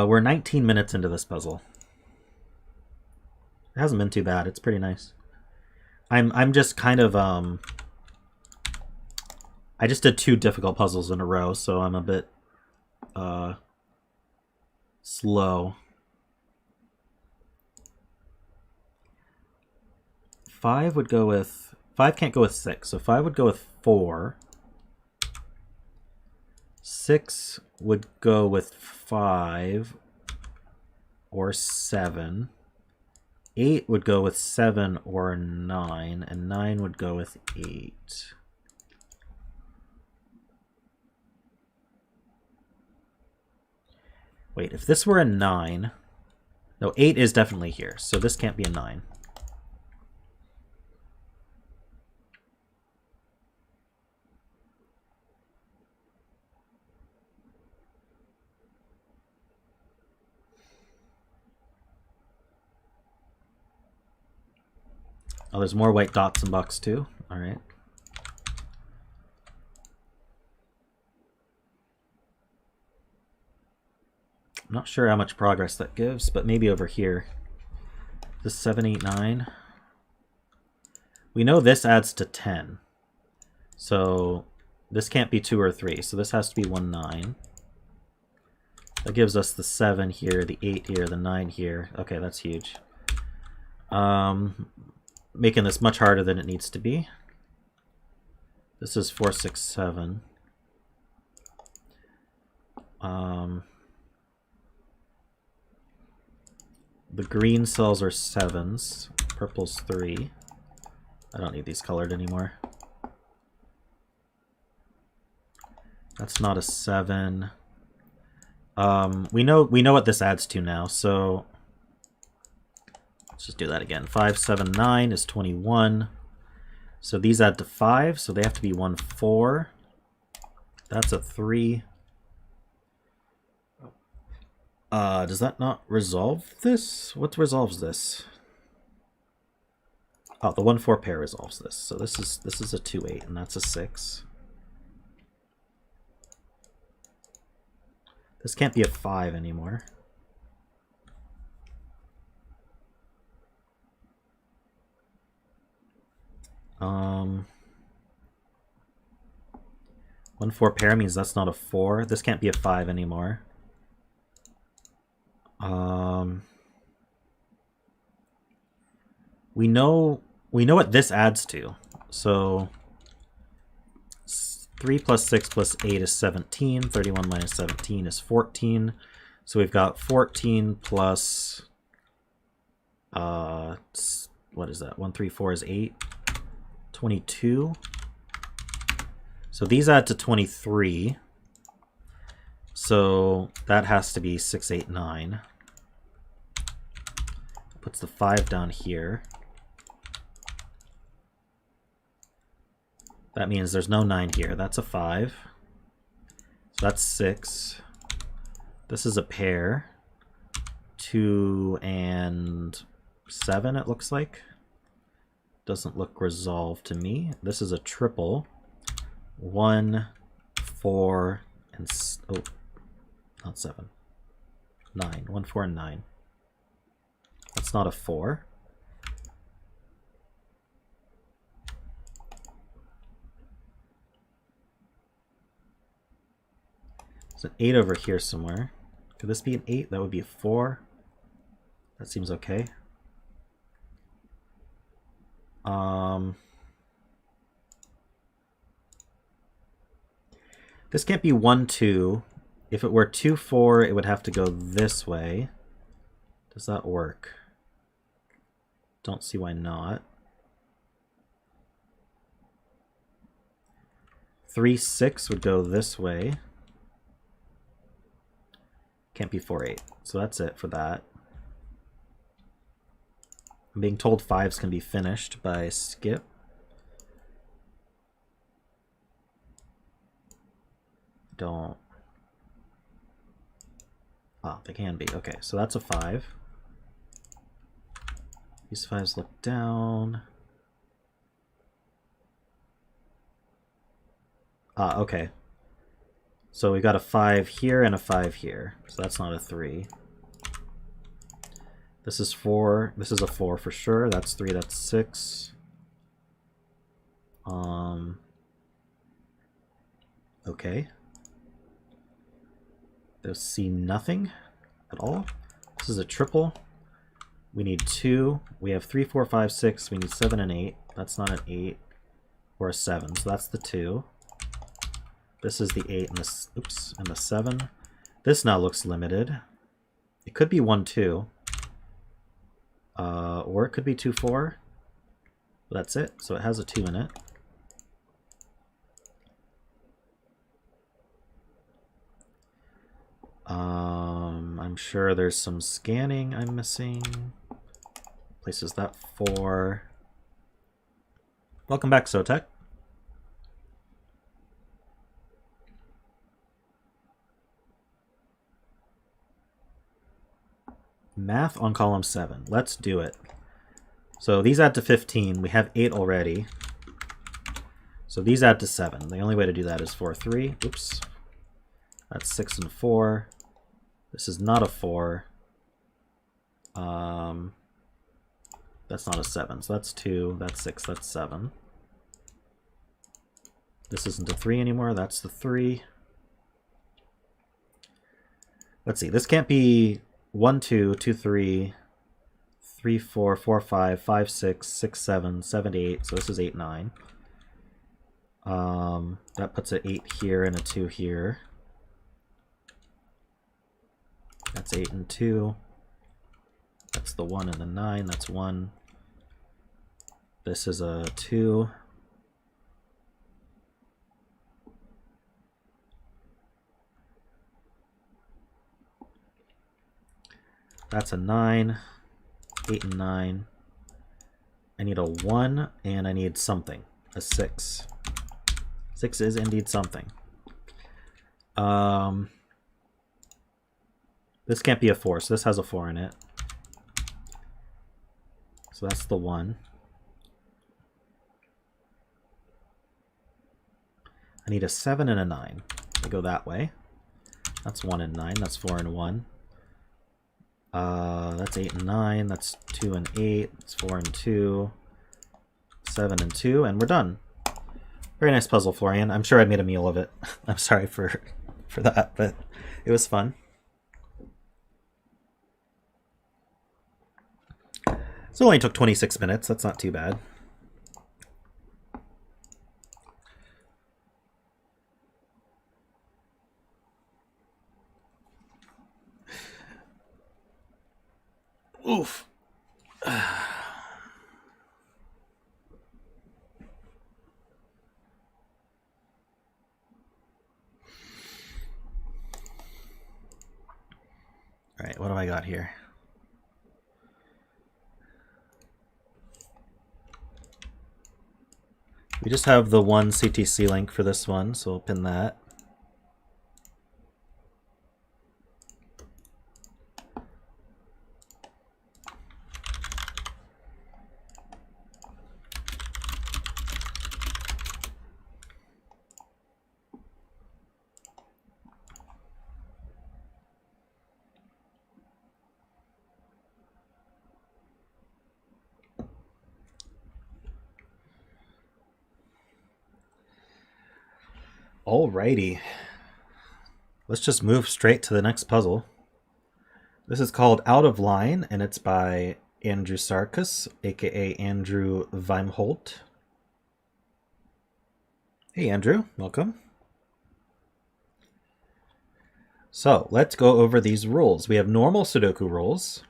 Speaker 1: We're 19 minutes into this puzzle. It hasn't been too bad. It's pretty nice. I'm just kind of I just did 2 difficult puzzles in a row, so I'm a bit slow. 5 would go with 5 can't go with 6, so 5 would go with 4. 6 would go with 5 or 7. 8 would go with 7 or 9, and 9 would go with 8. Wait, if this were a 9... No, 8 is definitely here, so this can't be a 9. Oh, there's more white dots in box 2. All right. I'm not sure how much progress that gives, but maybe over here. This 7, 8, 9. We know this adds to 10. So this can't be 2 or 3. So this has to be 1, 9. That gives us the 7 here, the 8 here, the 9 here. Okay, that's huge. Making this much harder than it needs to be. This is 4, 6, 7. The green cells are 7s. Purple's 3. I don't need these colored anymore. That's not a 7. We know what this adds to now, so let's just do that again. 5, 7, 9 is 21. So these add to 5, so they have to be 1, 4. That's a 3. Does that not resolve this? What resolves this? Oh, the 1, 4 pair resolves this. So this is a 2, 8, and that's a 6. This can't be a 5 anymore. Um, 1, 4 pair means that's not a 4. This can't be a 5 anymore. We know what this adds to. So 3 plus 6 plus 8 is 17. 31 minus 17 is 14. So we've got 14 plus what is that? 1, 3, 4 is 8. 22. So these add to 23. So that has to be 6, 8, 9. Puts the 5 down here. That means there's no 9 here. That's a 5. So that's 6. This is a pair. 2 and 7, it looks like. Doesn't look resolved to me. This is a triple. 1, 4, and... oh, not 7. 9. 1, 4, and 9. That's not a 4. There's an 8 over here somewhere. Could this be an 8? That would be a 4. That seems okay. This can't be 1, 2. If it were 2, 4, it would have to go this way. Does that work? Don't see why not. 3, 6 would go this way. Can't be 4, 8. So that's it for that. I'm being told 5s can be finished by skip. Don't. Ah, they can be. Okay, so that's a 5. These 5s look down. Ah, okay. So we got a 5 here and a 5 here. So that's not a 3. This is 4. This is a 4 for sure. That's 3. That's 6. Okay. Those see nothing at all. This is a triple. We need 2. We have 3, 4, 5, 6. We need 7 and 8. That's not an 8 or a 7. So that's the 2. This is the 8 and the, oops, and the 7. This now looks limited. It could be 1, 2. Or it could be 2, 4. That's it. So it has a 2 in it. I'm sure there's some scanning I'm missing. Places that 4. Welcome back, Sotek. Math on column 7. Let's do it. So these add to 15. We have 8 already. So these add to 7. The only way to do that is 4, 3. Oops. That's 6 and 4. This is not a 4. That's not a 7. So that's 2. That's 6. That's 7. This isn't a 3 anymore. That's the 3. Let's see. This can't be 1, 2, 2, 3, 3, 4, 4, 5, 5, 6, 6, 7, 7, 8. So this is 8, 9. That puts an 8 here and a 2 here. That's 8 and 2. That's the 1 and the 9. That's 1. This is a 2. That's a 9, 8 and 9. I need a 1, and I need something, a 6. 6 is indeed something. This can't be a 4, so this has a 4 in it. So that's the 1. I need a 7 and a 9. I go that way. That's 1 and 9. That's 4 and 1. That's 8 and 9. That's 2 and 8. That's 4 and 2. 7 and 2, and we're done. Very nice puzzle, Florian. I'm sure I made a meal of it. I'm sorry for that, but it was fun. So it only took 26 minutes. That's not too bad. Oof. All right, what do I got here? We just have the one CTC link for this one, so we'll pin that. Alrighty, let's just move straight to the next puzzle. This is called Out of Line, and it's by Andrewsarchus, aka Andrew Weimholt. Hey Andrew, welcome. So let's go over these rules. We have normal Sudoku rules.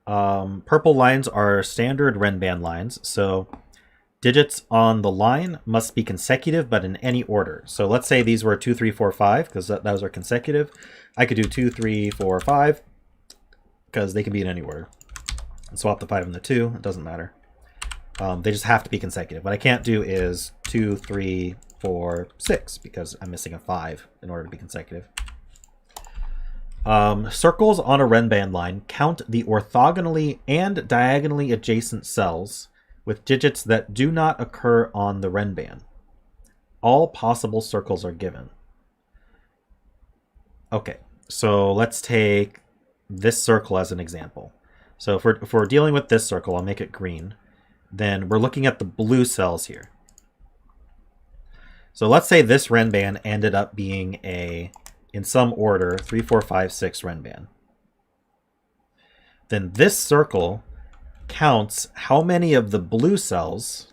Speaker 1: Purple lines are standard renban lines, so digits on the line must be consecutive, but in any order. So let's say these were 2, 3, 4, 5, because those are consecutive. I could do 2, 3, 4, 5, because they can be in any order. And swap the 5 and the 2, it doesn't matter. They just have to be consecutive. What I can't do is 2, 3, 4, 6, because I'm missing a 5 in order to be consecutive. Circles on a renban line count the orthogonally and diagonally adjacent cells with digits that do not occur on the renban. All possible circles are given. Okay, so let's take this circle as an example. So if we're dealing with this circle, I'll make it green. Then we're looking at the blue cells here. So let's say this renban ended up being in some order, 3, 4, 5, 6 renban. Then this circle counts how many of the blue cells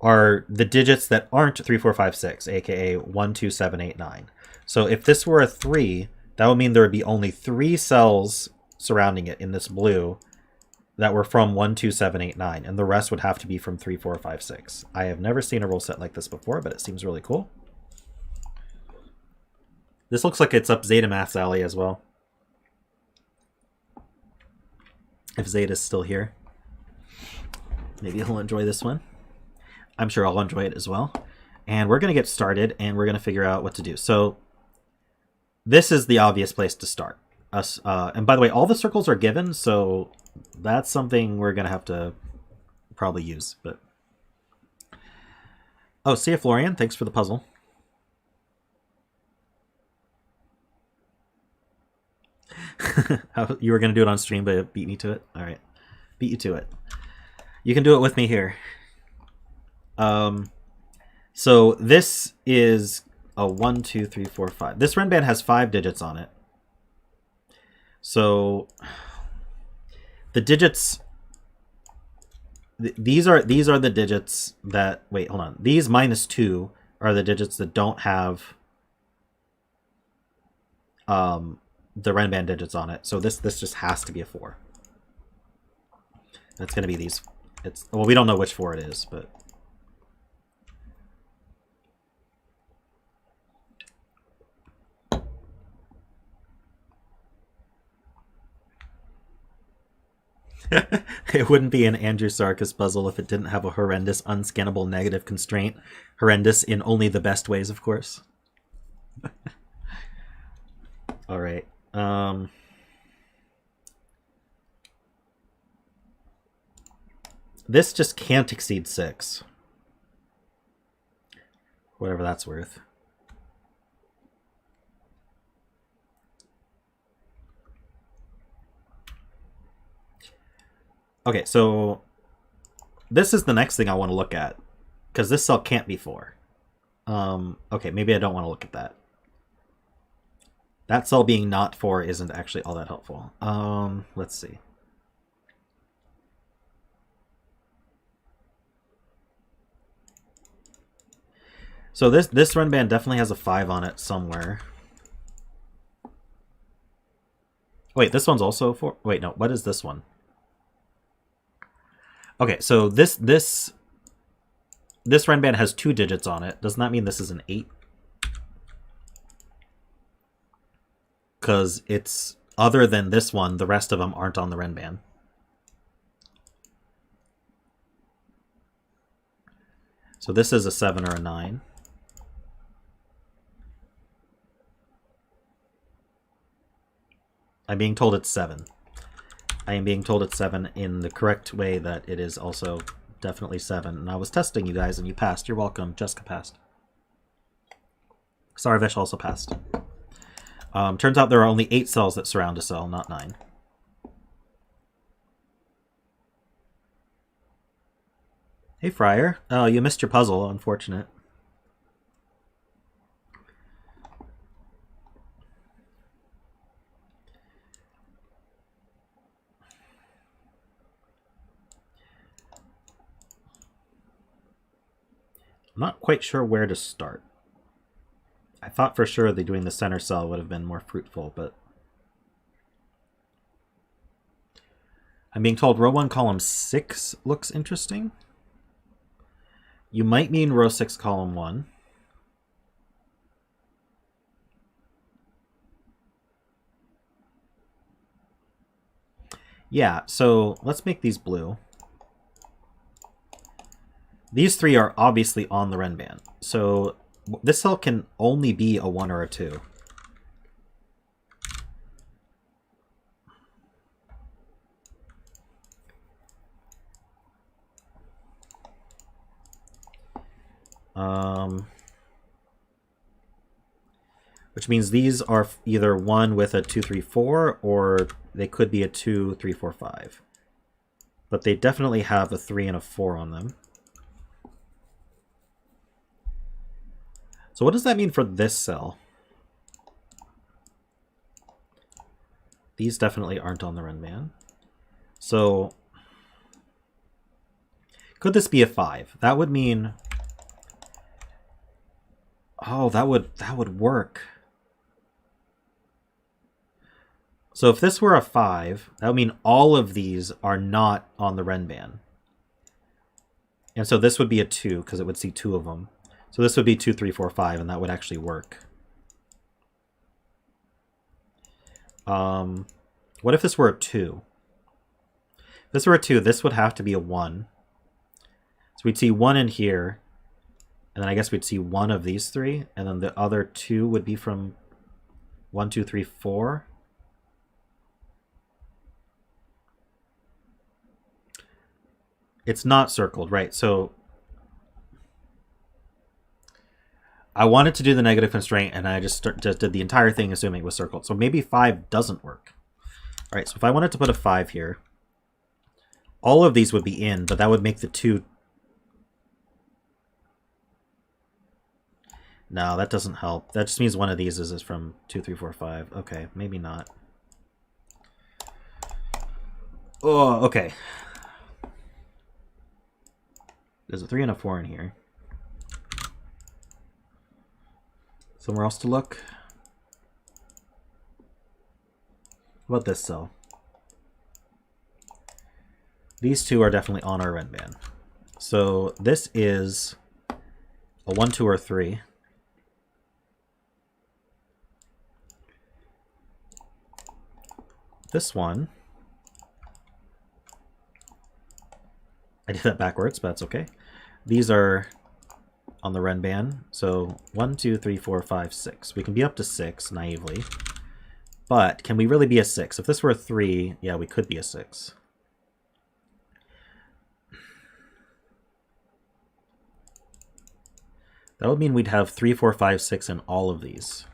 Speaker 1: are the digits that aren't 3, 4, 5, 6, aka 1, 2, 7, 8, 9. So if this were a 3, that would mean there would be only 3 cells surrounding it in this blue that were from 1, 2, 7, 8, 9, and the rest would have to be from 3, 4, 5, 6. I have never seen a rule set like this before, but it seems really cool. This looks like it's up zetamath's alley as well. If Zeta's still here. Maybe he'll enjoy this one. I'm sure I'll enjoy it as well. And we're going to get started, and we're going to figure out what to do. So this is the obvious place to start. And by the way, all the circles are given, so that's something we're going to have to probably use. But oh, see you, Florian. Thanks for the puzzle. You were going to do it on stream, but it beat me to it. All right. Beat you to it. You can do it with me here. So this is a 1, 2, 3, 4, 5. This renban has 5 digits on it. So the digits, these are the digits that, wait, hold on. These -2 are the digits that don't have the renban digits on it. So this just has to be a 4. That's going to be these It's, well, we don't know which 4 it is, but... It wouldn't be an Andrewsarchus puzzle if it didn't have a horrendous unscannable negative constraint. Horrendous in only the best ways, of course. All right. This just can't exceed 6. Whatever that's worth. Okay, so this is the next thing I want to look at, because this cell can't be 4. Okay, maybe I don't want to look at that. That cell being not 4 isn't actually all that helpful. Let's see. So this renban definitely has a 5 on it somewhere. Wait, this one's also 4? Wait, no, what is this one? Okay, so this renban has 2 digits on it. Doesn't that mean this is an 8? Because it's other than this one, the rest of them aren't on the renban. So this is a 7 or a 9. I'm being told it's 7. I am being told it's 7 in the correct way that it is also definitely 7. And I was testing you guys and you passed. You're welcome. Jessica passed. Sarvesh also passed. Turns out there are only 8 cells that surround a cell, not 9. Hey, Friar. Oh, you missed your puzzle. Unfortunate. I'm not quite sure where to start. I thought for sure that doing the center cell would have been more fruitful, but... I'm being told row 1, column 6 looks interesting. You might mean row 6, column 1. Yeah, so let's make these blue. These 3 are obviously on the renban. So this cell can only be a 1 or a 2. Which means these are either 1 with a 2, 3, 4, or they could be a 2, 3, 4, 5. But they definitely have a 3 and a 4 on them. So what does that mean for this cell? These definitely aren't on the renban. So could this be a 5? That would mean... Oh, that would work. So if this were a 5, that would mean all of these are not on the renban. And so this would be a 2, because it would see 2 of them. So this would be 2, 3, 4, 5, and that would actually work. What if this were a 2? If this were a 2, this would have to be a 1. So we'd see 1 in here, and then I guess we'd see 1 of these 3, and then the other 2 would be from 1, 2, 3, 4. It's not circled, right? So I wanted to do the negative constraint, and I just did the entire thing assuming it was circled. So maybe 5 doesn't work. All right, so if I wanted to put a 5 here, all of these would be in, but that would make the 2... No, that doesn't help. That just means one of these is from 2, 3, 4, 5. Okay, maybe not. Oh, okay. There's a 3 and a 4 in here. Somewhere else to look? What about this cell? These two are definitely on our renban. So this is a 1, 2, or 3. This one, I did that backwards, but that's okay. These are on the renban. So 1, 2, 3, 4, 5, 6. We can be up to 6 naively. But can we really be a 6? If this were a 3, yeah, we could be a 6. That would mean we'd have 3, 4, 5, 6 in all of these.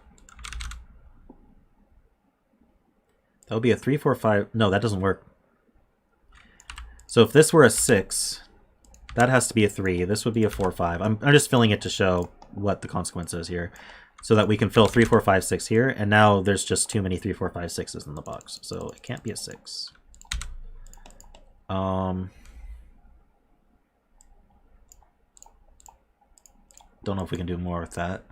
Speaker 1: That would be a 3, 4, 5. No, that doesn't work. So if this were a 6, that has to be a 3. This would be a 4, 5. I'm just filling it to show what the consequence is here, so that we can fill 3, 4, 5, 6 here. And now there's just too many 3, 4, 5, 6s in the box, so it can't be a 6. Don't know if we can do more with that.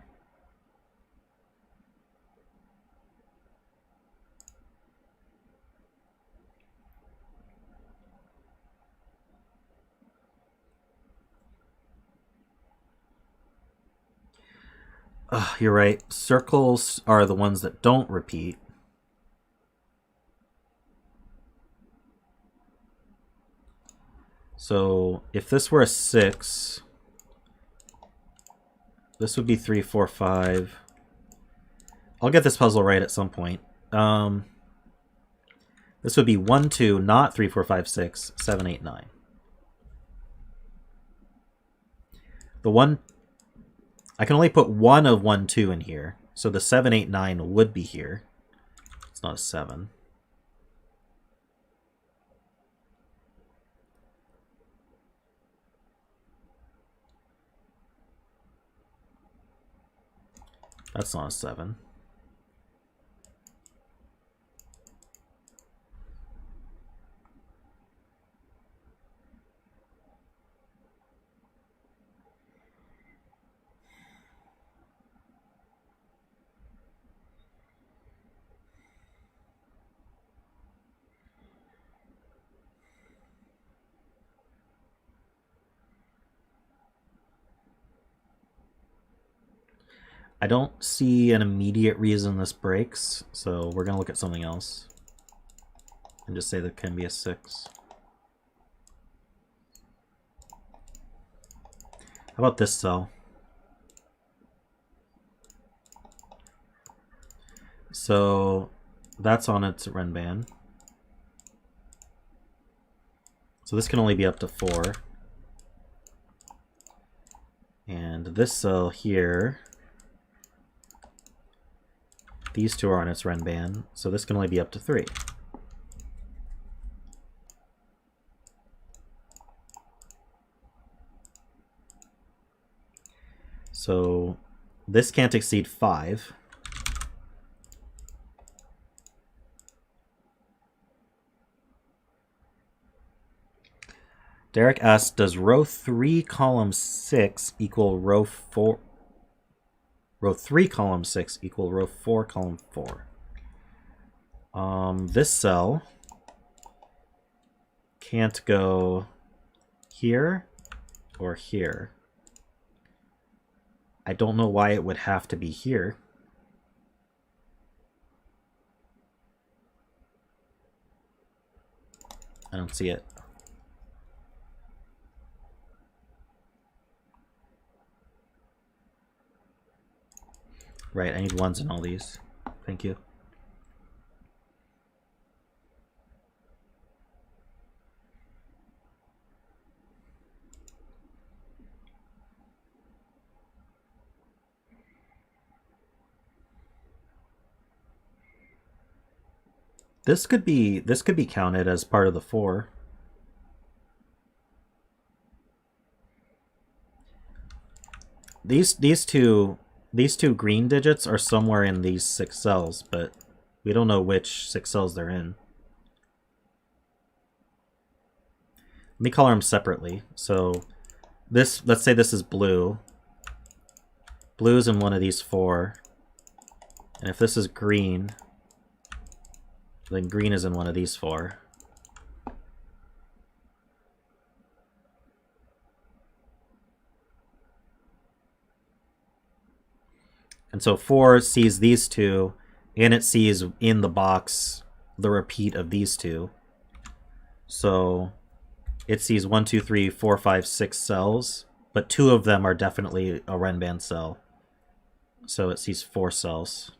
Speaker 1: You're right. Circles are the ones that don't repeat. So if this were a 6, this would be 3, 4, 5. I'll get this puzzle right at some point. This would be 1, 2, not 3, 4, 5, 6, 7, 8, 9. The one, I can only put one of 1, 2 in here. So the 7, 8, 9 would be here. It's not a 7. That's not a 7. I don't see an immediate reason this breaks, so we're going to look at something else and just say there can be a 6. How about this cell? So that's on its renban. So this can only be up to 4. And this cell here, these two are on its renban, so this can only be up to 3. So this can't exceed 5. Derek asks, does row 3 column 6 equal row 4? Row 3 column 6 equal row 4 column 4. This cell can't go here or here. I don't know why it would have to be here. I don't see it. Right, I need 1s in all these. Thank you. This could be counted as part of the 4. These two green digits are somewhere in these 6 cells, but we don't know which 6 cells they're in. Let me color them separately. So this, let's say this is blue. Blue's in one of these 4. And if this is green, then green is in one of these 4. And so 4 sees these two, and it sees in the box the repeat of these two. So it sees 1, 2, 3, 4, 5, 6 cells, but 2 of them are definitely a renban cell. So it sees 4 cells.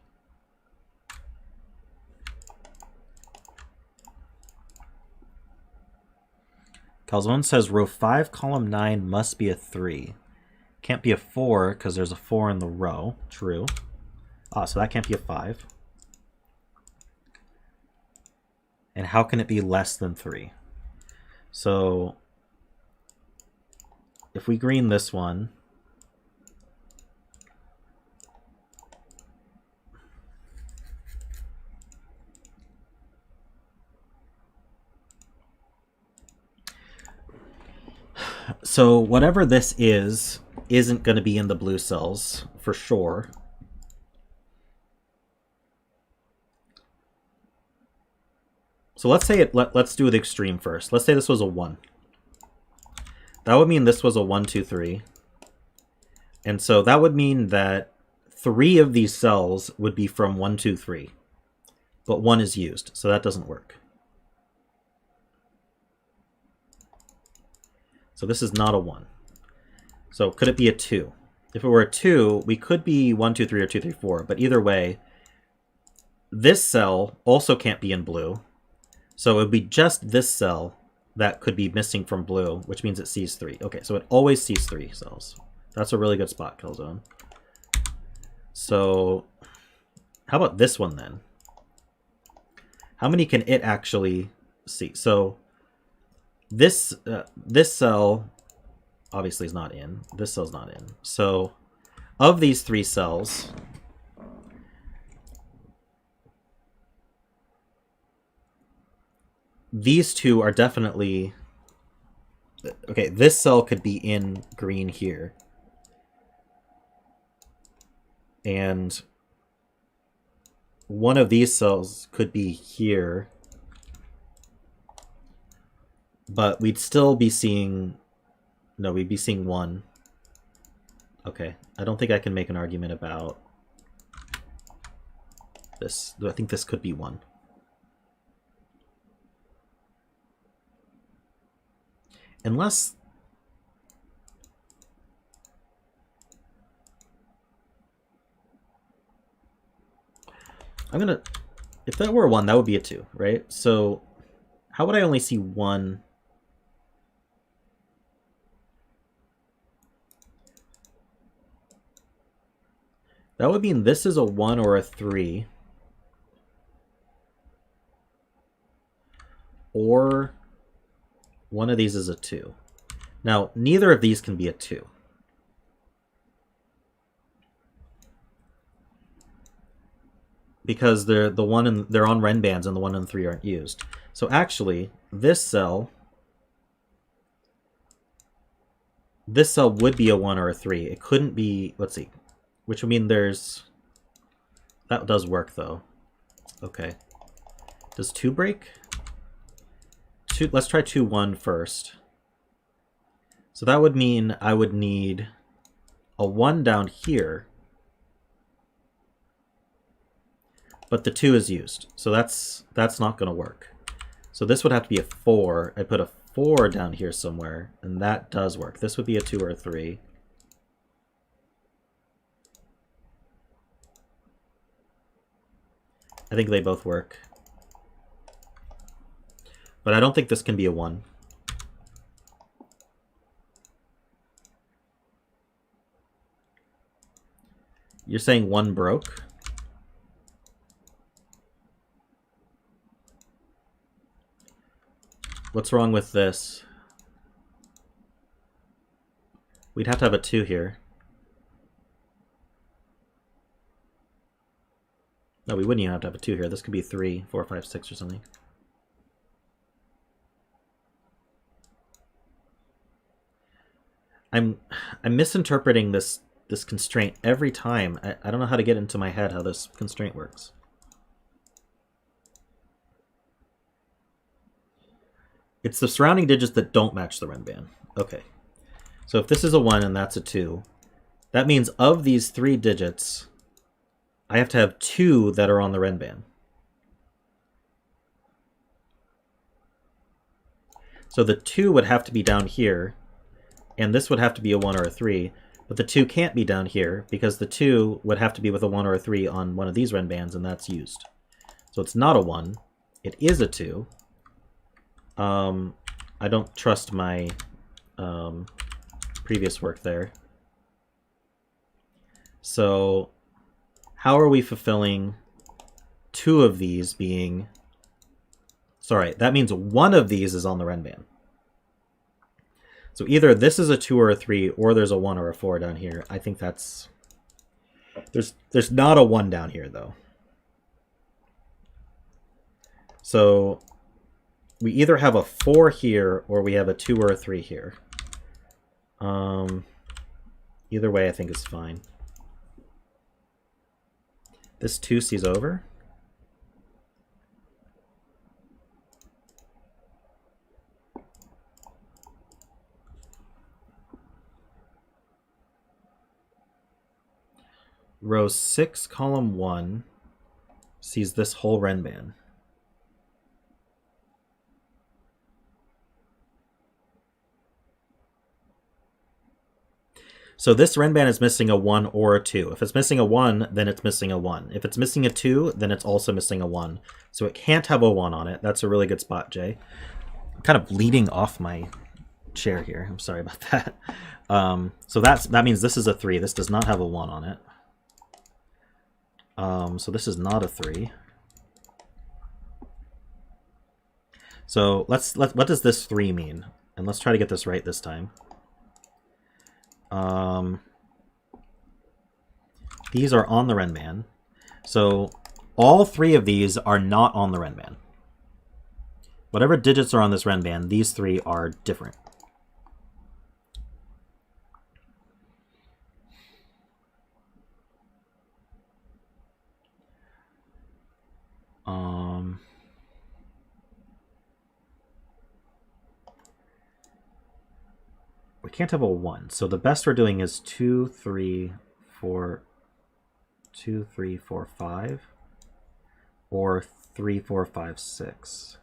Speaker 1: Calzone says row 5, column 9 must be a 3. Can't be a 4 because there's a 4 in the row. True. Ah, so that can't be a 5. And how can it be less than 3? So if we green this one, so whatever this isn't going to be in the blue cells for sure. So let's say let's do the extreme first. Let's say this was a 1. That would mean this was a 1, 2, 3. And so that would mean that 3 of these cells would be from 1, 2, 3. But 1 is used, so that doesn't work. So this is not a 1. So could it be a 2? If it were a 2, we could be 1, 2, 3 or 2, 3, 4. But either way, this cell also can't be in blue. So it would be just this cell that could be missing from blue, which means it sees 3. Okay, so it always sees 3 cells. That's a really good spot, Calzone. So how about this one then? How many can it actually see? So this cell obviously is not in. This cell's not in. So of these 3 cells, these 2 are definitely... Okay, this cell could be in green here. And one of these cells could be here. But we'd still be seeing... No, we'd be seeing 1. Okay, I don't think I can make an argument about this. I think this could be 1. Unless... I'm gonna... If that were a 1, that would be a 2, right? So how would I only see 1? That would mean this is a 1 or a 3. Or one of these is a 2. Now, neither of these can be a 2. Because they're on renbans and the 1 and 3 aren't used. So actually, this cell would be a 1 or a 3. It couldn't be, let's see, which would mean there's... That does work, though. Okay. Does 2 break? Let's try 2, 1 first. So that would mean I would need a 1 down here. But the 2 is used. So that's not going to work. So this would have to be a 4. I put a 4 down here somewhere, and that does work. This would be a 2 or a 3. I think they both work. But I don't think this can be a 1. You're saying 1 broke? What's wrong with this? We'd have to have a 2 here. No, we wouldn't even have to have a 2 here. This could be 3, 4, 5, 6 or something. I'm misinterpreting this constraint every time. I don't know how to get into my head how this constraint works. It's the surrounding digits that don't match the renban. Okay. So if this is a 1 and that's a 2, that means of these 3 digits, I have to have 2 that are on the renban. So the 2 would have to be down here, and this would have to be a 1 or a 3, but the 2 can't be down here because the 2 would have to be with a 1 or a 3 on one of these renbans, and that's used. So it's not a 1. It is a 2. I don't trust my previous work there. So how are we fulfilling 2 of these being... Sorry, that means 1 of these is on the renban. So either this is a 2 or a 3, or there's a 1 or a 4 down here. I think that's... There's not a 1 down here, though. So we either have a 4 here, or we have a 2 or a 3 here. Either way, I think is fine. This 2 sees over. Row 6, column 1 sees this whole renban. So this renban is missing a 1 or a 2. If it's missing a 1, then it's missing a 1. If it's missing a 2, then it's also missing a 1. So it can't have a 1 on it. That's a really good spot, Jay. I'm kind of bleeding off my chair here. I'm sorry about that. So that means this is a 3. This does not have a 1 on it. So this is not a 3. So what does this 3 mean? And let's try to get this right this time. These are on the renban. So all 3 of these are not on the renban. Whatever digits are on this renban, these 3 are different. We can't have a 1, so the best we're doing is 2, 3, 4, 2, 3, 4, 5, or 3, 4, 5, 6.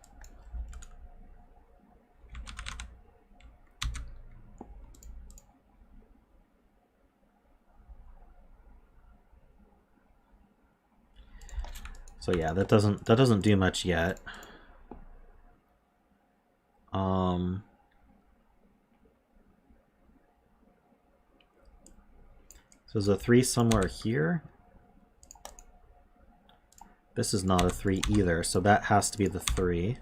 Speaker 1: So yeah, that doesn't do much yet. So there's a 3 somewhere here. This is not a 3 either, so that has to be the 3.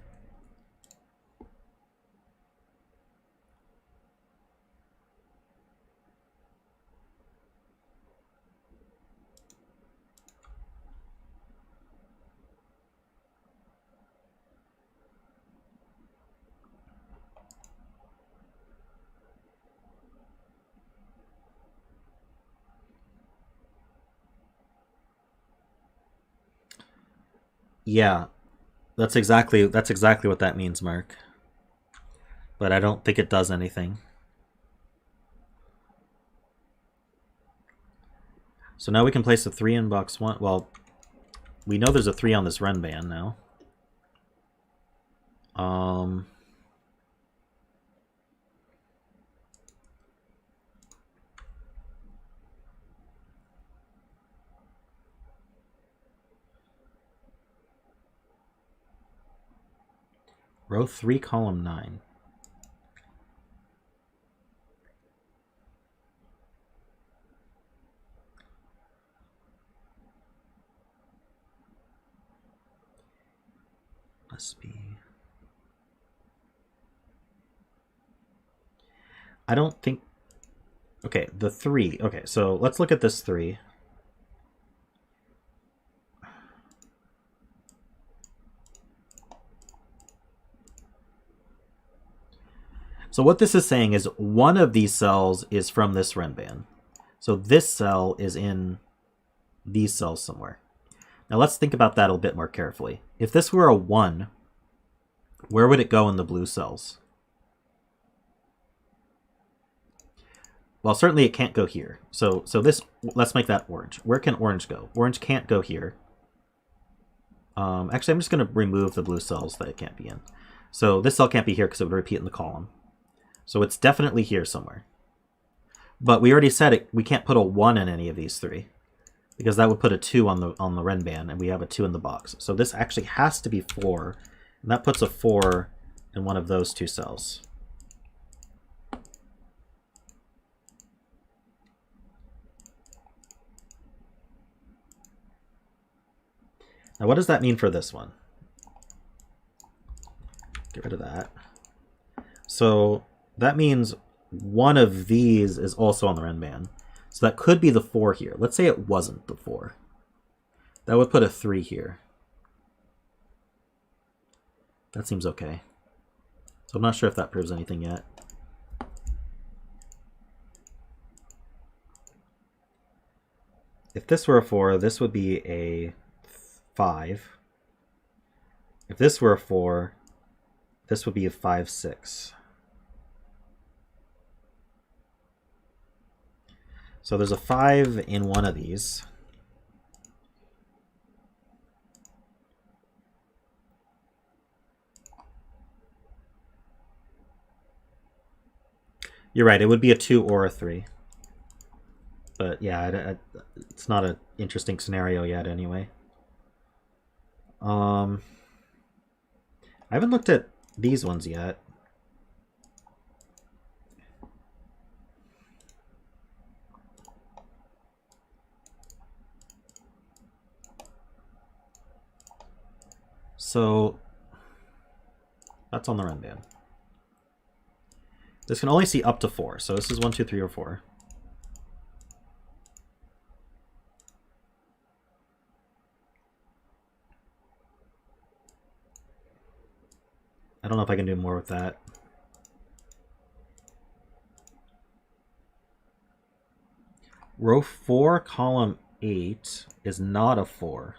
Speaker 1: Yeah, that's exactly what that means, Mark. But I don't think it does anything. So now we can place a 3 in box 1. Well, we know there's a 3 on this renban now. Row 3, column 9. Must be. I don't think. Okay, the 3. Okay, so let's look at this 3. So what this is saying is one of these cells is from this renban. So this cell is in these cells somewhere. Now let's think about that a bit more carefully. If this were a 1, where would it go in the blue cells? Well, certainly it can't go here. So this, let's make that orange. Where can orange go? Orange can't go here. Actually, I'm just going to remove the blue cells that it can't be in. So this cell can't be here because it would repeat in the column. So it's definitely here somewhere. But we already said we can't put a 1 in any of these three, because that would put a 2 on the renban, and we have a 2 in the box. So this actually has to be 4, and that puts a 4 in one of those two cells. Now what does that mean for this one? Get rid of that. So that means one of these is also on the renban. So that could be the 4 here. Let's say it wasn't the 4. That would put a 3 here. That seems okay. So I'm not sure if that proves anything yet. If this were a 4, this would be a 5. If this were a 4, this would be a 5, 6. So there's a 5 in one of these. You're right, it would be a 2 or a 3. But yeah, it's not an interesting scenario yet anyway. I haven't looked at these ones yet. So that's on the renban. This can only see up to 4. So this is 1, 2, 3, or 4. I don't know if I can do more with that. Row 4, column 8 is not a 4.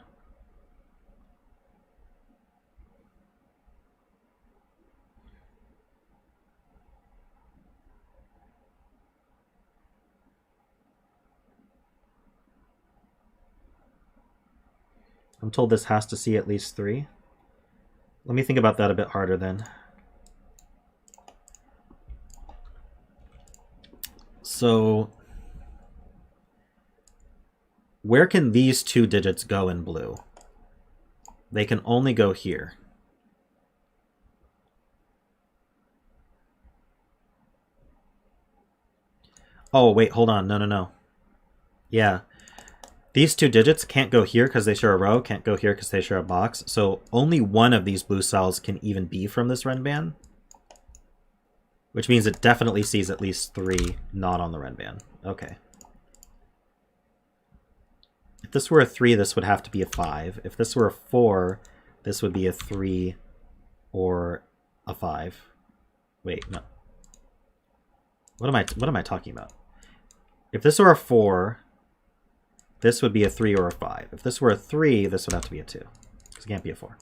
Speaker 1: I'm told this has to see at least 3. Let me think about that a bit harder then. So where can these 2 digits go in blue? They can only go here. Oh, wait, hold on. No. Yeah. These 2 digits can't go here because they share a row, can't go here because they share a box. So only one of these blue cells can even be from this renban, which means it definitely sees at least 3 not on the renban. Okay. If this were a 3, this would have to be a 5. If this were a 4, this would be a 3 or a 5. Wait, no. What am I talking about? If this were a 4, this would be a 3 or a 5. If this were a 3, this would have to be a 2. Because it can't be a 4.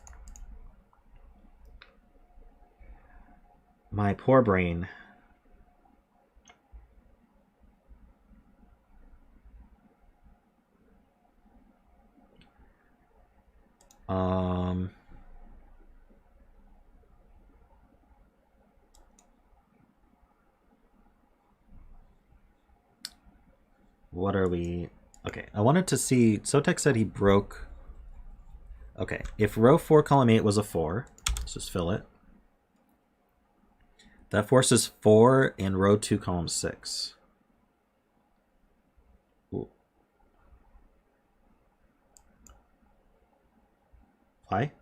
Speaker 1: My poor brain. What are we... Okay, I wanted to see... Sotek said he broke... Okay, if row 4, column 8 was a 4, let's just fill it. That forces 4 in row 2, column 6. Ooh. Why?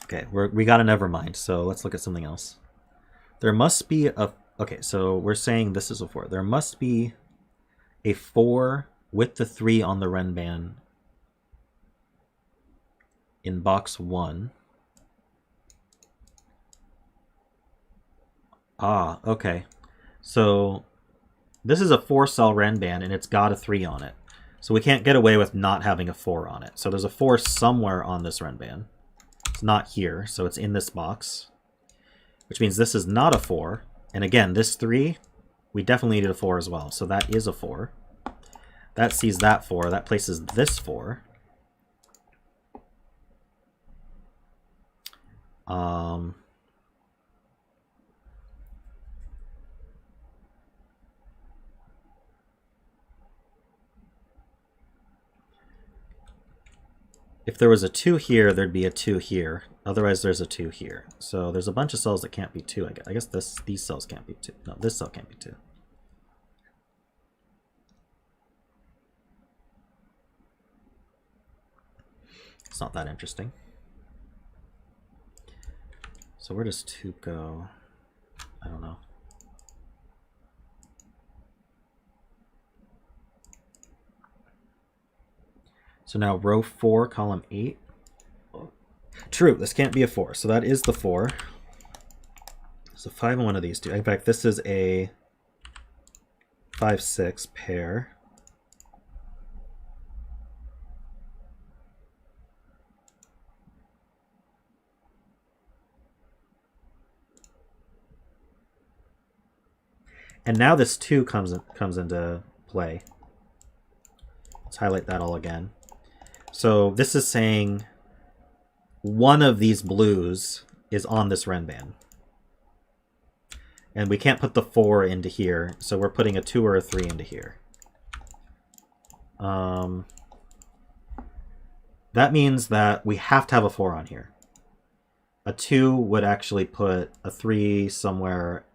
Speaker 1: Okay, we got a never mind, so let's look at something else. There must be a... Okay, so we're saying this is a 4. There must be a 4 with the 3 on the renban in box 1. Ah, okay. So This is a 4-cell renban, and it's got a 3 on it. So we can't get away with not having a 4 on it. So there's a 4 somewhere on this renban. It's not here, so it's in this box. Which means this is not a 4. And again, this 3, we definitely need a 4 as well. So that is a 4. That sees that 4. That places this 4. If there was a 2 here, there'd be a 2 here. Otherwise, there's a 2 here. So there's a bunch of cells that can't be 2. I guess these cells can't be 2. No, this cell can't be 2. It's not that interesting. So where does 2 go? I don't know. So now row 4, column 8. True, this can't be a 4. So that is the 4. So 5 on one of these two. In fact, this is a 5-6 pair. And now this 2 comes into play. Let's highlight that all again. So this is saying one of these blues is on this renban. And we can't put the 4 into here, so we're putting a 2 or a 3 into here. That means that we have to have a 4 on here. A 2 would actually put a 3 somewhere.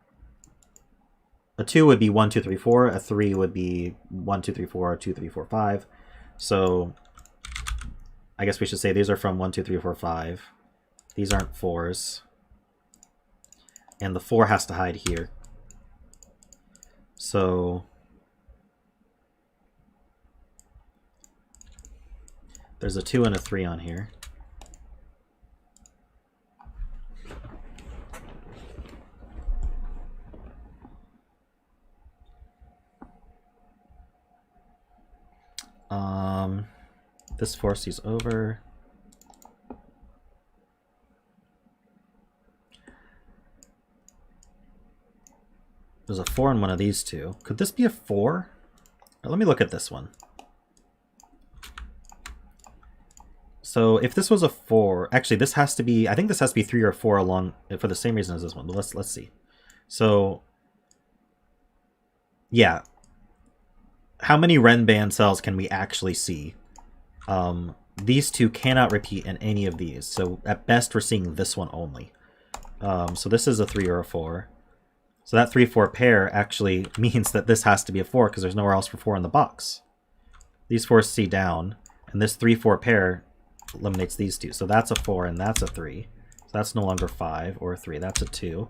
Speaker 1: A 2 would be 1, 2, 3, 4. A 3 would be 1, 2, 3, 4, 2, 3, 4, 5. So I guess we should say these are from 1, 2, 3, 4, 5. These aren't 4s. And the 4 has to hide here. So there's a 2 and a 3 on here. This 4 sees over. There's a 4 in one of these two. Could this be a 4? Let me look at this one. So if this was a 4, actually this has to be, I think this has to be 3 or 4 along for the same reason as this one, but let's see. So yeah. How many renban cells can we actually see? These two cannot repeat in any of these. So at best, we're seeing this one only. So this is a 3 or a 4. So that 3-4 pair actually means that this has to be a 4 because there's nowhere else for 4 in the box. These 4s see down, and this 3-4 pair eliminates these two. So that's a 4 and that's a 3. So that's no longer 5 or a 3. That's a 2.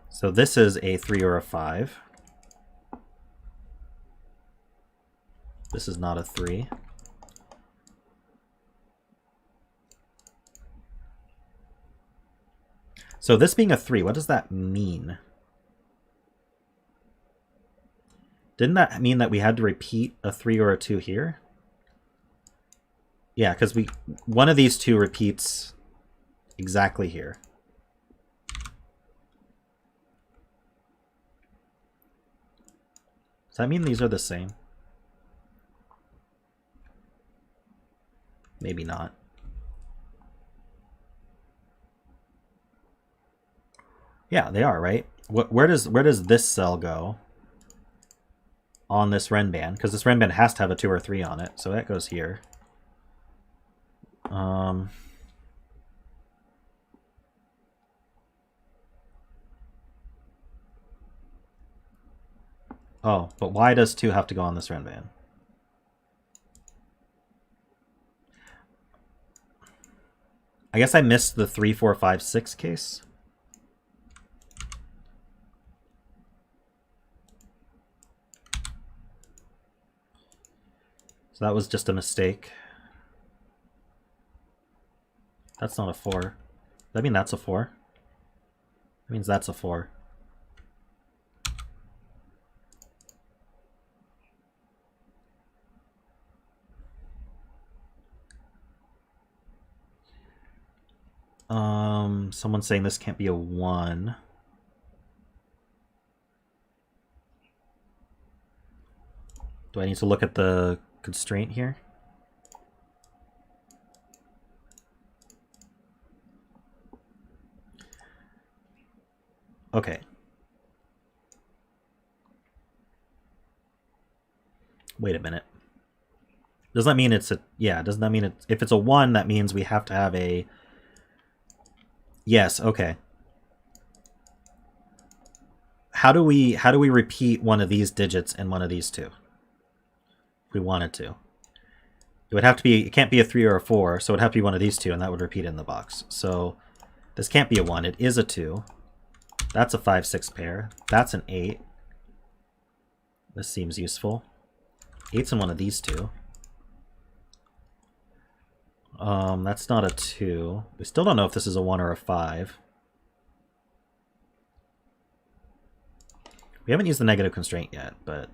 Speaker 1: So this is a 3 or a 5. This is not a 3. So this being a 3, what does that mean? Didn't that mean that we had to repeat a 3 or a 2 here? Yeah, because one of these two repeats exactly here. Does that mean these are the same? Maybe not. Yeah, they are, right? Where does this cell go on this renban? Because this renban has to have a 2 or 3 on it, so that goes here. Oh, but why does 2 have to go on this renban? I guess I missed the 3, 4, 5, 6 case. So that was just a mistake. That's not a 4. Does that mean that's a 4? That means that's a 4. Someone's saying this can't be a 1. Do I need to look at the constraint here? Okay. Wait a minute. Doesn't that mean it's a... Yeah, doesn't that mean it's... If it's a 1, that means we have to have a... Yes, okay. How do we repeat one of these digits and one of these two? If we wanted to. It would have to be... It can't be a 3 or a 4, so it would have to be one of these two, and that would repeat in the box. So this can't be a 1. It is a 2. That's a 5-6 pair. That's an 8. This seems useful. 8's in one of these two. That's not a 2. We still don't know if this is a 1 or a 5. We haven't used the negative constraint yet, but...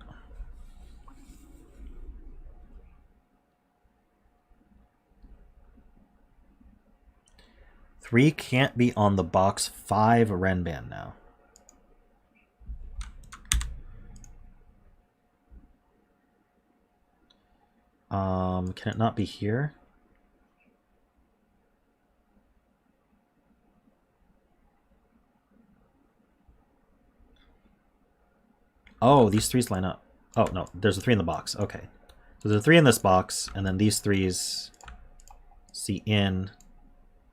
Speaker 1: Three can't be on the box 5 renban now. Can it not be here? Oh, these 3s line up. Oh, no, there's a 3 in the box. Okay. So there's a 3 in this box, and then these 3s see in,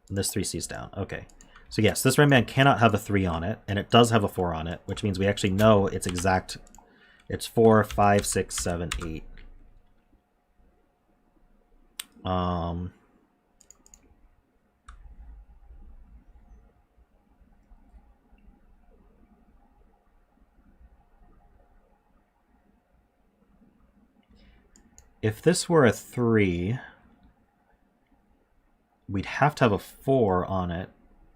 Speaker 1: and this 3 sees down. Okay. So yes, this renban cannot have a 3 on it, and it does have a 4 on it, which means we actually know it's exact. It's 4, 5, 6, 7, 8. If this were a 3, we'd have to have a 4 on it,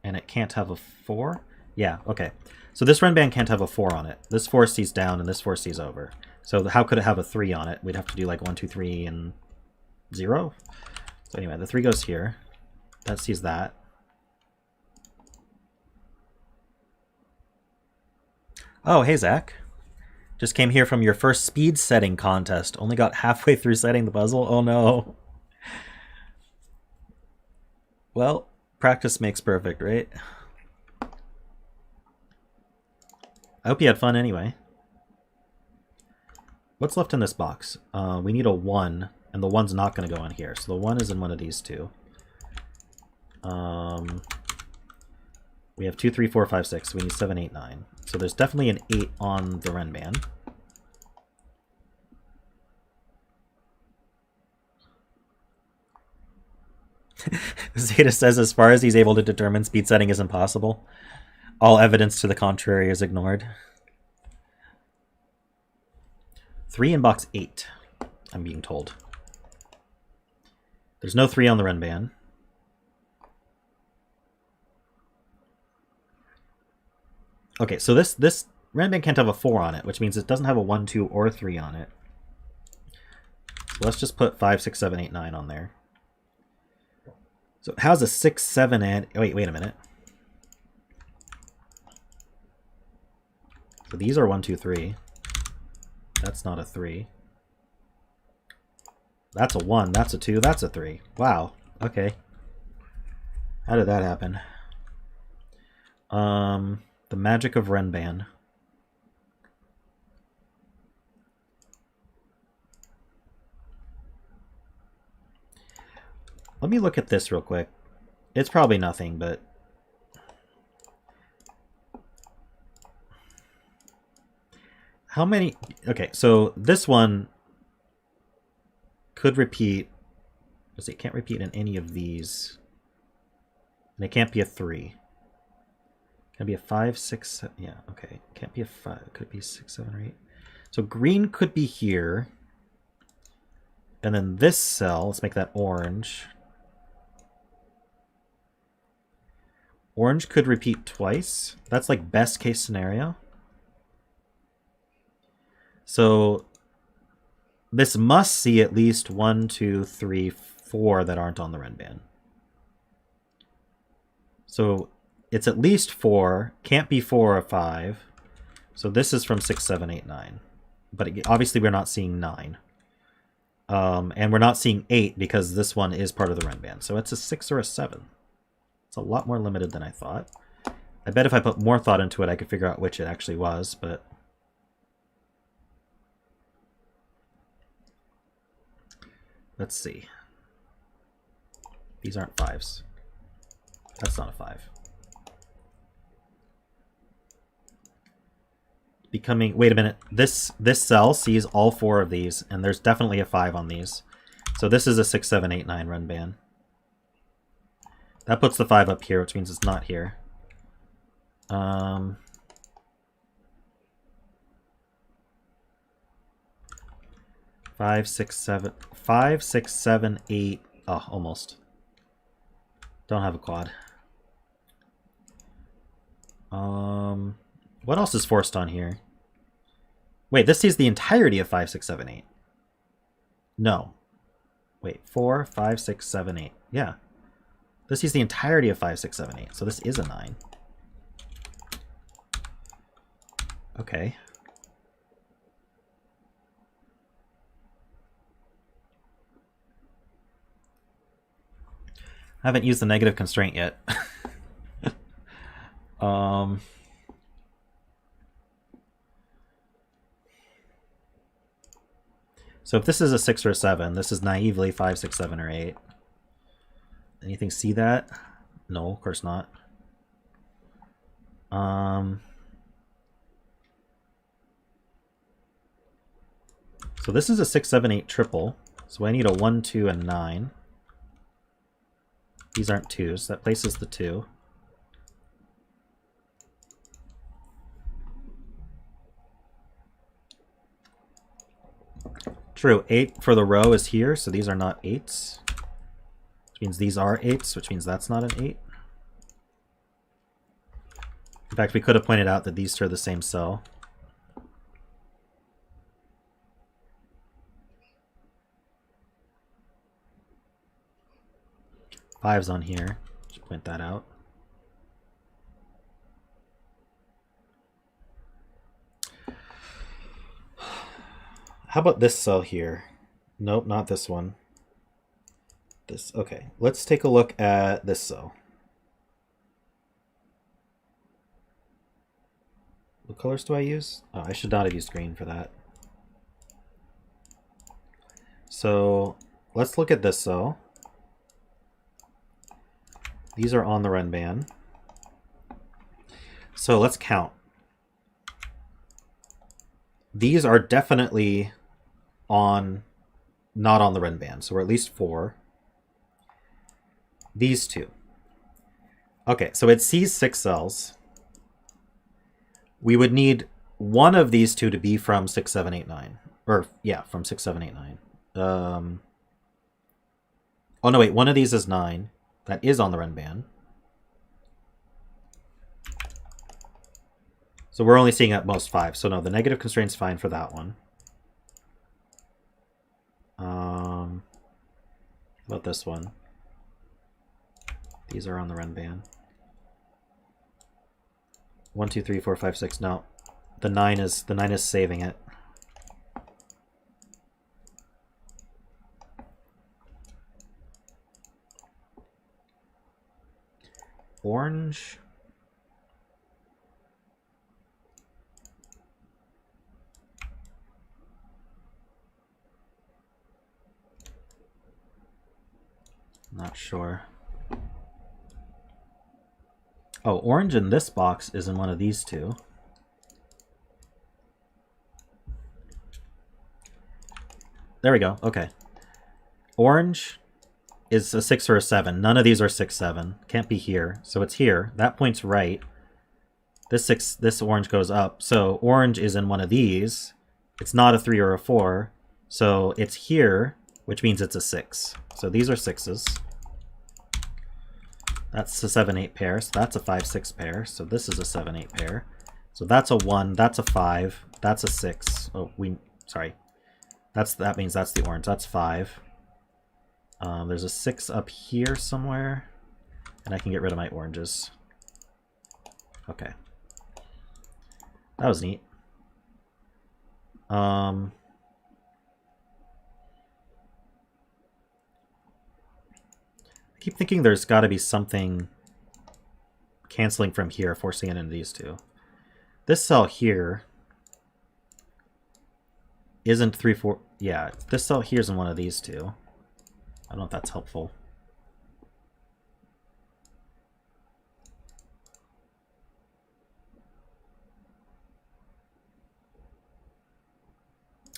Speaker 1: and it can't have a 4? Yeah, okay. So this renban can't have a 4 on it. This 4 sees down, and this 4 sees over. So how could it have a 3 on it? We'd have to do like 1, 2, 3, and 0? So anyway, the 3 goes here. That sees that. Oh, hey, Zach. Just came here from your first speed setting contest. Only got halfway through setting the puzzle. Oh no. Well, practice makes perfect, right? I hope you had fun anyway. What's left in this box? We need a 1, and the 1's not going to go on here. So the 1 is in one of these two. We have 2, 3, 4, 5, 6. So we need 7, 8, 9. So there's definitely an 8 on the renban. Zeta says, as far as he's able to determine, speed setting is impossible. All evidence to the contrary is ignored. 3 in box 8, I'm being told. There's no 3 on the renban. Okay, so this renban can't have a 4 on it, which means it doesn't have a 1, 2, or 3 on it. So let's just put 5, 6, 7, 8, 9 on there. So it has a 6, 7, and... Wait a minute. So these are 1, 2, 3. That's not a 3. That's a 1. That's a 2. That's a 3. Wow. Okay. How did that happen? The magic of renban. Let me look at this real quick. It's probably nothing, but... How many... Okay, so this one could repeat... Let's see, it can't repeat in any of these. And it can't be a 3. Can it be a 5, 6, 7? Yeah, okay. It can't be a 5. It could be 6, 7, or 8. So green could be here. And then this cell, let's make that orange. Orange could repeat twice. That's like best case scenario. So this must see at least 1, 2, 3, 4 that aren't on the renban. So it's at least 4, can't be 4 or 5. So this is from 6, 7, 8, 9. But obviously we're not seeing 9. And we're not seeing 8 because this one is part of the renban. So it's a 6 or a 7. It's a lot more limited than I thought. I bet if I put more thought into it, I could figure out which it actually was, but... Let's see. These aren't 5s. That's not a 5. Becoming... Wait a minute. This cell sees all 4 of these, and there's definitely a 5 on these. So this is a 6, 7, 8, 9 renban. That puts the 5 up here, which means it's not here. 5, 6, 7... 5, 6, 7, 8... Oh, almost. Don't have a quad. What else is forced on here? Wait, this sees the entirety of 5, 6, 7, 8. No. Wait, 4, 5, 6, 7, 8. Yeah. This sees the entirety of 5, 6, 7, 8. So this is a 9. Okay. I haven't used the negative constraint yet. So if this is a 6 or a 7, this is naively 5, 6, 7, or 8. Anything see that? No, of course not. So this is a 6, 7, 8 triple. So I need a 1, 2, and 9. These aren't 2s. That places the 2. True, 8 for the row is here, so these are not 8s. Which means these are 8s, which means that's not an 8. In fact, we could have pointed out that these two are the same cell. Five's on here. Should point that out. How about this cell here? Nope, not this one. This, okay. Let's take a look at this cell. What colors do I use? Oh, I should not have used green for that. So let's look at this cell. These are on the renban. So let's count. These are definitely not on the renban, so we're at least 4. These 2. Okay, so it sees 6 cells. We would need one of these 2 to be from 6, 7, 8, 9. Or, yeah, from 6, 7, 8, 9. Oh, no, wait, one of these is 9. That is on the renban. So we're only seeing at most 5. So no, the negative constraint's fine for that one. How about this one? These are on the renban. 1, 2, 3, 4, 5, 6. No, the 9 is saving it. Orange. Not sure. Oh, orange in this box is in one of these 2. There we go. Okay. Orange is a 6 or a 7. None of these are 6, 7. Can't be here. So it's here. That point's right. This orange goes up. So orange is in one of these. It's not a 3 or a 4. So it's here, which means it's a 6. So these are 6s. That's a 7-8 pair, so that's a 5-6 pair. So this is a 7-8 pair. So that's a 1, that's a 5, that's a 6. Oh, sorry. That means that's the orange. That's 5. There's a 6 up here somewhere, and I can get rid of my oranges. Okay. That was neat. I keep thinking there's got to be something canceling from here, forcing it into these two. This cell here isn't 3, 4. Yeah, this cell here is in one of these two. I don't know if that's helpful.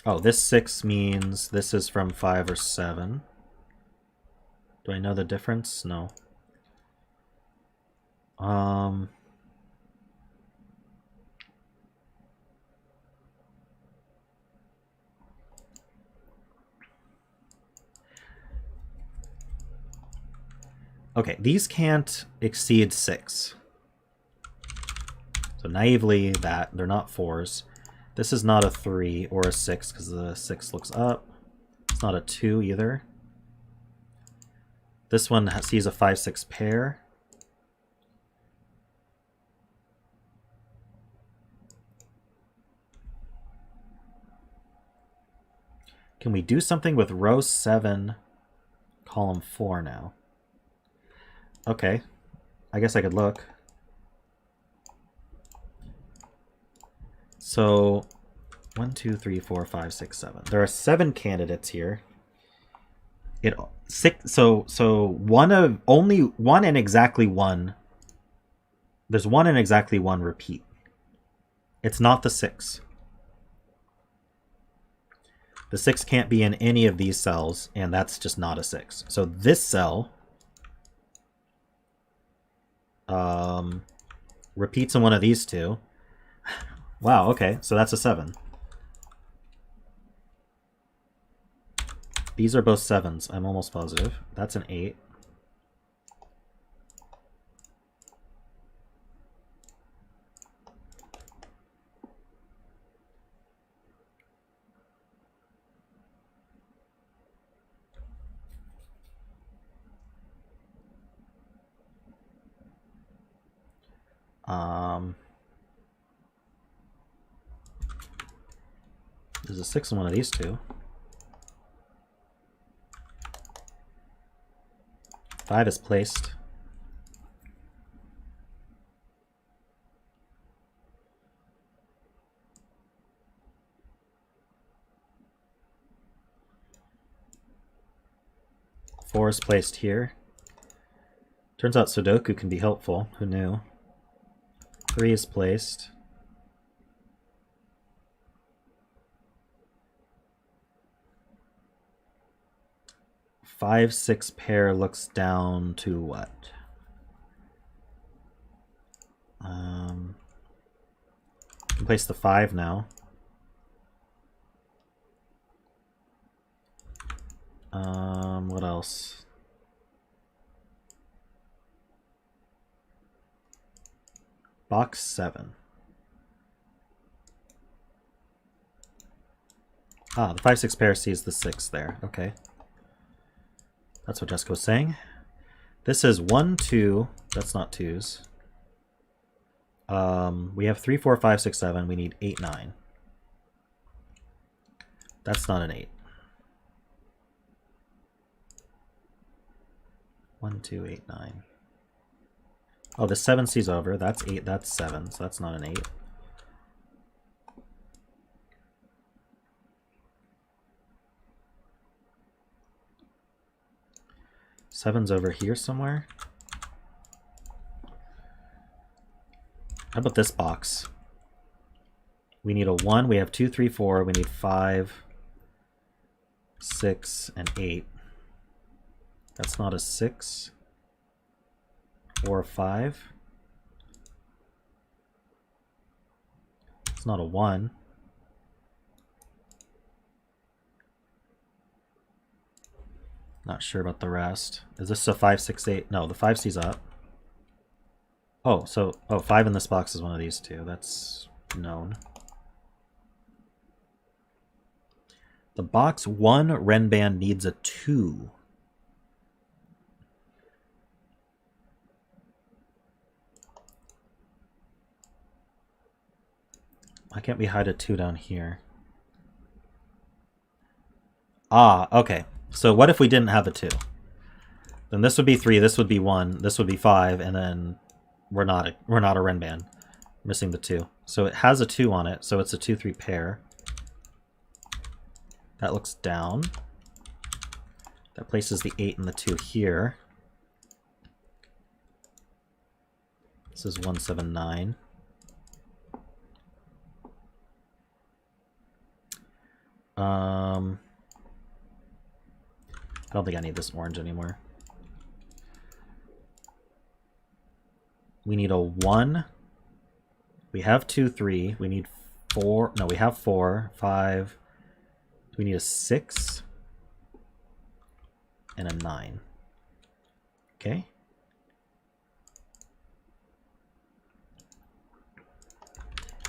Speaker 1: Oh, this 6 means this is from 5 or 7. Do I know the difference? No. Okay, these can't exceed 6. So naively, that they're not 4s. This is not a 3 or a 6 because the 6 looks up. It's not a 2 either. This one sees a 5-6 pair. Can we do something with row 7, column 4 now? Okay, I guess I could look. So 1, 2, 3, 4, 5, 6, 7. There are 7 candidates here. So one of only one and exactly one. There's one and exactly one repeat. It's not the 6. The 6 can't be in any of these cells, and that's just not a 6. So this cell repeats in one of these two. Wow, okay, so that's a 7. These are both 7s, I'm almost positive. That's an 8. There's a 6 in one of these two. 5 is placed. Four is placed here. Turns out Sudoku can be helpful. Who knew? 3 is placed. Five, 6 pair looks down to what? Can place the 5 now. What else? Box 7. Ah, the 5, 6 pair sees the 6 there. Okay. That's what Jessica was saying. This is 1, 2. That's not 2s. We have 3, 4, 5, 6, 7. We need 8, 9. That's not an 8. 1, 2, 8, 9. Oh, the 7 sees over. That's 8. That's 7. So that's not an 8. Seven's over here somewhere. How about this box? We need a 1. We have 2, 3, 4. We need 5, 6, and 8. That's not a 6 or a 5. It's not a 1. Not sure about the rest. Is this a 5, 6, 8? No, the 5 sees up. Oh, so 5 in this box is one of these two. That's known. The box 1 renban needs a 2. Why can't we hide a 2 down here? Ah, okay. So what if we didn't have a 2? Then this would be 3, this would be 1, this would be 5, and then we're not a renban. Missing the 2. So it has a 2 on it, so it's a 2-3 pair. That looks down. That places the 8 and the 2 here. This is 179. I don't think I need this orange anymore. We need a 1. We have 2, 3. We need 4. No, we have 4, 5. We need a 6 and a 9. Okay.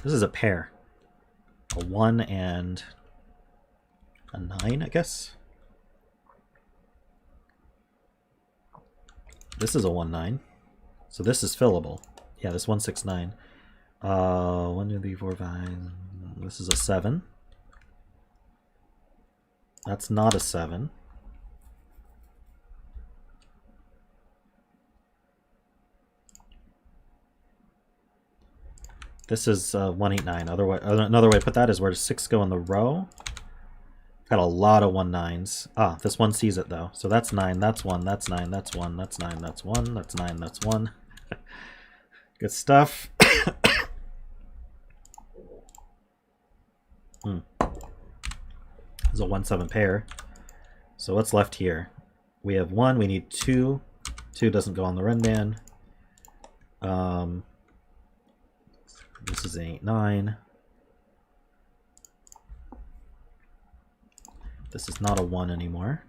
Speaker 1: This is a pair. A 1 and a 9, I guess. This is a 1, 9. So this is fillable. Yeah, this 1, 6, 9. 1, 2, 3, 4, 5. This is a 7. That's not a 7. This is 189. Another way to put that is where does 6 go in the row? Got a lot of 1-9s. Ah, this one sees it though. So that's 9, that's 1, that's 9, that's 1, that's 9, that's 1, that's 9, that's 1. Good stuff. It's a 1-7 pair. So what's left here? We have 1, we need 2. 2 doesn't go on the renban. This is an 8-9. This is not a 1 anymore.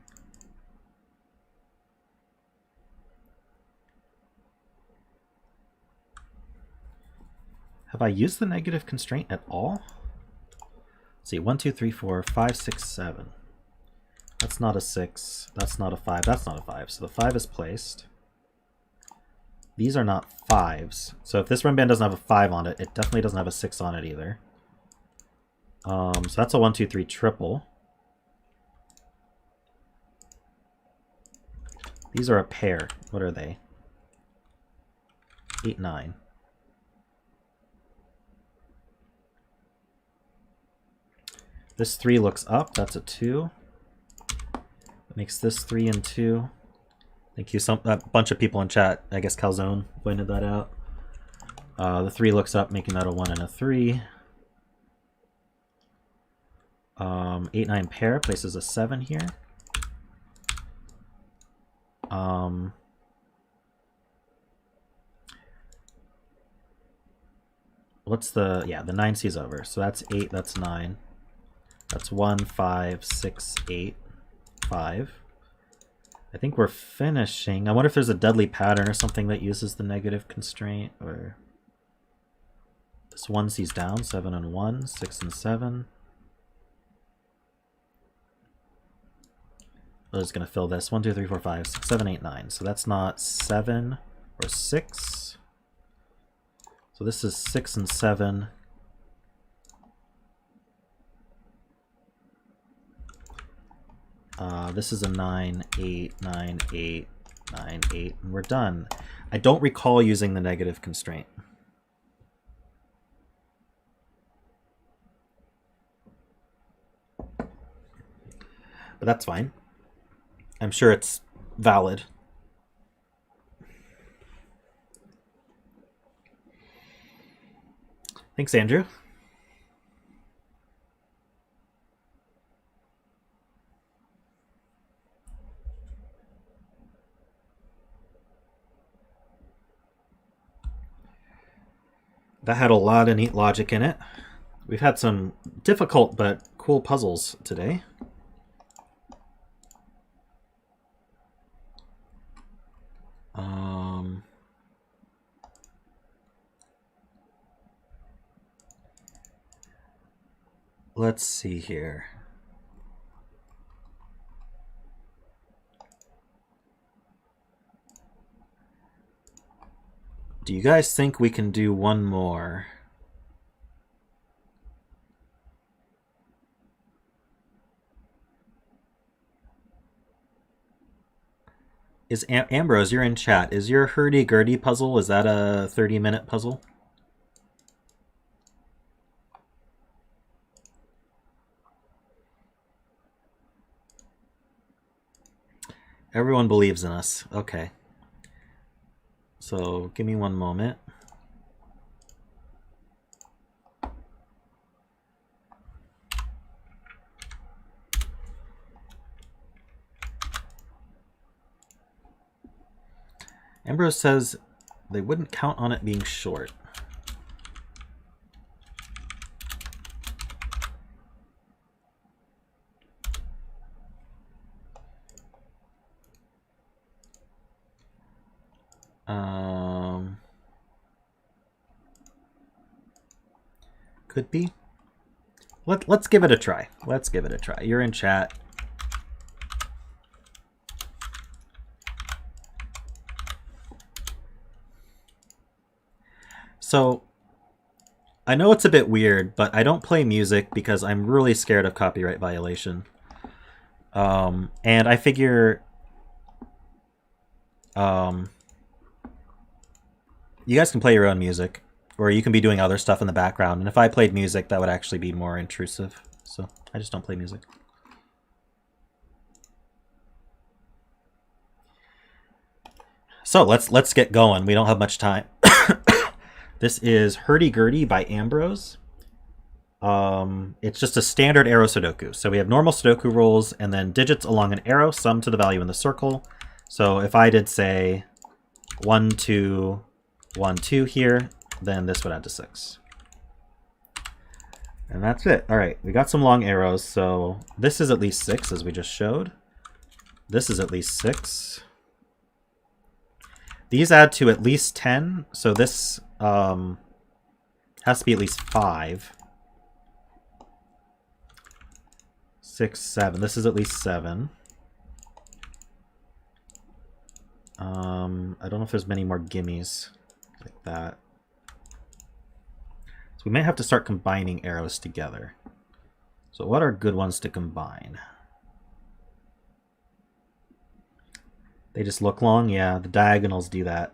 Speaker 1: Have I used the negative constraint at all? Let's see, 1, 2, 3, 4, 5, 6, 7. That's not a 6. That's not a 5. That's not a 5. So the 5 is placed. These are not 5s. So if this renban doesn't have a 5 on it, it definitely doesn't have a 6 on it either. So that's a 1, 2, 3 triple. These are a pair. What are they? 8, 9. This 3 looks up. That's a 2. That makes this 3 and 2. Thank you. A bunch of people in chat. I guess Calzone pointed that out. The 3 looks up, making that a 1 and a 3. 8, 9 pair places a 7 here. What's the, yeah, the 9 sees over. So that's 8, that's 9. That's 1, 5, 6, 8, 5. I think we're finishing. I wonder if there's a deadly pattern or something that uses the negative constraint, or this 1 sees down, 7 and 1, 6 and 7. I'm just going to fill this. 1, 2, 3, 4, 5, 6, 7, 8, 9. So that's not 7 or 6. So this is 6 and 7. This is a 9, 8, 9, 8, 9, 8, and we're done. I don't recall using the negative constraint. But that's fine. I'm sure it's valid. Thanks, Andrew. That had a lot of neat logic in it. We've had some difficult but cool puzzles today. let's see here. Do you guys think we can do one more? Is Ambrose, you're in chat. Is your Hurdy-Gurdy puzzle, is that a 30-minute puzzle? Everyone believes in us. Okay. So give me one moment. Ambrose says they wouldn't count on it being short. Could be. Let's give it a try. Let's give it a try. You're in chat. So, I know it's a bit weird, but I don't play music because I'm really scared of copyright violation. And I figure you guys can play your own music, or you can be doing other stuff in the background. And if I played music, that would actually be more intrusive. So I just don't play music. So let's get going. We don't have much time. This is Hurdy-Gurdy by Ambrose. It's just a standard arrow Sudoku. So we have normal Sudoku rules and then digits along an arrow, sum to the value in the circle. So if I did say 1, 2, 1, 2 here, then this would add to 6. And that's it. All right, we got some long arrows. So this is at least 6, as we just showed. This is at least 6. These add to at least 10. So this has to be at least 5. 6, 7. This is at least 7. I don't know if there's many more gimmies like that. So we may have to start combining arrows together. So what are good ones to combine? They just look long? Yeah, the diagonals do that.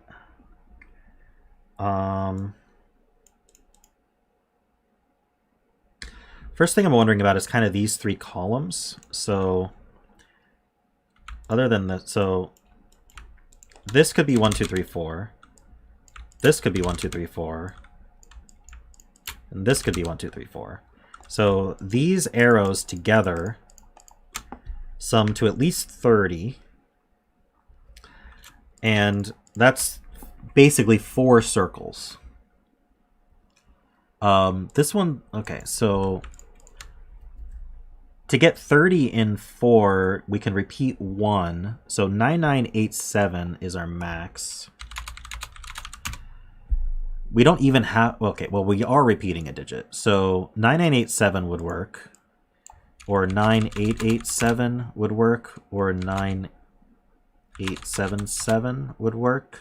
Speaker 1: First thing I'm wondering about is kind of these 3 columns. So other than that, so this could be 1, 2, 3, 4. This could be 1, 2, 3, 4. And this could be 1, 2, 3, 4. So these arrows together sum to at least 30. And that's basically 4 circles. This one, okay, so to get 30 in 4, we can repeat 1. So 9987 is our max. We don't even have, okay, well, we are repeating a digit. So 9987 would work, or 9887 would work, or 9877 would work.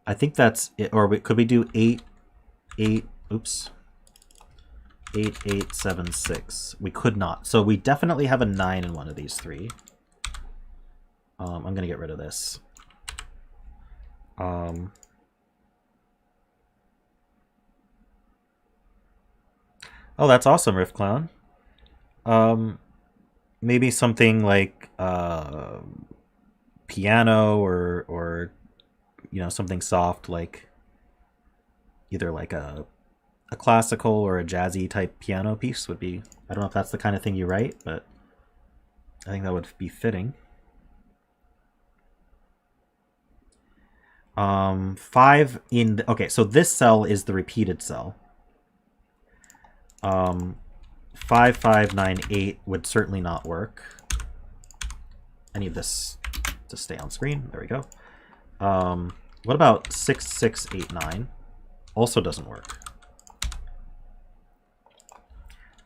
Speaker 1: I think that's it. Or could we do 8876? We could not. So we definitely have a 9 in one of these 3. I'm gonna get rid of this. Oh, that's awesome, Riff Clown. Maybe something like piano or you know, something soft, like either like a classical or a jazzy type piano piece would be, I don't know if that's the kind of thing you write, but I think that would be fitting. 5 in the, okay, so this cell is the repeated cell. 5598 would certainly not work. I need this to stay on screen. There we go. What about 6689? Also doesn't work.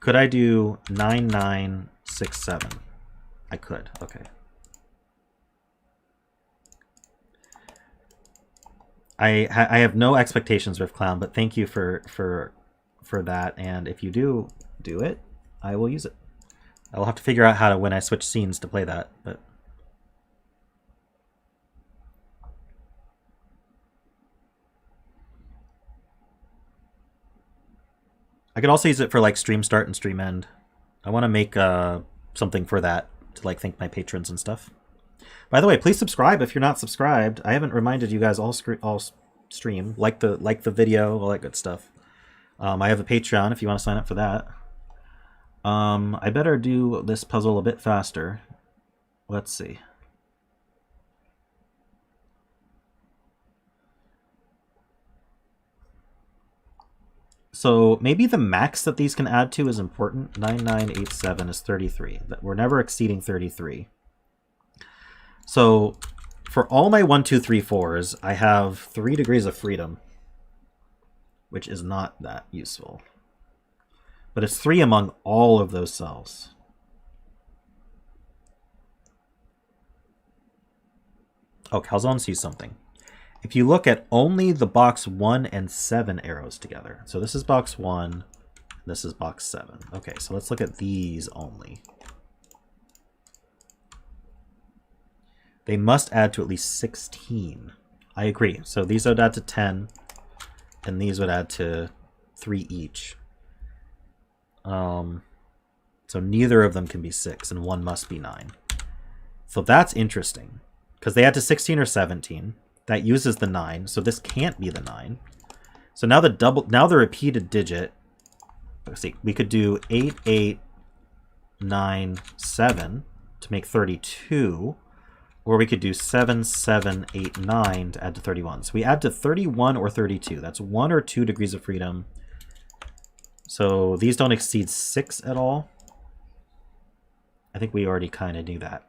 Speaker 1: Could I do 9967? I could. Okay. I have no expectations with Clown, but thank you for that. And if you do it, I will use it. I will have to figure out how to, when I switch scenes, to play that. But I could also use it for like stream start and stream end. I want to make something for that to like thank my patrons and stuff. By the way, please subscribe if you're not subscribed. I haven't reminded you guys all stream, like the video, all that good stuff. I have a Patreon if you want to sign up for that. I better do this puzzle a bit faster. Let's see. So maybe the max that these can add to is important. 9987 is 33. We're never exceeding 33. So for all my 1, 2, 3, 4s, I have 3 degrees of freedom, which is not that useful. But it's 3 among all of those cells. Oh, Calzone sees something. If you look at only the box 1 and 7 arrows together. So this is box 1, this is box 7. Okay, so let's look at these only. They must add to at least 16. I agree. So these would add to 10, and these would add to 3 each. So neither of them can be 6, and one must be 9. So that's interesting, because they add to 16 or 17. That uses the 9, so this can't be the 9. So now the repeated digit. Let's see, we could do 8897 to make 32. Or we could do 7789 to add to 31. So we add to 31 or 32. That's 1 or 2 degrees of freedom. So these don't exceed 6 at all. I think we already kind of knew that.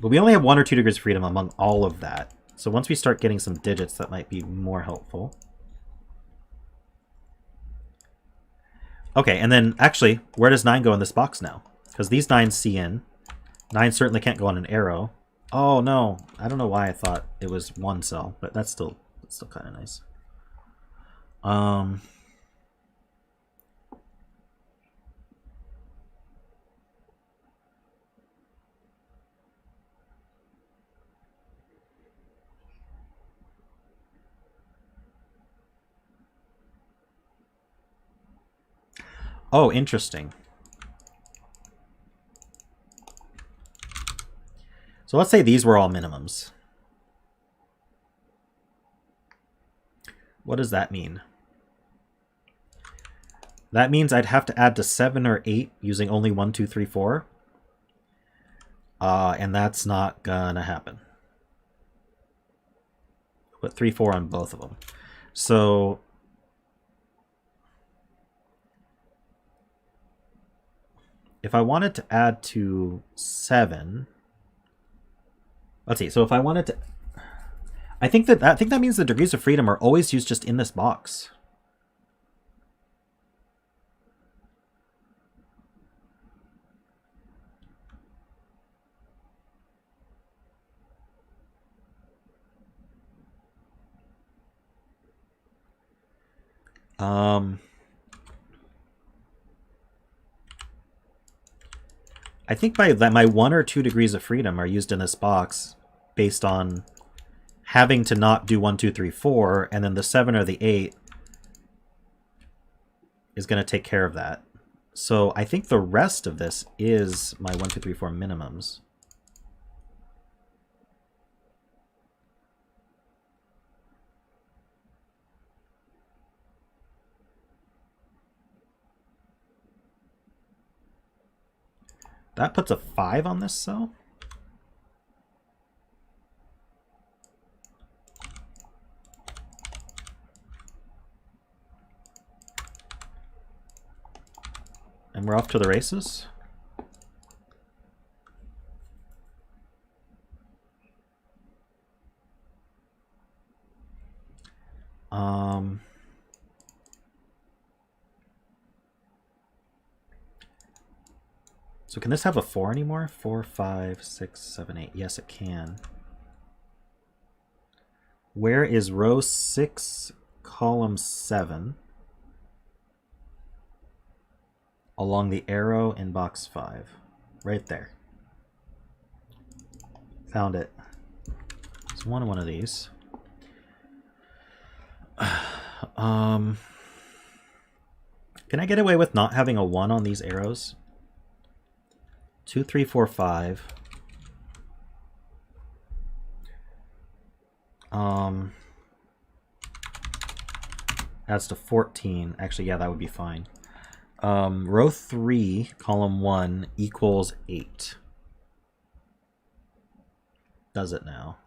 Speaker 1: But we only have 1 or 2 degrees of freedom among all of that. So once we start getting some digits, that might be more helpful. Okay, and then actually, where does 9 go in this box now? Because these 9s see in. 9 certainly can't go on an arrow. Oh no, I don't know why I thought it was 1 cell, but that's still kind of nice. Oh, interesting. So let's say these were all minimums. What does that mean? That means I'd have to add to 7 or 8 using only 1, 2, 3, 4. And that's not gonna happen. Put 3, 4 on both of them. So if I wanted to add to 7, let's see. So if I wanted to, I think that means the degrees of freedom are always used just in this box. I think my 1 or 2 degrees of freedom are used in this box based on having to not do 1, 2, 3, 4, and then the 7 or the 8 is going to take care of that. So I think the rest of this is my 1, 2, 3, 4 minimums. That puts a 5 on this cell. And we're off to the races. So can this have a 4 anymore? 4, 5, 6, 7, 8. Yes, it can. Where is row 6, column 7? Along the arrow in box 5. Right there. Found it. It's one of these. Can I get away with not having a 1 on these arrows? 2, 3, 4, 5. Adds to 14. Actually, yeah, that would be fine. Row 3, column 1 equals 8. Does it now?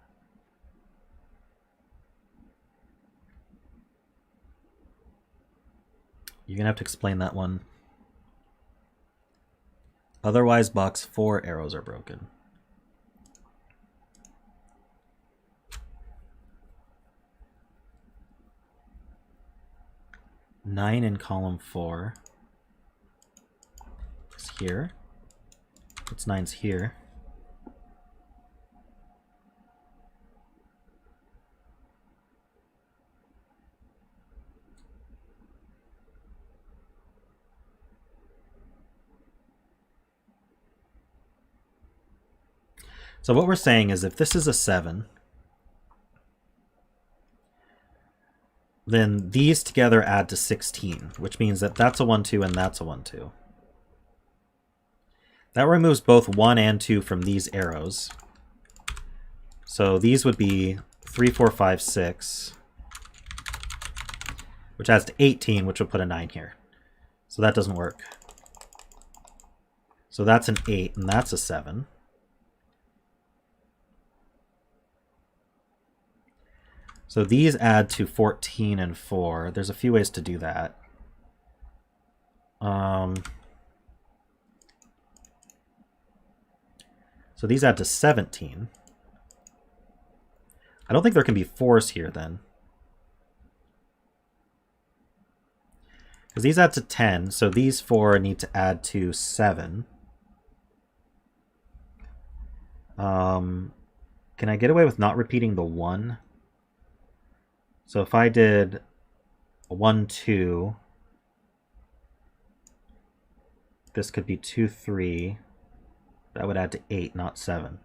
Speaker 1: You're going to have to explain that one. Otherwise, box 4 arrows are broken. Nine in column 4 is here. It's 9's here. So what we're saying is if this is a 7, then these together add to 16, which means that that's a 1, 2, and that's a 1, 2. That removes both 1 and 2 from these arrows. So these would be 3, 4, 5, 6, which adds to 18, which would put a 9 here. So that doesn't work. So that's an 8, and that's a 7. So these add to 14 and 4. There's a few ways to do that. So these add to 17. I don't think there can be 4s here then. Because these add to 10, so these 4 need to add to 7. Can I get away with not repeating the 1? So if I did a 1, 2, this could be 2, 3. That would add to 8, not 7.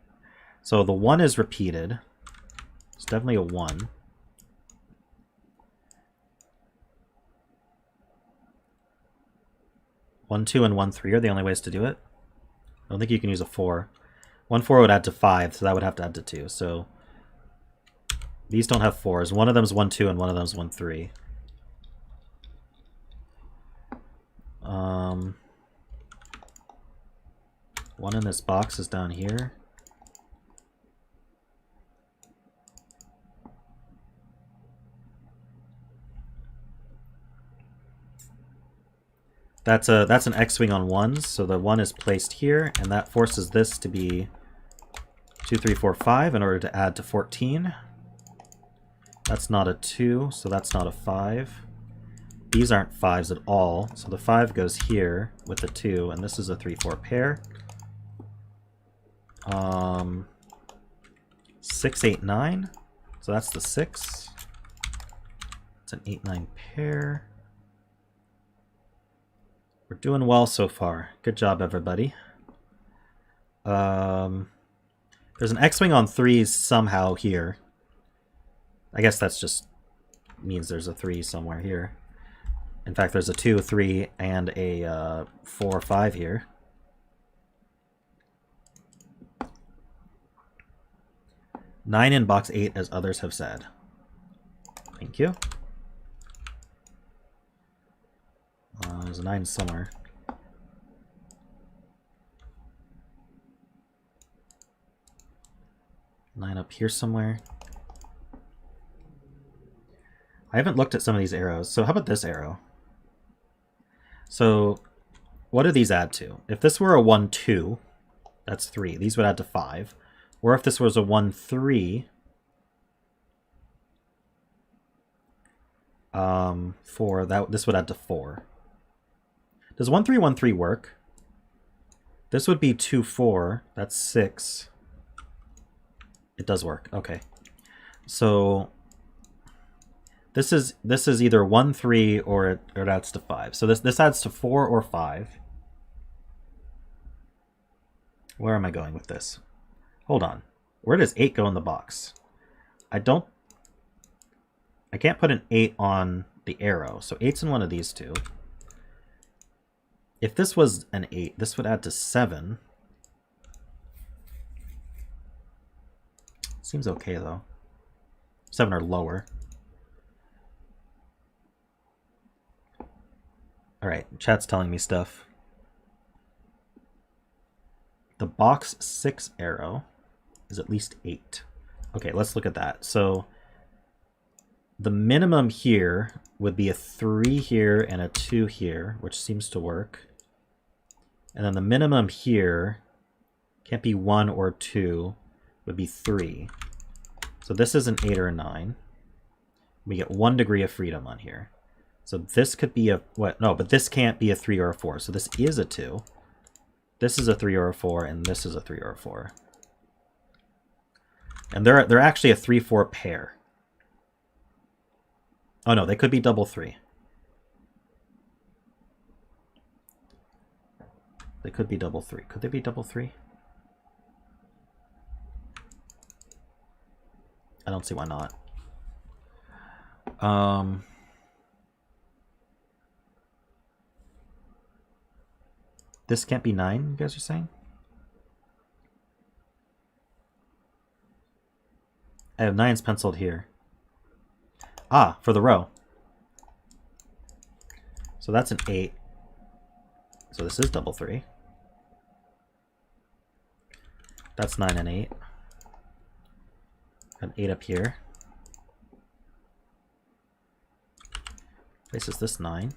Speaker 1: So the 1 is repeated. It's definitely a 1. One, 2, and 1, 3 are the only ways to do it. I don't think you can use a 4. 1, 4 would add to 5, so that would have to add to 2. So these don't have 4s. One of them is 1, 2, and one of them is 1, 3. One in this box is down here. That's an X-wing on 1s, so the 1 is placed here, and that forces this to be 2, 3, 4, 5 in order to add to 14. That's not a 2, so that's not a 5. These aren't 5s at all, so the 5 goes here with the 2, and this is a 3, 4 pair. 6, 8, 9, so that's the 6. It's an 8, 9 pair. We're doing well so far. Good job, everybody. There's an X-wing on 3s somehow here. I guess that's just means there's a 3 somewhere here. In fact, there's a 2, 3, and a 4, 5 here. Nine in box 8, as others have said. Thank you. There's a 9 somewhere. Nine up here somewhere. I haven't looked at some of these arrows. So how about this arrow? So what do these add to? If this were a 1, 2, that's 3. These would add to 5. Or if this was a 1, 3, 4, this would add to 4. Does 1, 3, 1, 3 work? This would be 2, 4. That's 6. It does work. Okay. So this is either 1, 3, or it adds to 5. So this adds to 4 or 5. Where am I going with this? Hold on. Where does 8 go in the box? I can't put an 8 on the arrow. So 8's in one of these two. If this was an 8, this would add to 7. Seems okay, though. 7 or lower. Alright, chat's telling me stuff. The box 6 arrow is at least 8. Okay, let's look at that. So the minimum here would be a 3 here and a 2 here, which seems to work. And then the minimum here can't be 1 or 2, would be 3. So this is an 8 or a 9. We get 1 degree of freedom on here. So this could be a, what? No, but this can't be a 3 or a 4. So this is a 2. This is a 3 or a 4, and this is a 3 or a 4. And they're actually a 3-4 pair. Oh no, they could be double 3. They could be double 3. Could they be double 3? I don't see why not. This can't be 9, you guys are saying? I have 9s penciled here. Ah, for the row. So that's an 8. So this is double 3. That's 9 and 8. An 8 up here. Places this 9.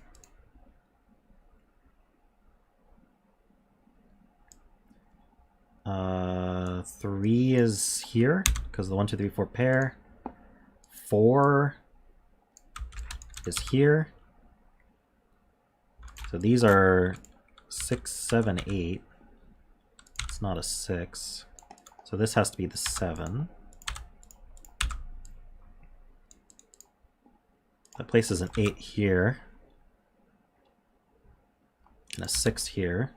Speaker 1: Three is here because the 1, 2, 3, 4 pair. 4 is here. So these are 6, 7, 8. It's not a 6. So this has to be the 7. That places an 8 here. And a 6 here.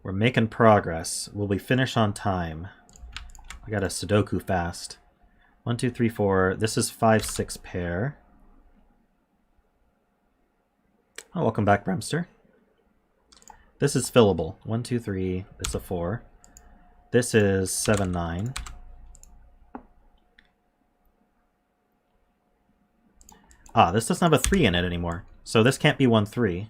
Speaker 1: We're making progress. Will we finish on time? I got a Sudoku fast. 1, 2, 3, 4. This is 5, 6 pair. Oh, welcome back, Bremster. This is fillable. 1, 2, 3. It's a 4. This is 7, 9. Ah, this doesn't have a 3 in it anymore. So this can't be 1, 3.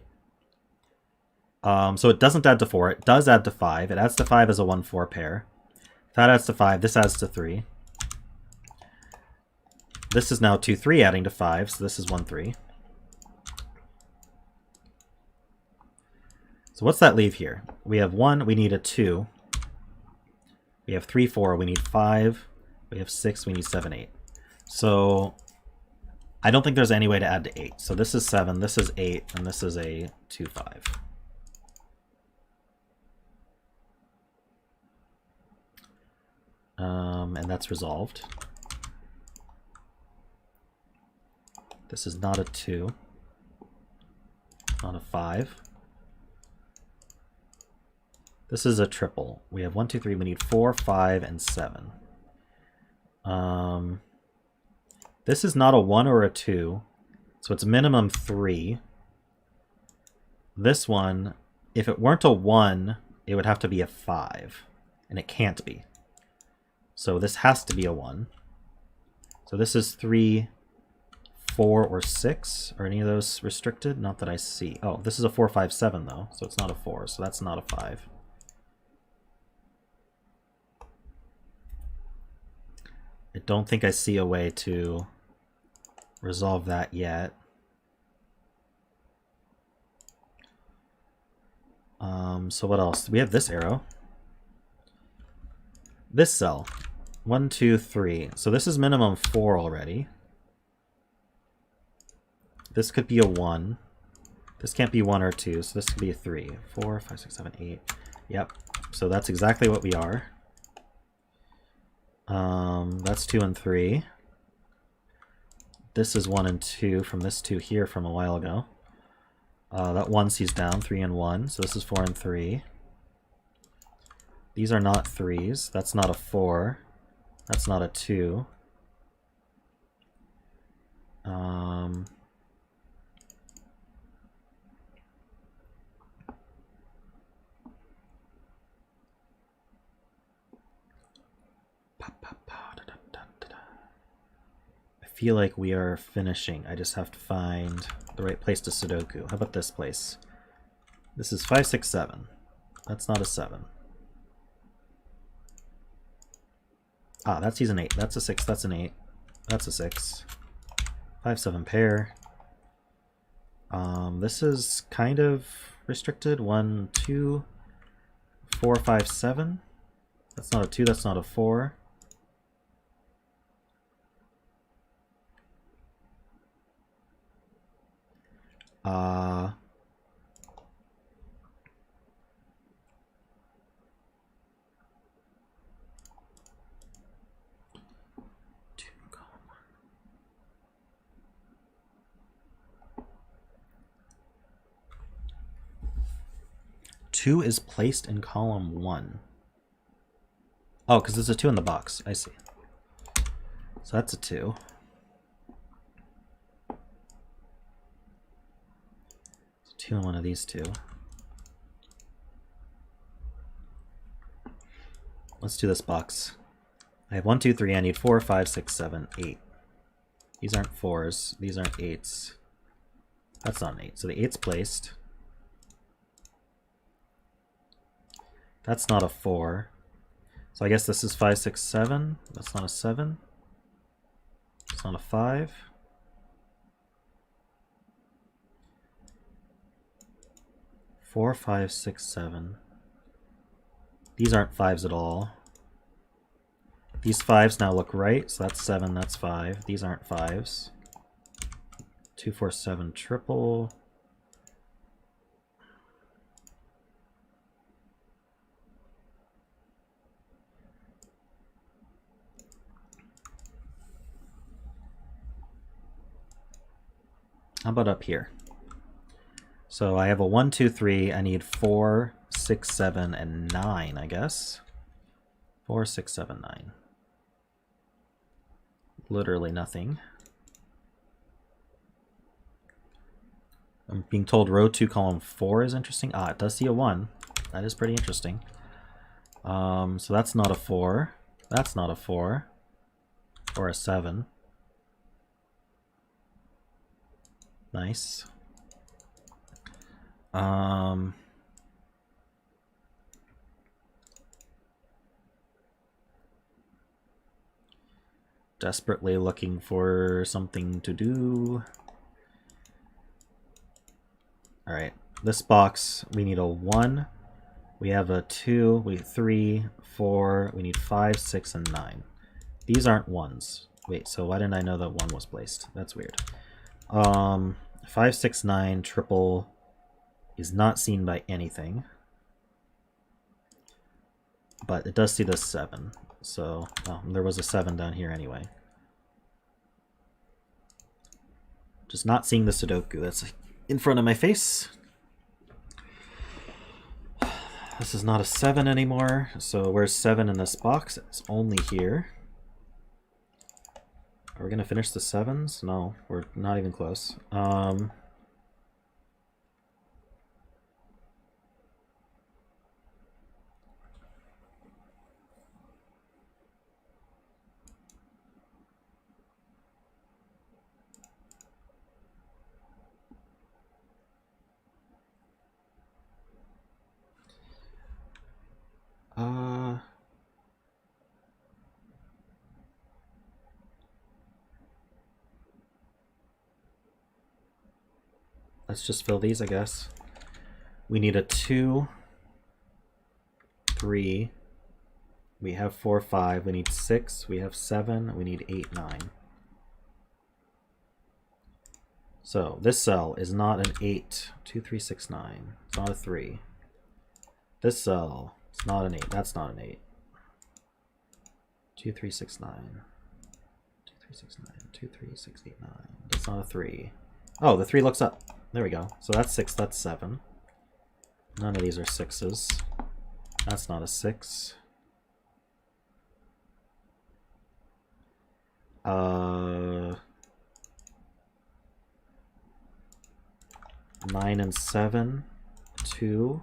Speaker 1: So it doesn't add to 4. It does add to 5. It adds to 5 as a 1, 4 pair. That adds to 5. This adds to 3. This is now 2, 3 adding to 5. So this is 1, 3. So what's that leave here? We have 1. We need a 2. We have 3, 4. We need 5. We have 6. We need 7, 8. So I don't think there's any way to add to 8. So this is 7. This is 8. And this is a 2, 5. And that's resolved. This is not a 2, not a 5. This is a triple. We have 1, 2, 3. We need 4, 5, and 7. This is not a 1 or a 2, so it's minimum 3. This one, if it weren't a 1, it would have to be a 5, and it can't be. So this has to be a 1. So this is 3, 4, or 6. Are any of those restricted? Not that I see. Oh, this is a 4, 5, 7, though, so it's not a 4, so that's not a 5. I don't think I see a way to resolve that yet. So what else? We have this arrow. This cell. 1, 2, 3. So this is minimum 4 already. This could be a 1. This can't be 1 or 2, so this could be a 3. 4, 5, 6, 7, 8. Yep. So that's exactly what we are. That's 2 and 3. This is 1 and 2 from this 2 here from a while ago. That 1 sees down, 3 and 1. So this is 4 and 3. These are not 3s. That's not a 4. That's not a 2. I feel like we are finishing. I just have to find the right place to Sudoku. How about this place? This is 5, 6, 7. That's not a 7. Ah, that sees an 8. That's a 6. That's an 8. That's a 6. 5, 7 pair. This is kind of restricted. 1, 2, 4, 5, 7. That's not a 2. That's not a 4. Two is placed in column 1. Oh, because there's a 2 in the box. I see. So that's a 2. It's a 2 in one of these two. Let's do this box. I have 1, 2, 3. I need 4, 5, 6, 7, 8. These aren't 4s. These aren't 8s. That's not an 8. So the 8's placed. That's not a 4. So I guess this is 5, 6, 7. That's not a 7. It's not a 5. Four, 5, 6, 7. These aren't 5s at all. These 5s now look right, so that's 7, that's 5. These aren't 5s. 2, 4, 7 triple. How about up here? So I have a 1, 2, 3. I need 4, 6, 7, and 9, I guess. 4, 6, 7, 9. Literally nothing. I'm being told row 2, column 4 is interesting. Ah, it does see a 1. That is pretty interesting. So that's not a 4. That's not a 4. Or a 7. Nice. Desperately looking for something to do. All right, this box, we need a 1. We have a 2, we have 3, 4, we need 5, 6, and 9. These aren't 1s. Wait, so why didn't I know that 1 was placed? That's weird. 5, 6, 9 triple is not seen by anything, but it does see the 7. So there was a 7 down here anyway. Just not seeing the Sudoku that's in front of my face. This is not a 7 anymore. So where's 7 in this box? It's only here. Are we gonna finish the 7s? No, we're not even close. Let's just fill these, I guess. We need a 2, 3. We have 4, 5. We need 6. We have 7. We need 8, 9. So this cell is not an 8. 2, 3, 6, 9. It's not a 3. This cell is not an 8. That's not an 8. 2, 3, 6, 9. 2, 3, 6, 9. 2, 3, 6, 8, 9. That's not a 3. Oh, the 3 looks up. There we go. So that's 6. That's 7. None of these are 6s. That's not a 6. 9 and 7, 2,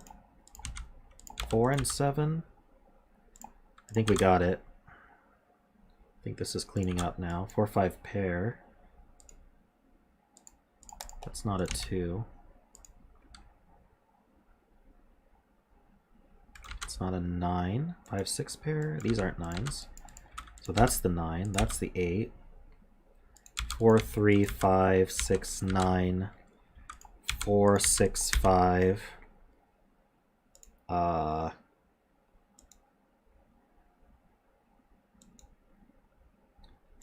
Speaker 1: 4 and 7. I think we got it. I think this is cleaning up now. 4, 5 pair. That's not a 2. It's not a 9. 5, 6 pair. These aren't 9s. So that's the 9. That's the 8. 4, 3, 5, 6, 9. 4, 6, 5.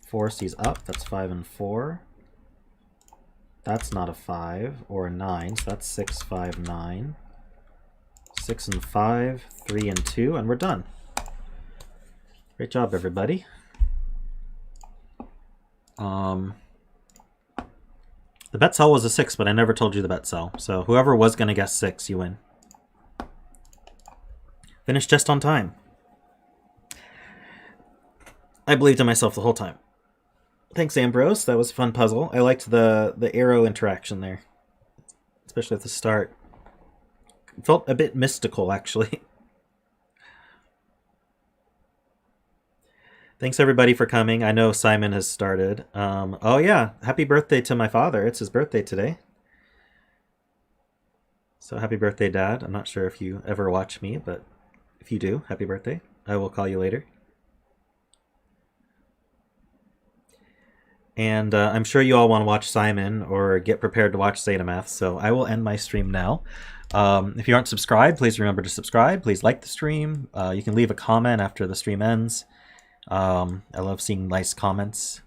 Speaker 1: 4 C's up. That's 5 and 4. That's not a 5 or a 9. So that's 6, 5, 9. 6 and 5, 3 and 2, and we're done. Great job, everybody. The bet cell was a 6, but I never told you the bet cell. So whoever was going to guess 6, you win. Finished just on time. I believed in myself the whole time. Thanks, Ambrose. That was a fun puzzle. I liked the arrow interaction there, especially at the start. It felt a bit mystical, actually. Thanks, everybody, for coming. I know Simon has started. Oh, yeah. Happy birthday to my father. It's his birthday today. So happy birthday, Dad. I'm not sure if you ever watch me, but if you do, happy birthday. I will call you later. And I'm sure you all want to watch Simon or get prepared to watch zetamath, so I will end my stream now. If you aren't subscribed, please remember to subscribe. Please like the stream. You can leave a comment after the stream ends. I love seeing nice comments.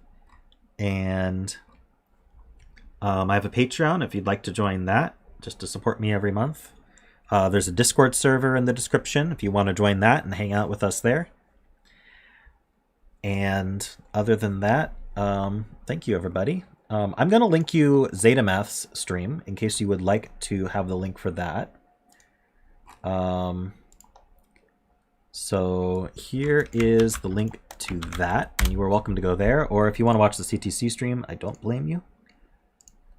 Speaker 1: And I have a Patreon if you'd like to join that, just to support me every month. There's a Discord server in the description if you want to join that and hang out with us there. And other than that, thank you, everybody. I'm going to link you zetamath's stream in case you would like to have the link for that. So here is the link to that, and you are welcome to go there. Or if you want to watch the CTC stream, I don't blame you.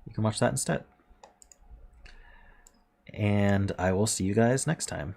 Speaker 1: You can watch that instead. And I will see you guys next time.